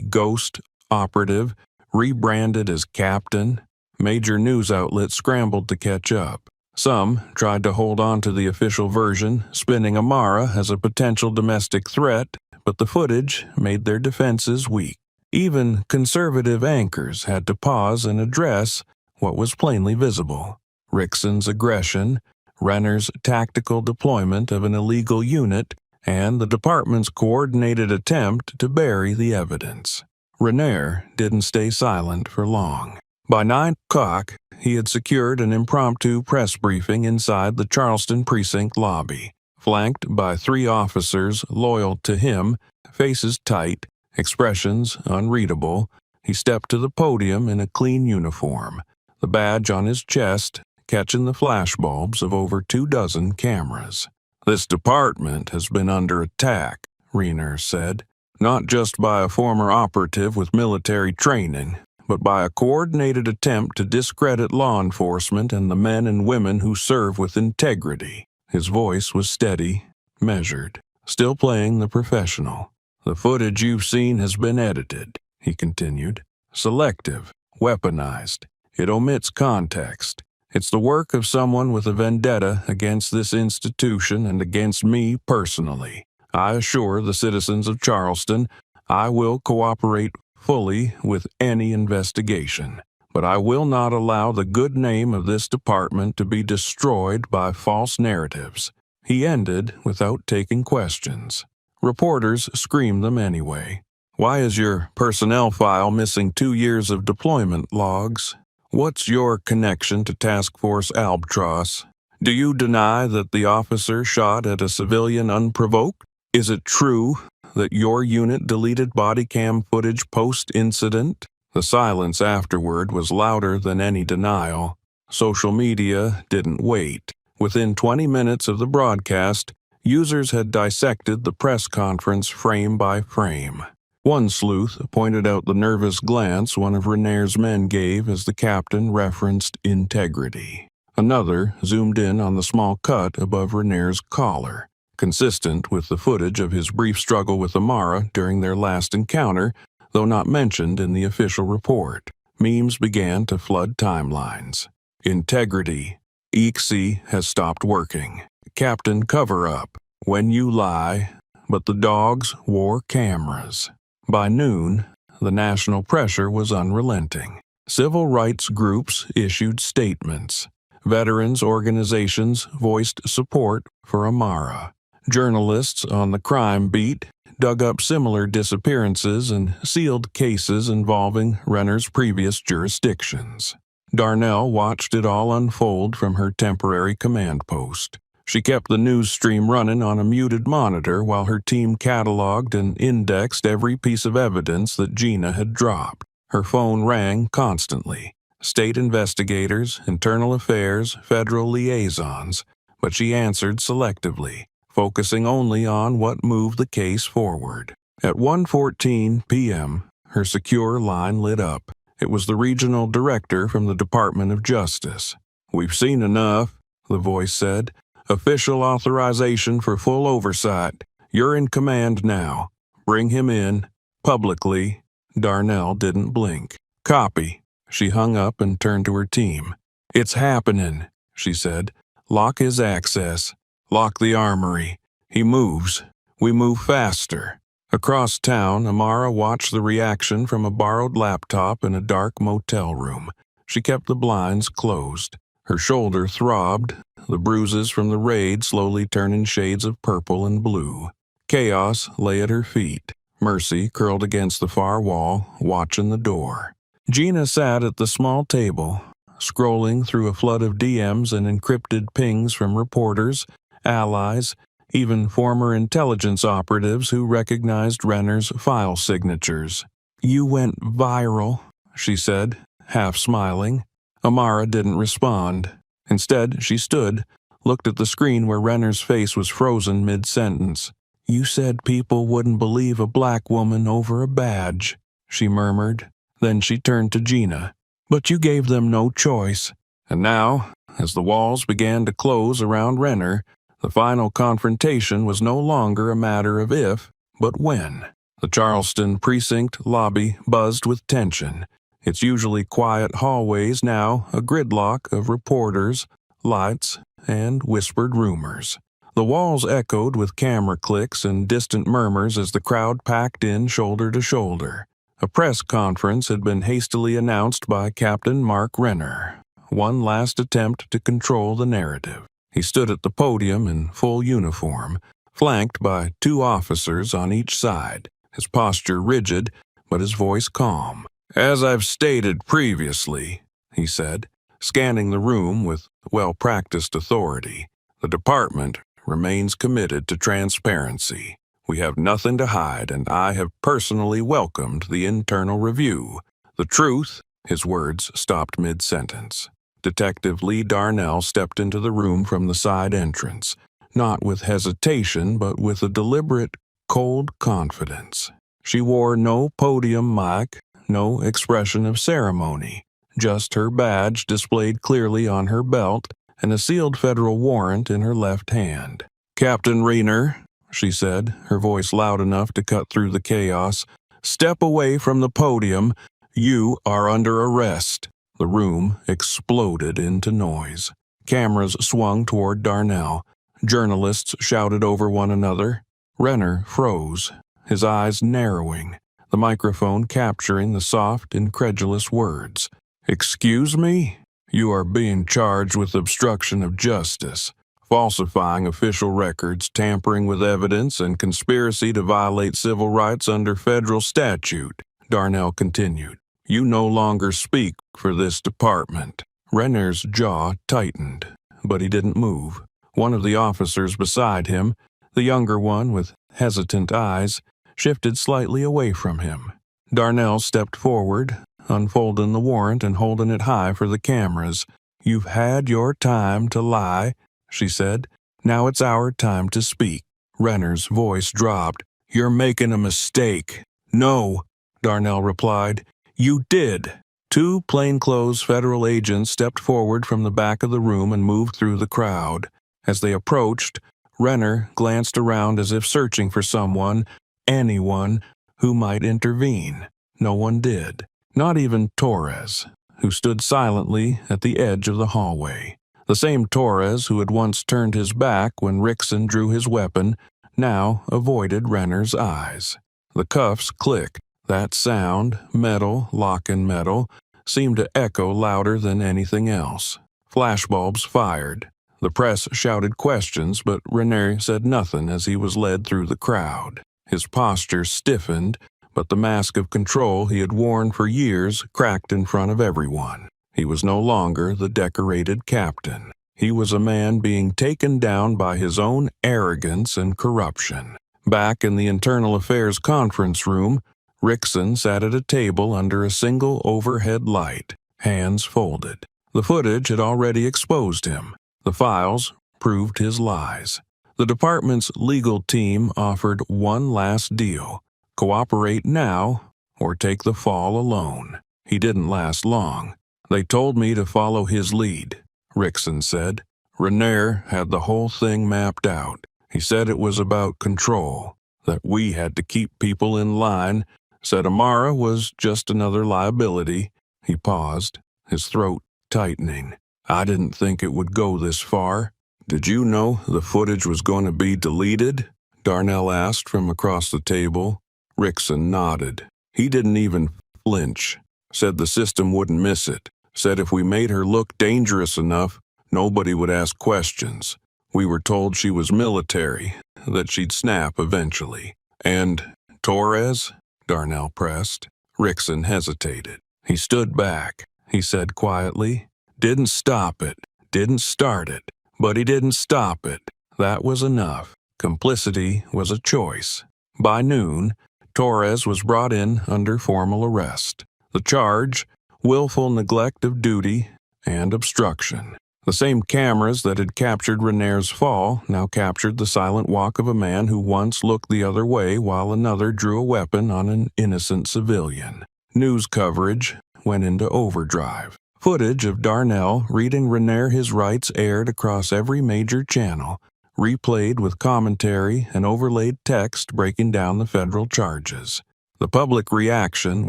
ghost operative rebranded as captain. Major news outlets scrambled to catch up. Some tried to hold on to the official version, spinning Amara as a potential domestic threat, but the footage made their defenses weak. Even conservative anchors had to pause and address what was plainly visible. Rickson's aggression, Renner's tactical deployment of an illegal unit, and the department's coordinated attempt to bury the evidence. Renner didn't stay silent for long. By 9 o'clock, he had secured an impromptu press briefing inside the Charleston precinct lobby. Flanked by 3 officers loyal to him, faces tight, expressions unreadable, he stepped to the podium in a clean uniform, the badge on his chest catching the flashbulbs of over 24 cameras. "This department has been under attack," Renner said, "not just by a former operative with military training, but by a coordinated attempt to discredit law enforcement and the men and women who serve with integrity." His voice was steady, measured, still playing the professional. "The footage you've seen has been edited," he continued. "Selective, weaponized. It omits context. It's the work of someone with a vendetta against this institution and against me personally. I assure the citizens of Charleston I will cooperate fully with any investigation, but I will not allow the good name of this department to be destroyed by false narratives." He ended without taking questions. Reporters screamed them anyway. "Why is your personnel file missing 2 years of deployment logs? What's your connection to Task Force Albatross? Do you deny that the officer shot at a civilian unprovoked? Is it true that your unit deleted body cam footage post-incident?" The silence afterward was louder than any denial. Social media didn't wait. Within 20 minutes of the broadcast, users had dissected the press conference frame by frame. One sleuth pointed out the nervous glance one of Renner's men gave as the captain referenced integrity. Another zoomed in on the small cut above Renner's collar, consistent with the footage of his brief struggle with Amara during their last encounter, though not mentioned in the official report. Memes began to flood timelines. Integrity. EXE has stopped working. Captain cover-up. When you lie. But the dogs wore cameras. By noon, the national pressure was unrelenting. Civil rights groups issued statements. Veterans organizations voiced support for Amara. Journalists on the crime beat dug up similar disappearances and sealed cases involving Renner's previous jurisdictions. Darnell watched it all unfold from her temporary command post. She kept the news stream running on a muted monitor while her team cataloged and indexed every piece of evidence that Gina had dropped. Her phone rang constantly. State investigators, internal affairs, federal liaisons, but she answered selectively, focusing only on what moved the case forward. At 1:14 p.m., her secure line lit up. It was the regional director from the Department of Justice. "We've seen enough," the voice said. "Official authorization for full oversight. You're in command now. Bring him in. Publicly." Darnell didn't blink. "Copy." She hung up and turned to her team. "It's happening," she said. "Lock his access. Lock the armory. He moves. We move faster." Across town, Amara watched the reaction from a borrowed laptop in a dark motel room. She kept the blinds closed. Her shoulder throbbed, the bruises from the raid slowly turning shades of purple and blue. Chaos lay at her feet. Mercy curled against the far wall, watching the door. Gina sat at the small table, scrolling through a flood of DMs and encrypted pings from reporters, allies, even former intelligence operatives who recognized Renner's file signatures. "You went viral," she said, half smiling. Amara didn't respond. Instead, she stood, looked at the screen where Renner's face was frozen mid-sentence. "You said people wouldn't believe a black woman over a badge," she murmured. Then she turned to Gina. "But you gave them no choice." And now, as the walls began to close around Renner, the final confrontation was no longer a matter of if, but when. The Charleston precinct lobby buzzed with tension, its usually quiet hallways now a gridlock of reporters, lights, and whispered rumors. The walls echoed with camera clicks and distant murmurs as the crowd packed in shoulder to shoulder. A press conference had been hastily announced by Captain Mark Renner, one last attempt to control the narrative. He stood at the podium in full uniform, flanked by 2 officers on each side, his posture rigid, but his voice calm. "As I've stated previously," he said, scanning the room with well-practiced authority, "the department remains committed to transparency. We have nothing to hide, and I have personally welcomed the internal review. The truth," his words stopped mid-sentence. Detective Lee Darnell stepped into the room from the side entrance, not with hesitation, but with a deliberate, cold confidence. She wore no podium mic, no expression of ceremony, just her badge displayed clearly on her belt and a sealed federal warrant in her left hand. "Captain Renner," she said, her voice loud enough to cut through the chaos, "step away from the podium. You are under arrest." The room exploded into noise. Cameras swung toward Darnell. Journalists shouted over one another. Renner froze, his eyes narrowing, the microphone capturing the soft, incredulous words. "Excuse me? You are being charged with obstruction of justice, falsifying official records, tampering with evidence, and conspiracy to violate civil rights under federal statute," Darnell continued. "You no longer speak for this department." Renner's jaw tightened, but he didn't move. One of the officers beside him, the younger one with hesitant eyes, shifted slightly away from him. Darnell stepped forward, unfolding the warrant and holding it high for the cameras. "You've had your time to lie," she said. "Now it's our time to speak." Renner's voice dropped. "You're making a mistake." "No," Darnell replied. "You did." 2 plainclothes federal agents stepped forward from the back of the room and moved through the crowd. As they approached, Renner glanced around as if searching for someone, anyone, who might intervene. No one did. Not even Torres, who stood silently at the edge of the hallway. The same Torres who had once turned his back when Rickson drew his weapon, now avoided Renner's eyes. The cuffs clicked. That sound, metal locking metal, seemed to echo louder than anything else. Flashbulbs fired. The press shouted questions, but Renner said nothing as he was led through the crowd. His posture stiffened, but the mask of control he had worn for years cracked in front of everyone. He was no longer the decorated captain. He was a man being taken down by his own arrogance and corruption. Back in the Internal Affairs conference room, Rickson sat at a table under a single overhead light, hands folded. The footage had already exposed him. The files proved his lies. The department's legal team offered one last deal: cooperate now or take the fall alone. He didn't last long. "They told me to follow his lead," Rickson said. "Renner had the whole thing mapped out. He said it was about control, that we had to keep people in line, said Amara was just another liability." He paused, his throat tightening. "I didn't think it would go this far." "Did you know the footage was going to be deleted?" Darnell asked from across the table. Rickson nodded. "He didn't even flinch. Said the system wouldn't miss it. Said if we made her look dangerous enough, nobody would ask questions. We were told she was military, that she'd snap eventually. And Torres? Darnell pressed. Rickson hesitated. He stood back. He said quietly, "Didn't stop it. Didn't start it. But he didn't stop it. That was enough. Complicity was a choice." By noon, Torres was brought in under formal arrest. The charge, willful neglect of duty and obstruction. The same cameras that had captured Renair's fall now captured the silent walk of a man who once looked the other way while another drew a weapon on an innocent civilian. News coverage went into overdrive. Footage of Darnell reading Renair his rights aired across every major channel, replayed with commentary and overlaid text breaking down the federal charges. The public reaction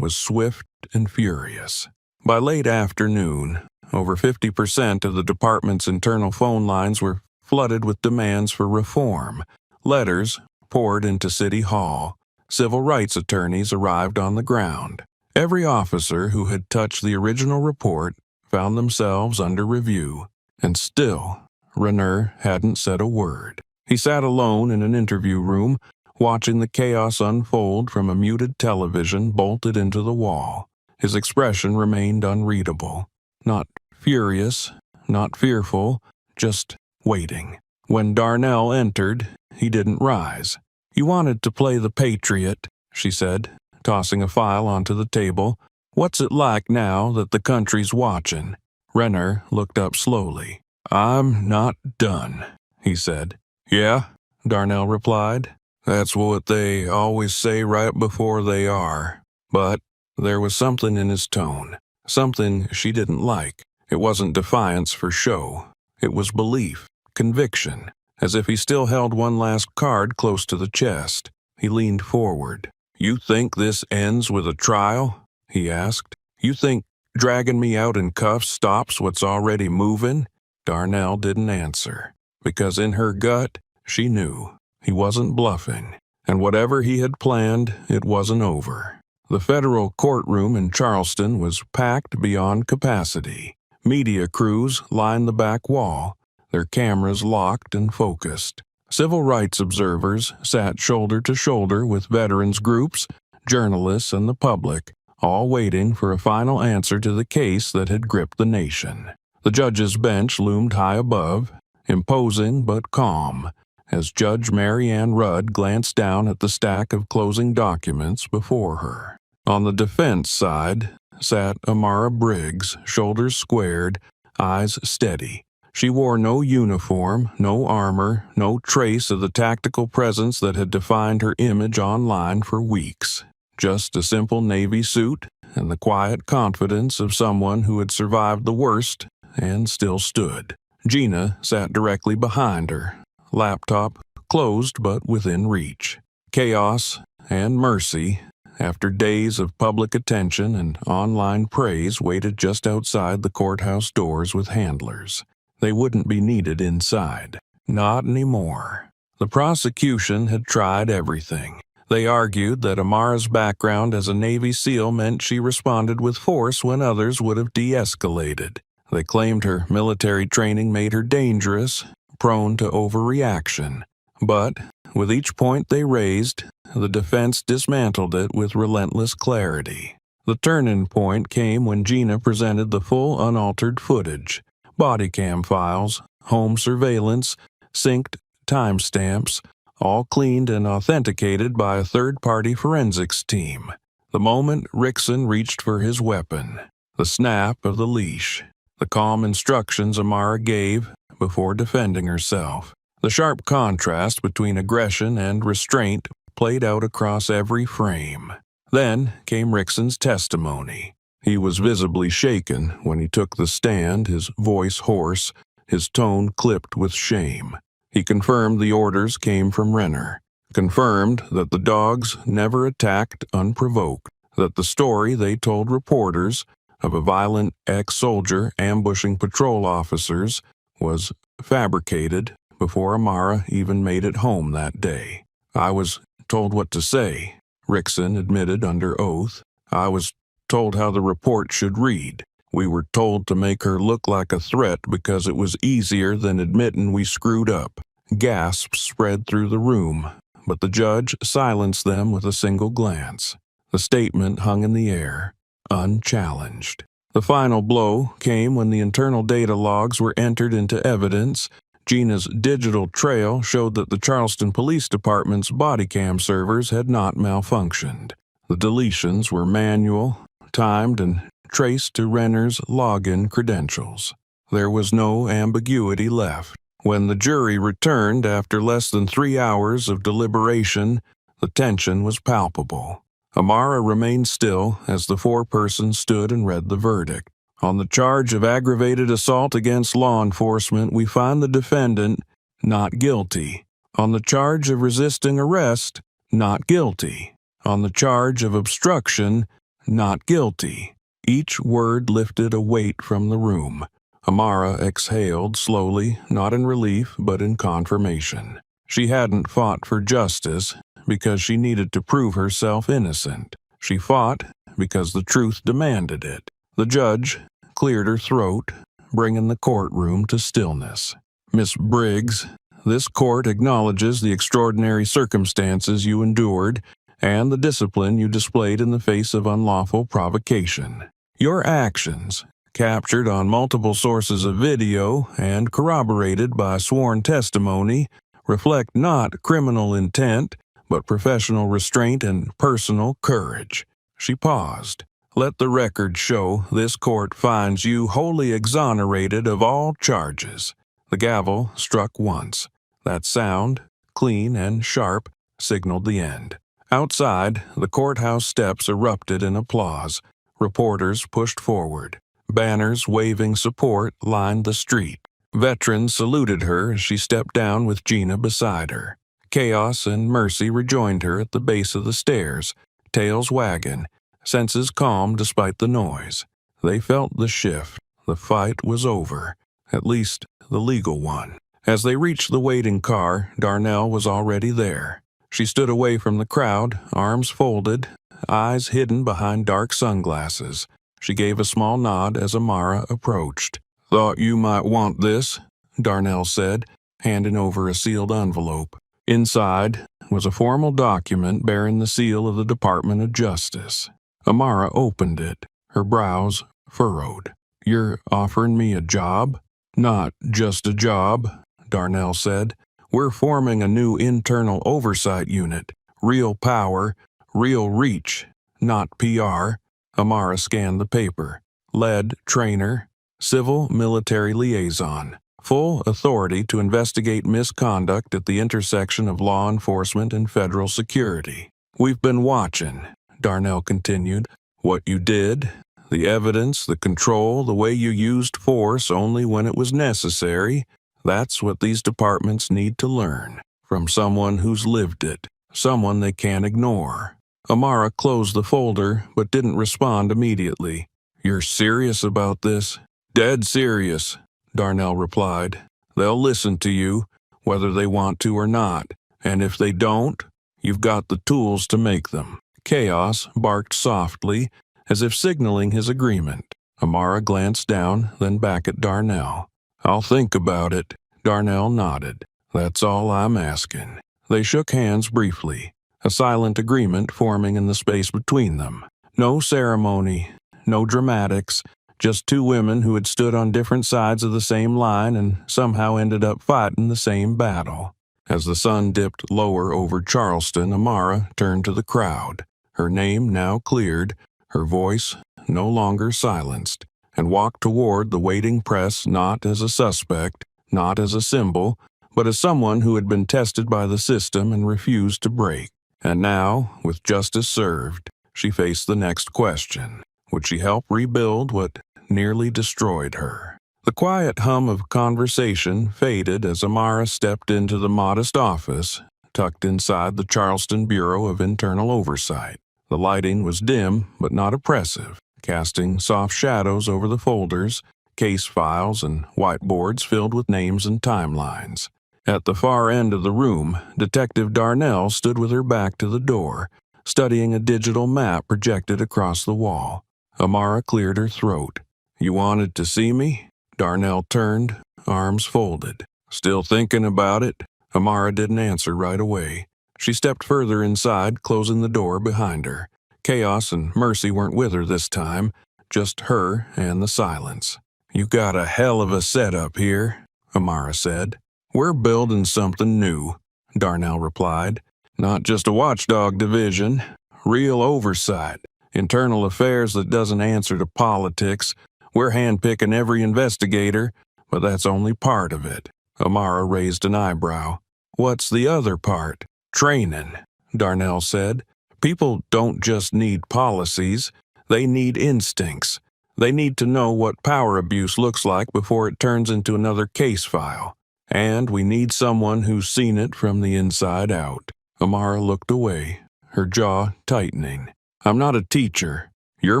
was swift and furious. By late afternoon, over 50% of the department's internal phone lines were flooded with demands for reform. Letters poured into City Hall. Civil rights attorneys arrived on the ground. Every officer who had touched the original report found themselves under review, and still, Renair hadn't said a word. He sat alone in an interview room, watching the chaos unfold from a muted television bolted into the wall. His expression remained unreadable. Not furious, not fearful, just waiting. When Darnell entered, he didn't rise. "You wanted to play the patriot," she said, tossing a file onto the table. "What's it like now that the country's watching?" Renair looked up slowly. "I'm not done," he said. "Yeah," Darnell replied. "That's what they always say right before they are." But there was something in his tone, something she didn't like. It wasn't defiance for show. It was belief, conviction, as if he still held one last card close to the chest. He leaned forward. "You think this ends with a trial?" he asked. "You think dragging me out in cuffs stops what's already moving?" Darnell didn't answer, because in her gut, she knew he wasn't bluffing, and whatever he had planned, it wasn't over. The federal courtroom in Charleston was packed beyond capacity. Media crews lined the back wall, their cameras locked and focused. Civil rights observers sat shoulder to shoulder with veterans groups, journalists, and the public, all waiting for a final answer to the case that had gripped the nation. The judge's bench loomed high above, imposing but calm, as Judge Mary Ann Rudd glanced down at the stack of closing documents before her. On the defense side sat Amara Briggs, shoulders squared, eyes steady. She wore no uniform, no armor, no trace of the tactical presence that had defined her image online for weeks. Just a simple navy suit and the quiet confidence of someone who had survived the worst and still stood. Gina sat directly behind her, laptop closed but within reach. Chaos and mercy, after days of public attention and online praise, waited just outside the courthouse doors with handlers. They wouldn't be needed inside. Not anymore. The prosecution had tried everything. They argued that Amara's background as a Navy SEAL meant she responded with force when others would have de-escalated. They claimed her military training made her dangerous, prone to overreaction. But, with each point they raised, the defense dismantled it with relentless clarity. The turning point came when Gina presented the full unaltered footage. Body cam files, home surveillance, synced timestamps, all cleaned and authenticated by a third-party forensics team. The moment Rickson reached for his weapon, the snap of the leash, the calm instructions Amara gave before defending herself. The sharp contrast between aggression and restraint played out across every frame. Then came Rickson's testimony. He was visibly shaken when he took the stand, his voice hoarse, his tone clipped with shame. He confirmed the orders came from Renner, confirmed that the dogs never attacked unprovoked, that the story they told reporters of a violent ex-soldier ambushing patrol officers was fabricated before Amara even made it home that day. "I was told what to say," Rickson admitted under oath. "I was told how the report should read. We were told to make her look like a threat because it was easier than admitting we screwed up. Gasps spread through the room, but the judge silenced them with a single glance. The statement hung in the air, unchallenged. The final blow came when the internal data logs were entered into evidence. Gina's digital trail showed that the Charleston Police Department's body cam servers had not malfunctioned. The deletions were manual, timed, and traced to Renner's login credentials. There was no ambiguity left. When the jury returned after less than 3 hours of deliberation, the tension was palpable. Amara remained still as the foreperson stood and read the verdict. On the charge of aggravated assault against law enforcement, we find the defendant not guilty. On the charge of resisting arrest, not guilty. On the charge of obstruction, not guilty. Each word lifted a weight from the room. Amara exhaled slowly, not in relief, but in confirmation. She hadn't fought for justice because she needed to prove herself innocent. She fought because the truth demanded it. The judge cleared her throat, bringing the courtroom to stillness. Miss Briggs, this court acknowledges the extraordinary circumstances you endured and the discipline you displayed in the face of unlawful provocation. Your actions, captured on multiple sources of video and corroborated by sworn testimony, reflect not criminal intent, but professional restraint and personal courage. She paused. Let the record show this court finds you wholly exonerated of all charges. The gavel struck once. That sound, clean and sharp, signaled the end. Outside, the courthouse steps erupted in applause. Reporters pushed forward. Banners waving support lined the street. Veterans saluted her as she stepped down with Gina beside her. Chaos and Mercy rejoined her at the base of the stairs, tails wagging, senses calm despite the noise. They felt the shift. The fight was over, at least the legal one. As they reached the waiting car, Darnell was already there. She stood away from the crowd, arms folded, eyes hidden behind dark sunglasses. She gave a small nod as Amara approached. "Thought you might want this," Darnell said, handing over a sealed envelope. Inside was a formal document bearing the seal of the Department of Justice. Amara opened it, her brows furrowed. "You're offering me a job?" "Not just a job," Darnell said. "We're forming a new internal oversight unit. Real power, real reach, not PR." Amara scanned the paper. Lead trainer, civil military liaison. Full authority to investigate misconduct at the intersection of law enforcement and federal security. "We've been watching," Darnell continued. "What you did, the evidence, the control, the way you used force only when it was necessary. That's what these departments need to learn. From someone who's lived it. Someone they can't ignore." Amara closed the folder but didn't respond immediately. "You're serious about this?" "Dead serious," Darnell replied. "They'll listen to you, whether they want to or not, and if they don't, you've got the tools to make them." Chaos barked softly, as if signaling his agreement. Amara glanced down, then back at Darnell. "I'll think about it." Darnell nodded. "That's all I'm asking." They shook hands briefly, a silent agreement forming in the space between them. No ceremony, no dramatics, just two women who had stood on different sides of the same line and somehow ended up fighting the same battle. As the sun dipped lower over Charleston, Amara turned to the crowd, her name now cleared, her voice no longer silenced, and walked toward the waiting press not as a suspect, not as a symbol, but as someone who had been tested by the system and refused to break. And now, with justice served, she faced the next question. Would she help rebuild what nearly destroyed her? The quiet hum of conversation faded as Amara stepped into the modest office, tucked inside the Charleston Bureau of Internal Oversight. The lighting was dim but not oppressive, casting soft shadows over the folders, case files, and whiteboards filled with names and timelines. At the far end of the room, Detective Darnell stood with her back to the door, studying a digital map projected across the wall. Amara cleared her throat. "You wanted to see me?" Darnell turned, arms folded. "Still thinking about it?" Amara didn't answer right away. She stepped further inside, closing the door behind her. Chaos and Mercy weren't with her this time, just her and the silence. "You got a hell of a setup here," Amara said. "We're building something new," Darnell replied. "Not just a watchdog division, real oversight. Internal affairs that doesn't answer to politics. We're handpicking every investigator, but that's only part of it." Amara raised an eyebrow. "What's the other part?" "Training," Darnell said. "People don't just need policies, they need instincts. They need to know what power abuse looks like before it turns into another case file. And we need someone who's seen it from the inside out." Amara looked away, her jaw tightening. "I'm not a teacher. You're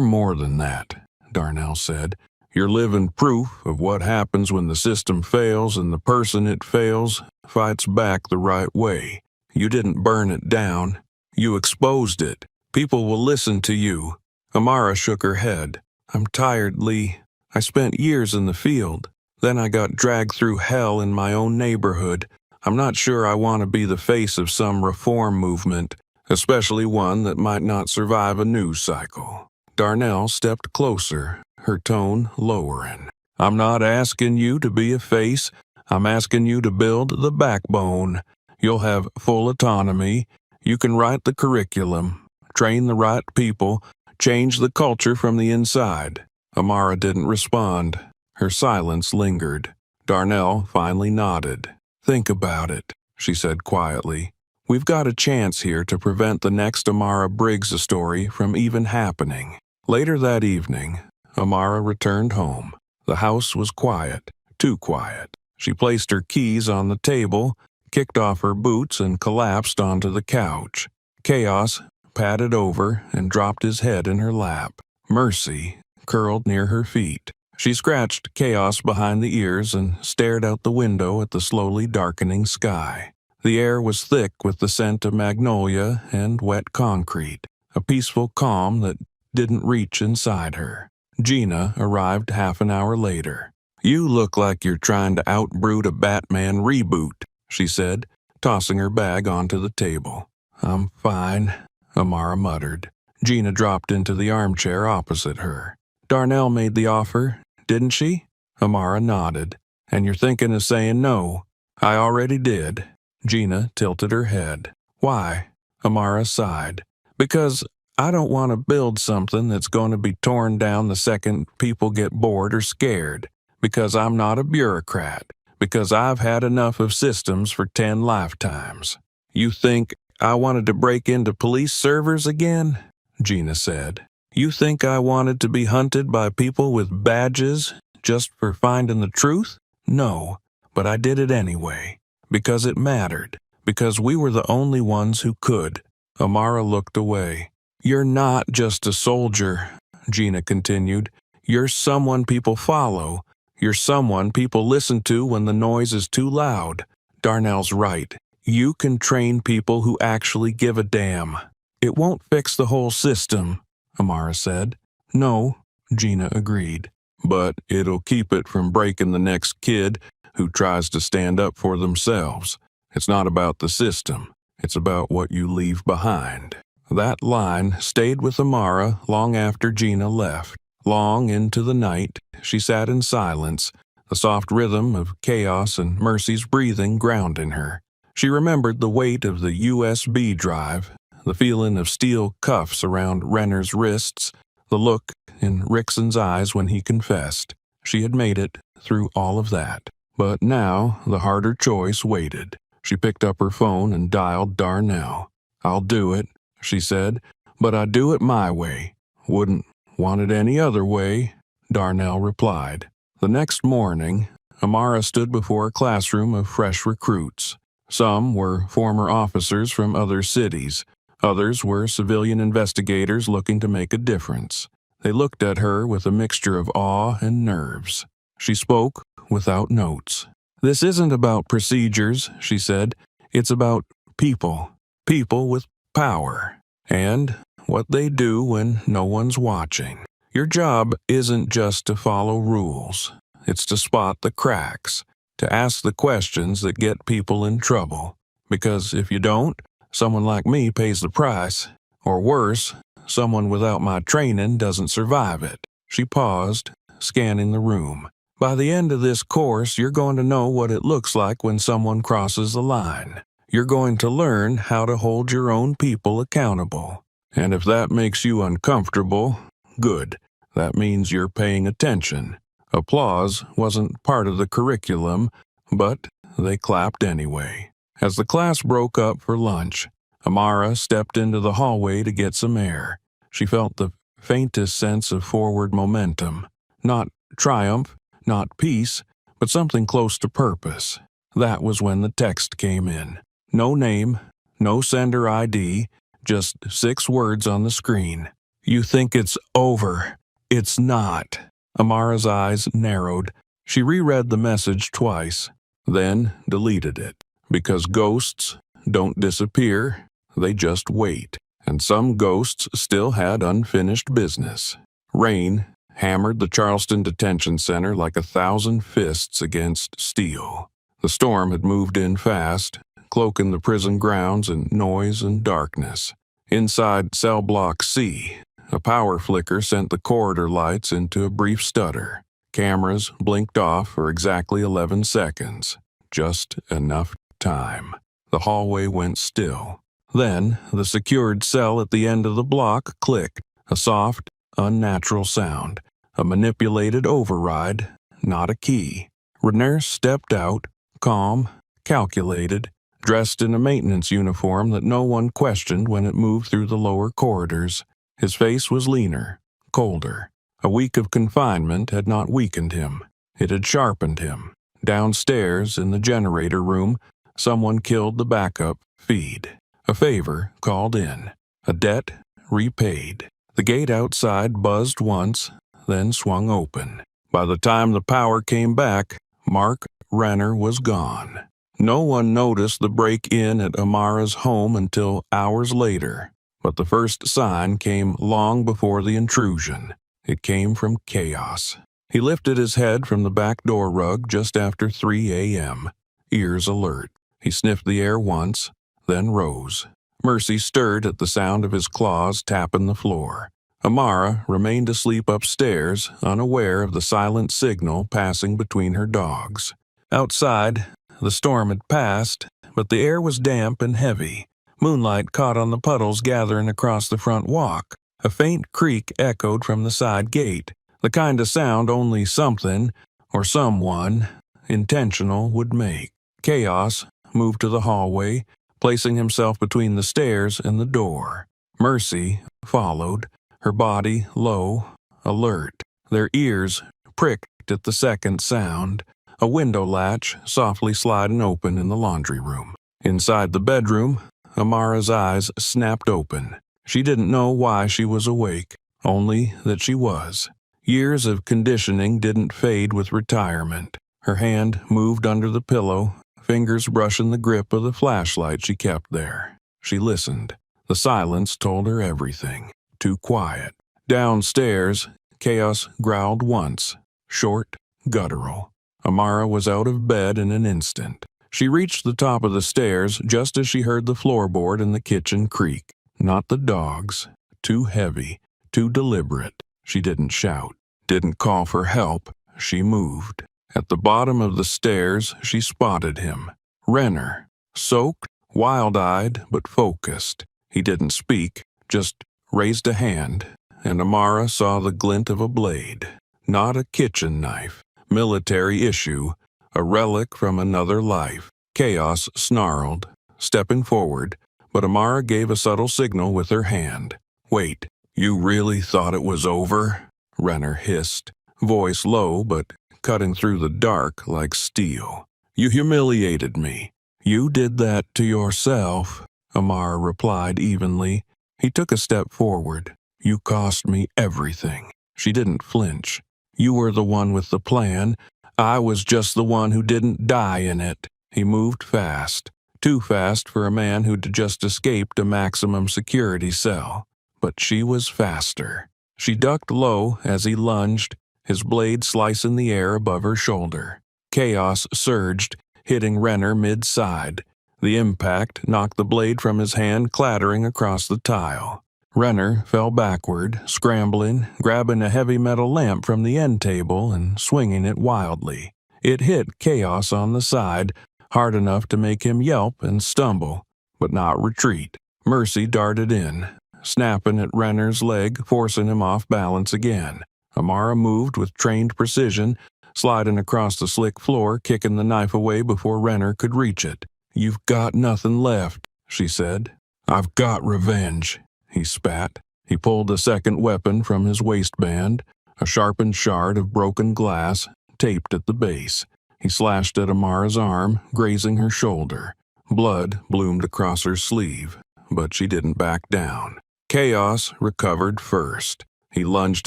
more than that," Darnell said. "You're living proof of what happens when the system fails and the person it fails fights back the right way. You didn't burn it down. You exposed it. People will listen to you." Amara shook her head. "I'm tired, Lee. I spent years in the field. Then I got dragged through hell in my own neighborhood. I'm not sure I want to be the face of some reform movement, especially one that might not survive a news cycle." Darnell stepped closer, her tone lowering. "I'm not asking you to be a face. I'm asking you to build the backbone. You'll have full autonomy. You can write the curriculum, train the right people, change the culture from the inside." Amara didn't respond. Her silence lingered. Darnell finally nodded. "Think about it," she said quietly. "We've got a chance here to prevent the next Amara Briggs story from even happening." Later that evening, Amara returned home. The house was quiet, too quiet. She placed her keys on the table, kicked off her boots, and collapsed onto the couch. Chaos padded over and dropped his head in her lap. Mercy curled near her feet. She scratched Chaos behind the ears and stared out the window at the slowly darkening sky. The air was thick with the scent of magnolia and wet concrete, a peaceful calm that didn't reach inside her. Gina arrived half an hour later. "You look like you're trying to outbrood a Batman reboot," she said, tossing her bag onto the table. "I'm fine," Amara muttered. Gina dropped into the armchair opposite her. "Darnell made the offer, didn't she?" Amara nodded. "And you're thinking of saying no?" "I already did." Gina tilted her head. "Why?" Amara sighed. "Because I don't want to build something that's going to be torn down the second people get bored or scared. Because I'm not a bureaucrat. Because I've had enough of systems for 10 lifetimes." "You think I wanted to break into police servers again?" Gina said. "You think I wanted to be hunted by people with badges just for finding the truth? No, but I did it anyway. Because it mattered. Because we were the only ones who could." Amara looked away. "You're not just a soldier," Gina continued. "You're someone people follow. You're someone people listen to when the noise is too loud." Darnell's right. You can train people who actually give a damn. "It won't fix the whole system," Amara said. "No," Gina agreed. "But it'll keep it from breaking the next kid who tries to stand up for themselves. It's not about the system. It's about what you leave behind." That line stayed with Amara long after Gina left. Long into the night, she sat in silence, the soft rhythm of Chaos and Mercy's breathing grounding her. She remembered the weight of the USB drive, the feeling of steel cuffs around Renner's wrists, the look in Rickson's eyes when he confessed. She had made it through all of that. But now the harder choice waited. She picked up her phone and dialed Darnell. "I'll do it," she said, "but I do it my way." "Wouldn't want it any other way," Darnell replied. The next morning, Amara stood before a classroom of fresh recruits. Some were former officers from other cities. Others were civilian investigators looking to make a difference. They looked at her with a mixture of awe and nerves. She spoke without notes. "This isn't about procedures," she said. "It's about people. People with power. And what they do when no one's watching. Your job isn't just to follow rules. It's to spot the cracks. to ask the questions that get people in trouble. Because if you don't, someone like me pays the price. Or worse, someone without my training doesn't survive it." She paused, scanning the room. "By the end of this course, you're going to know what it looks like when someone crosses the line. You're going to learn how to hold your own people accountable. And if that makes you uncomfortable, good. That means you're paying attention." Applause wasn't part of the curriculum, but they clapped anyway. As the class broke up for lunch, Amara stepped into the hallway to get some air. She felt the faintest sense of forward momentum. Not triumph, not peace, but something close to purpose. That was when the text came in. No name, no sender ID, just 6 words on the screen. "You think it's over. It's not." Amara's eyes narrowed. She reread the message twice, then deleted it. Because ghosts don't disappear, they just wait. And some ghosts still had unfinished business. Rain hammered the Charleston Detention Center like 1,000 fists against steel. The storm had moved in fast, cloaking the prison grounds in noise and darkness. Inside cell block C, a power flicker sent the corridor lights into a brief stutter. Cameras blinked off for exactly 11 seconds. Just enough time. The hallway went still. Then, the secured cell at the end of the block clicked, a soft, unnatural sound. A manipulated override, not a key. Renner stepped out, calm, calculated, dressed in a maintenance uniform that no one questioned when it moved through the lower corridors. His face was leaner, colder. A week of confinement had not weakened him. It had sharpened him. Downstairs, in the generator room, someone killed the backup feed. A favor called in. A debt repaid. The gate outside buzzed once, then swung open. By the time the power came back, Mark Renner was gone. No one noticed the break-in at Amara's home until hours later, but the first sign came long before the intrusion. It came from chaos. He lifted his head from the back door rug just after 3 a.m., ears alert. He sniffed the air once, then rose. Mercy stirred at the sound of his claws tapping the floor. Amara remained asleep upstairs, unaware of the silent signal passing between her dogs. Outside, the storm had passed, but the air was damp and heavy. Moonlight caught on the puddles gathering across the front walk. A faint creak echoed from the side gate, the kind of sound only something, or someone, intentional would make. Chaos moved to the hallway, placing himself between the stairs and the door. Mercy followed, her body low, alert. Their ears pricked at the second sound, a window latch softly sliding open in the laundry room. Inside the bedroom, Amara's eyes snapped open. She didn't know why she was awake, only that she was. Years of conditioning didn't fade with retirement. Her hand moved under the pillow, fingers brushing the grip of the flashlight she kept there. She listened. The silence told her everything. Too quiet. Downstairs, chaos growled once, short, guttural. Amara was out of bed in an instant. She reached the top of the stairs just as she heard the floorboard in the kitchen creak. Not the dogs. Too heavy, too deliberate. She didn't shout, didn't call for help. She moved. At the bottom of the stairs, she spotted him. Renner, soaked, wild-eyed, but focused. He didn't speak, just raised a hand, and Amara saw the glint of a blade. Not a kitchen knife. Military issue. A relic from another life. Chaos snarled, stepping forward, but Amara gave a subtle signal with her hand. "Wait, you really thought it was over?" Renner hissed, voice low but cutting through the dark like steel. "You humiliated me. You did that to yourself," Amara replied evenly. He took a step forward. "You cost me everything." She didn't flinch. "You were the one with the plan. I was just the one who didn't die in it." He moved fast. Too fast for a man who'd just escaped a maximum security cell. But she was faster. She ducked low as he lunged, his blade slicing the air above her shoulder. Chaos surged, hitting Renner mid-side. The impact knocked the blade from his hand clattering across the tile. Renner fell backward, scrambling, grabbing a heavy metal lamp from the end table and swinging it wildly. It hit Chaos on the side, hard enough to make him yelp and stumble, but not retreat. Mercy darted in, snapping at Renner's leg, forcing him off balance again. Amara moved with trained precision, sliding across the slick floor, kicking the knife away before Renner could reach it. "You've got nothing left," she said. "I've got revenge," he spat. He pulled a second weapon from his waistband, a sharpened shard of broken glass, taped at the base. He slashed at Amara's arm, grazing her shoulder. Blood bloomed across her sleeve, but she didn't back down. Chaos recovered first. He lunged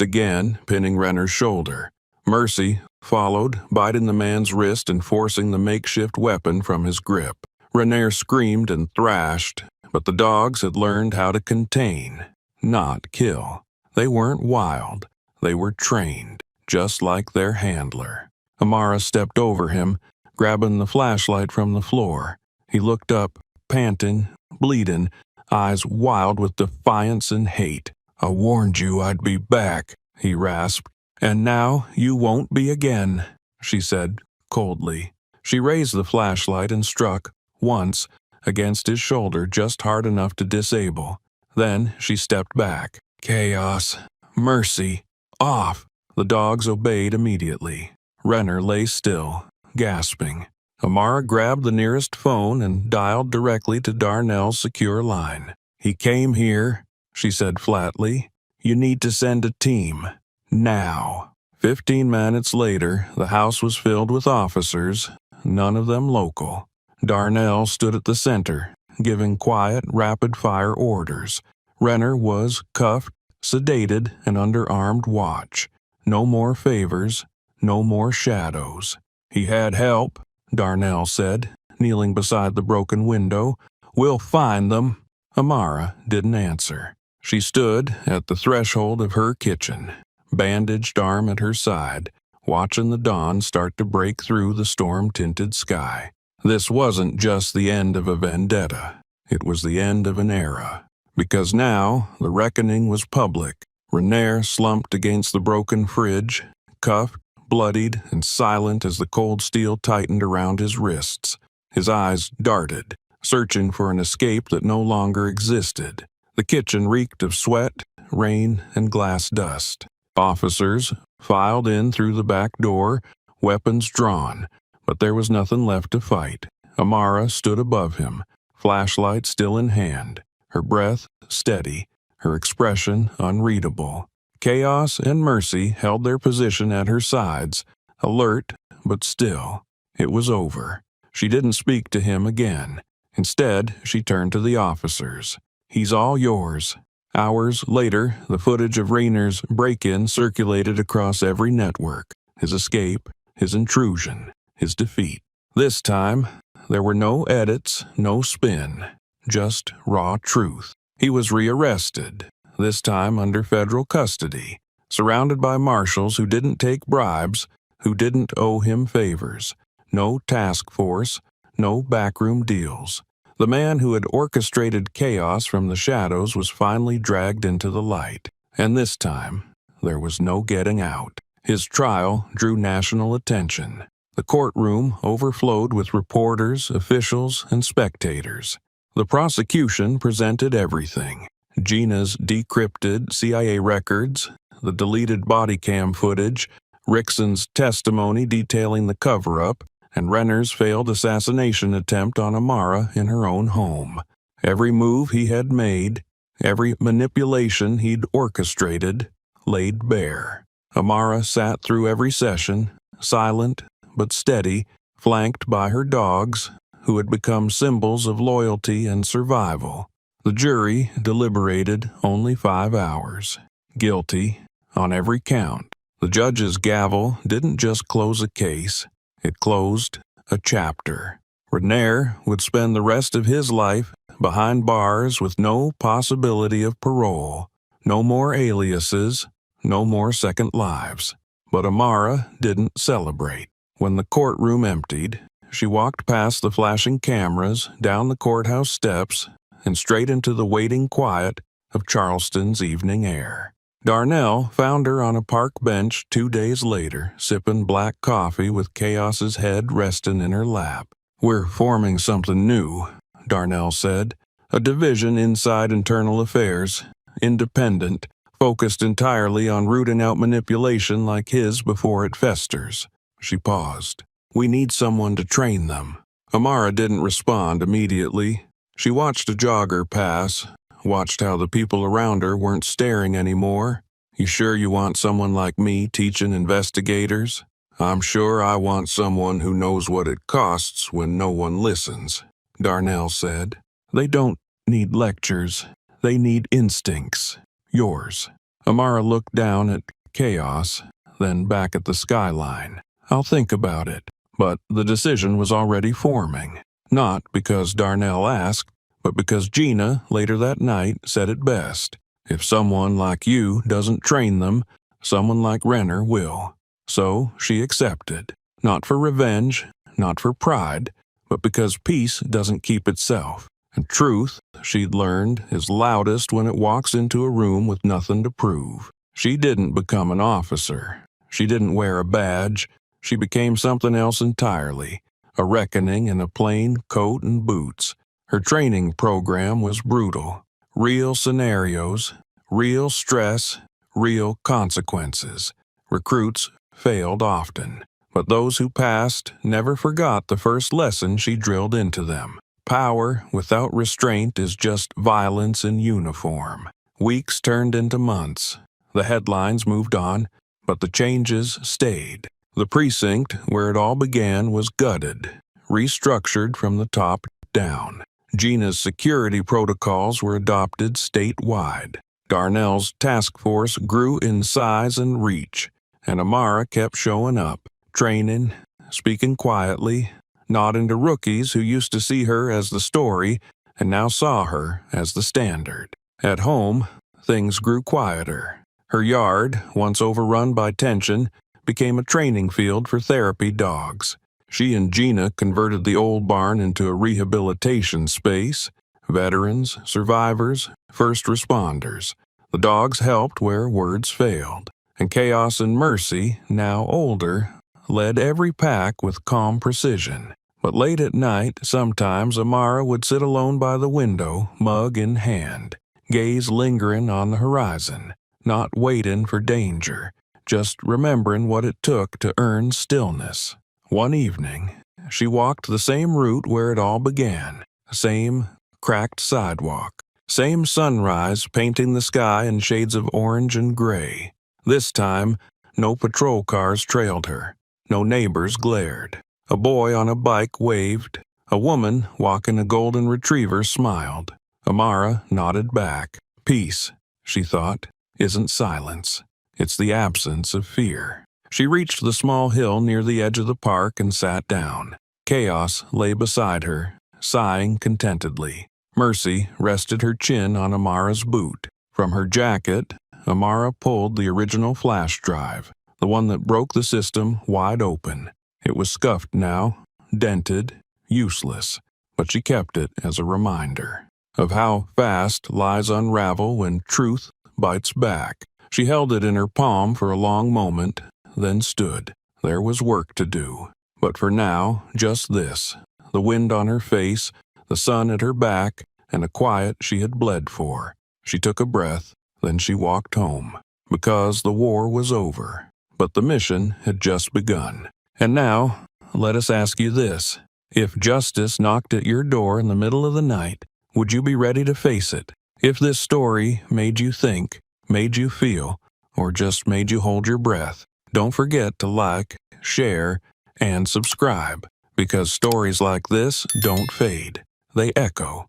again, pinning Renner's shoulder. Mercy followed, biting the man's wrist and forcing the makeshift weapon from his grip. Renner screamed and thrashed, but the dogs had learned how to contain, not kill. They weren't wild. They were trained, just like their handler. Amara stepped over him, grabbing the flashlight from the floor. He looked up, panting, bleeding, eyes wild with defiance and hate. "I warned you I'd be back," he rasped. "And now you won't be again," she said coldly. She raised the flashlight and struck, once, against his shoulder just hard enough to disable. Then she stepped back. "Chaos, Mercy, off!" The dogs obeyed immediately. Renner lay still, gasping. Amara grabbed the nearest phone and dialed directly to Darnell's secure line. "He came here," she said flatly. "You need to send a team. Now." 15 minutes later, the house was filled with officers, none of them local. Darnell stood at the center, giving quiet, rapid-fire orders. Renner was cuffed, sedated, and under armed watch. No more favors, no more shadows. "He had help," Darnell said, kneeling beside the broken window. "We'll find them." Amara didn't answer. She stood at the threshold of her kitchen, bandaged arm at her side, watching the dawn start to break through the storm-tinted sky. This wasn't just the end of a vendetta. It was the end of an era. Because now the reckoning was public. Renner slumped against the broken fridge, cuffed, bloodied, and silent as the cold steel tightened around his wrists. His eyes darted, searching for an escape that no longer existed. The kitchen reeked of sweat, rain, and glass dust. Officers filed in through the back door, weapons drawn, but there was nothing left to fight. Amara stood above him, flashlight still in hand, her breath steady, her expression unreadable. Chaos and Mercy held their position at her sides, alert but still. It was over. She didn't speak to him again. Instead, she turned to the officers. "He's all yours." Hours later, the footage of Rayner's break-in circulated across every network. His escape, his intrusion, his defeat. This time, there were no edits, no spin, just raw truth. He was rearrested, this time under federal custody, surrounded by marshals who didn't take bribes, who didn't owe him favors. No task force, no backroom deals. The man who had orchestrated chaos from the shadows was finally dragged into the light. And this time, there was no getting out. His trial drew national attention. The courtroom overflowed with reporters, officials, and spectators. The prosecution presented everything. Gina's decrypted CIA records, the deleted body cam footage, Rickson's testimony detailing the cover-up, and Renner's failed assassination attempt on Amara in her own home. Every move he had made, every manipulation he'd orchestrated, laid bare. Amara sat through every session, silent but steady, flanked by her dogs, who had become symbols of loyalty and survival. The jury deliberated only 5 hours. Guilty on every count. The judge's gavel didn't just close a case, it closed a chapter. Renner would spend the rest of his life behind bars with no possibility of parole, no more aliases, no more second lives. But Amara didn't celebrate. When the courtroom emptied, she walked past the flashing cameras, down the courthouse steps, and straight into the waiting quiet of Charleston's evening air. Darnell found her on a park bench 2 days later, sipping black coffee with Chaos's head resting in her lap. "We're forming something new," Darnell said. "A division inside internal affairs, independent, focused entirely on rooting out manipulation like his before it festers." She paused. "We need someone to train them." Amara didn't respond immediately. She watched a jogger pass, watched how the people around her weren't staring anymore. "You sure you want someone like me teaching investigators?" "I'm sure I want someone who knows what it costs when no one listens," Darnell said. "They don't need lectures. They need instincts. Yours." Amara looked down at Chaos, then back at the skyline. "I'll think about it." But the decision was already forming. Not because Darnell asked, but because Gina, later that night, said it best. "If someone like you doesn't train them, someone like Renner will." So she accepted. Not for revenge, not for pride, but because peace doesn't keep itself. And truth, she'd learned, is loudest when it walks into a room with nothing to prove. She didn't become an officer. She didn't wear a badge. She became something else entirely, a reckoning in a plain coat and boots. Her training program was brutal. Real scenarios, real stress, real consequences. Recruits failed often, but those who passed never forgot the first lesson she drilled into them. Power without restraint is just violence in uniform. Weeks turned into months. The headlines moved on, but the changes stayed. The precinct where it all began was gutted, restructured from the top down. Gina's security protocols were adopted statewide. Darnell's task force grew in size and reach, and Amara kept showing up, training, speaking quietly, nodding to rookies who used to see her as the story and now saw her as the standard. At home, things grew quieter. Her yard, once overrun by tension, became a training field for therapy dogs. She and Gina converted the old barn into a rehabilitation space. Veterans, survivors, first responders. The dogs helped where words failed. And Chaos and Mercy, now older, led every pack with calm precision. But late at night, sometimes Amara would sit alone by the window, mug in hand, gaze lingering on the horizon, not waiting for danger, just remembering what it took to earn stillness. One evening, she walked the same route where it all began, same cracked sidewalk, same sunrise painting the sky in shades of orange and gray. This time, no patrol cars trailed her, no neighbors glared. A boy on a bike waved. A woman walking a golden retriever smiled. Amara nodded back. Peace, she thought, isn't silence. It's the absence of fear. She reached the small hill near the edge of the park and sat down. Chaos lay beside her, sighing contentedly. Mercy rested her chin on Amara's boot. From her jacket, Amara pulled the original flash drive, the one that broke the system wide open. It was scuffed now, dented, useless, but she kept it as a reminder of how fast lies unravel when truth bites back. She held it in her palm for a long moment, then stood. There was work to do. But for now, just this. The wind on her face, the sun at her back, and a quiet she had bled for. She took a breath, then she walked home. Because the war was over. But the mission had just begun. And now, let us ask you this. If justice knocked at your door in the middle of the night, would you be ready to face it? If this story made you think, made you feel, or just made you hold your breath, don't forget to like, share, and subscribe, because stories like this don't fade. They echo.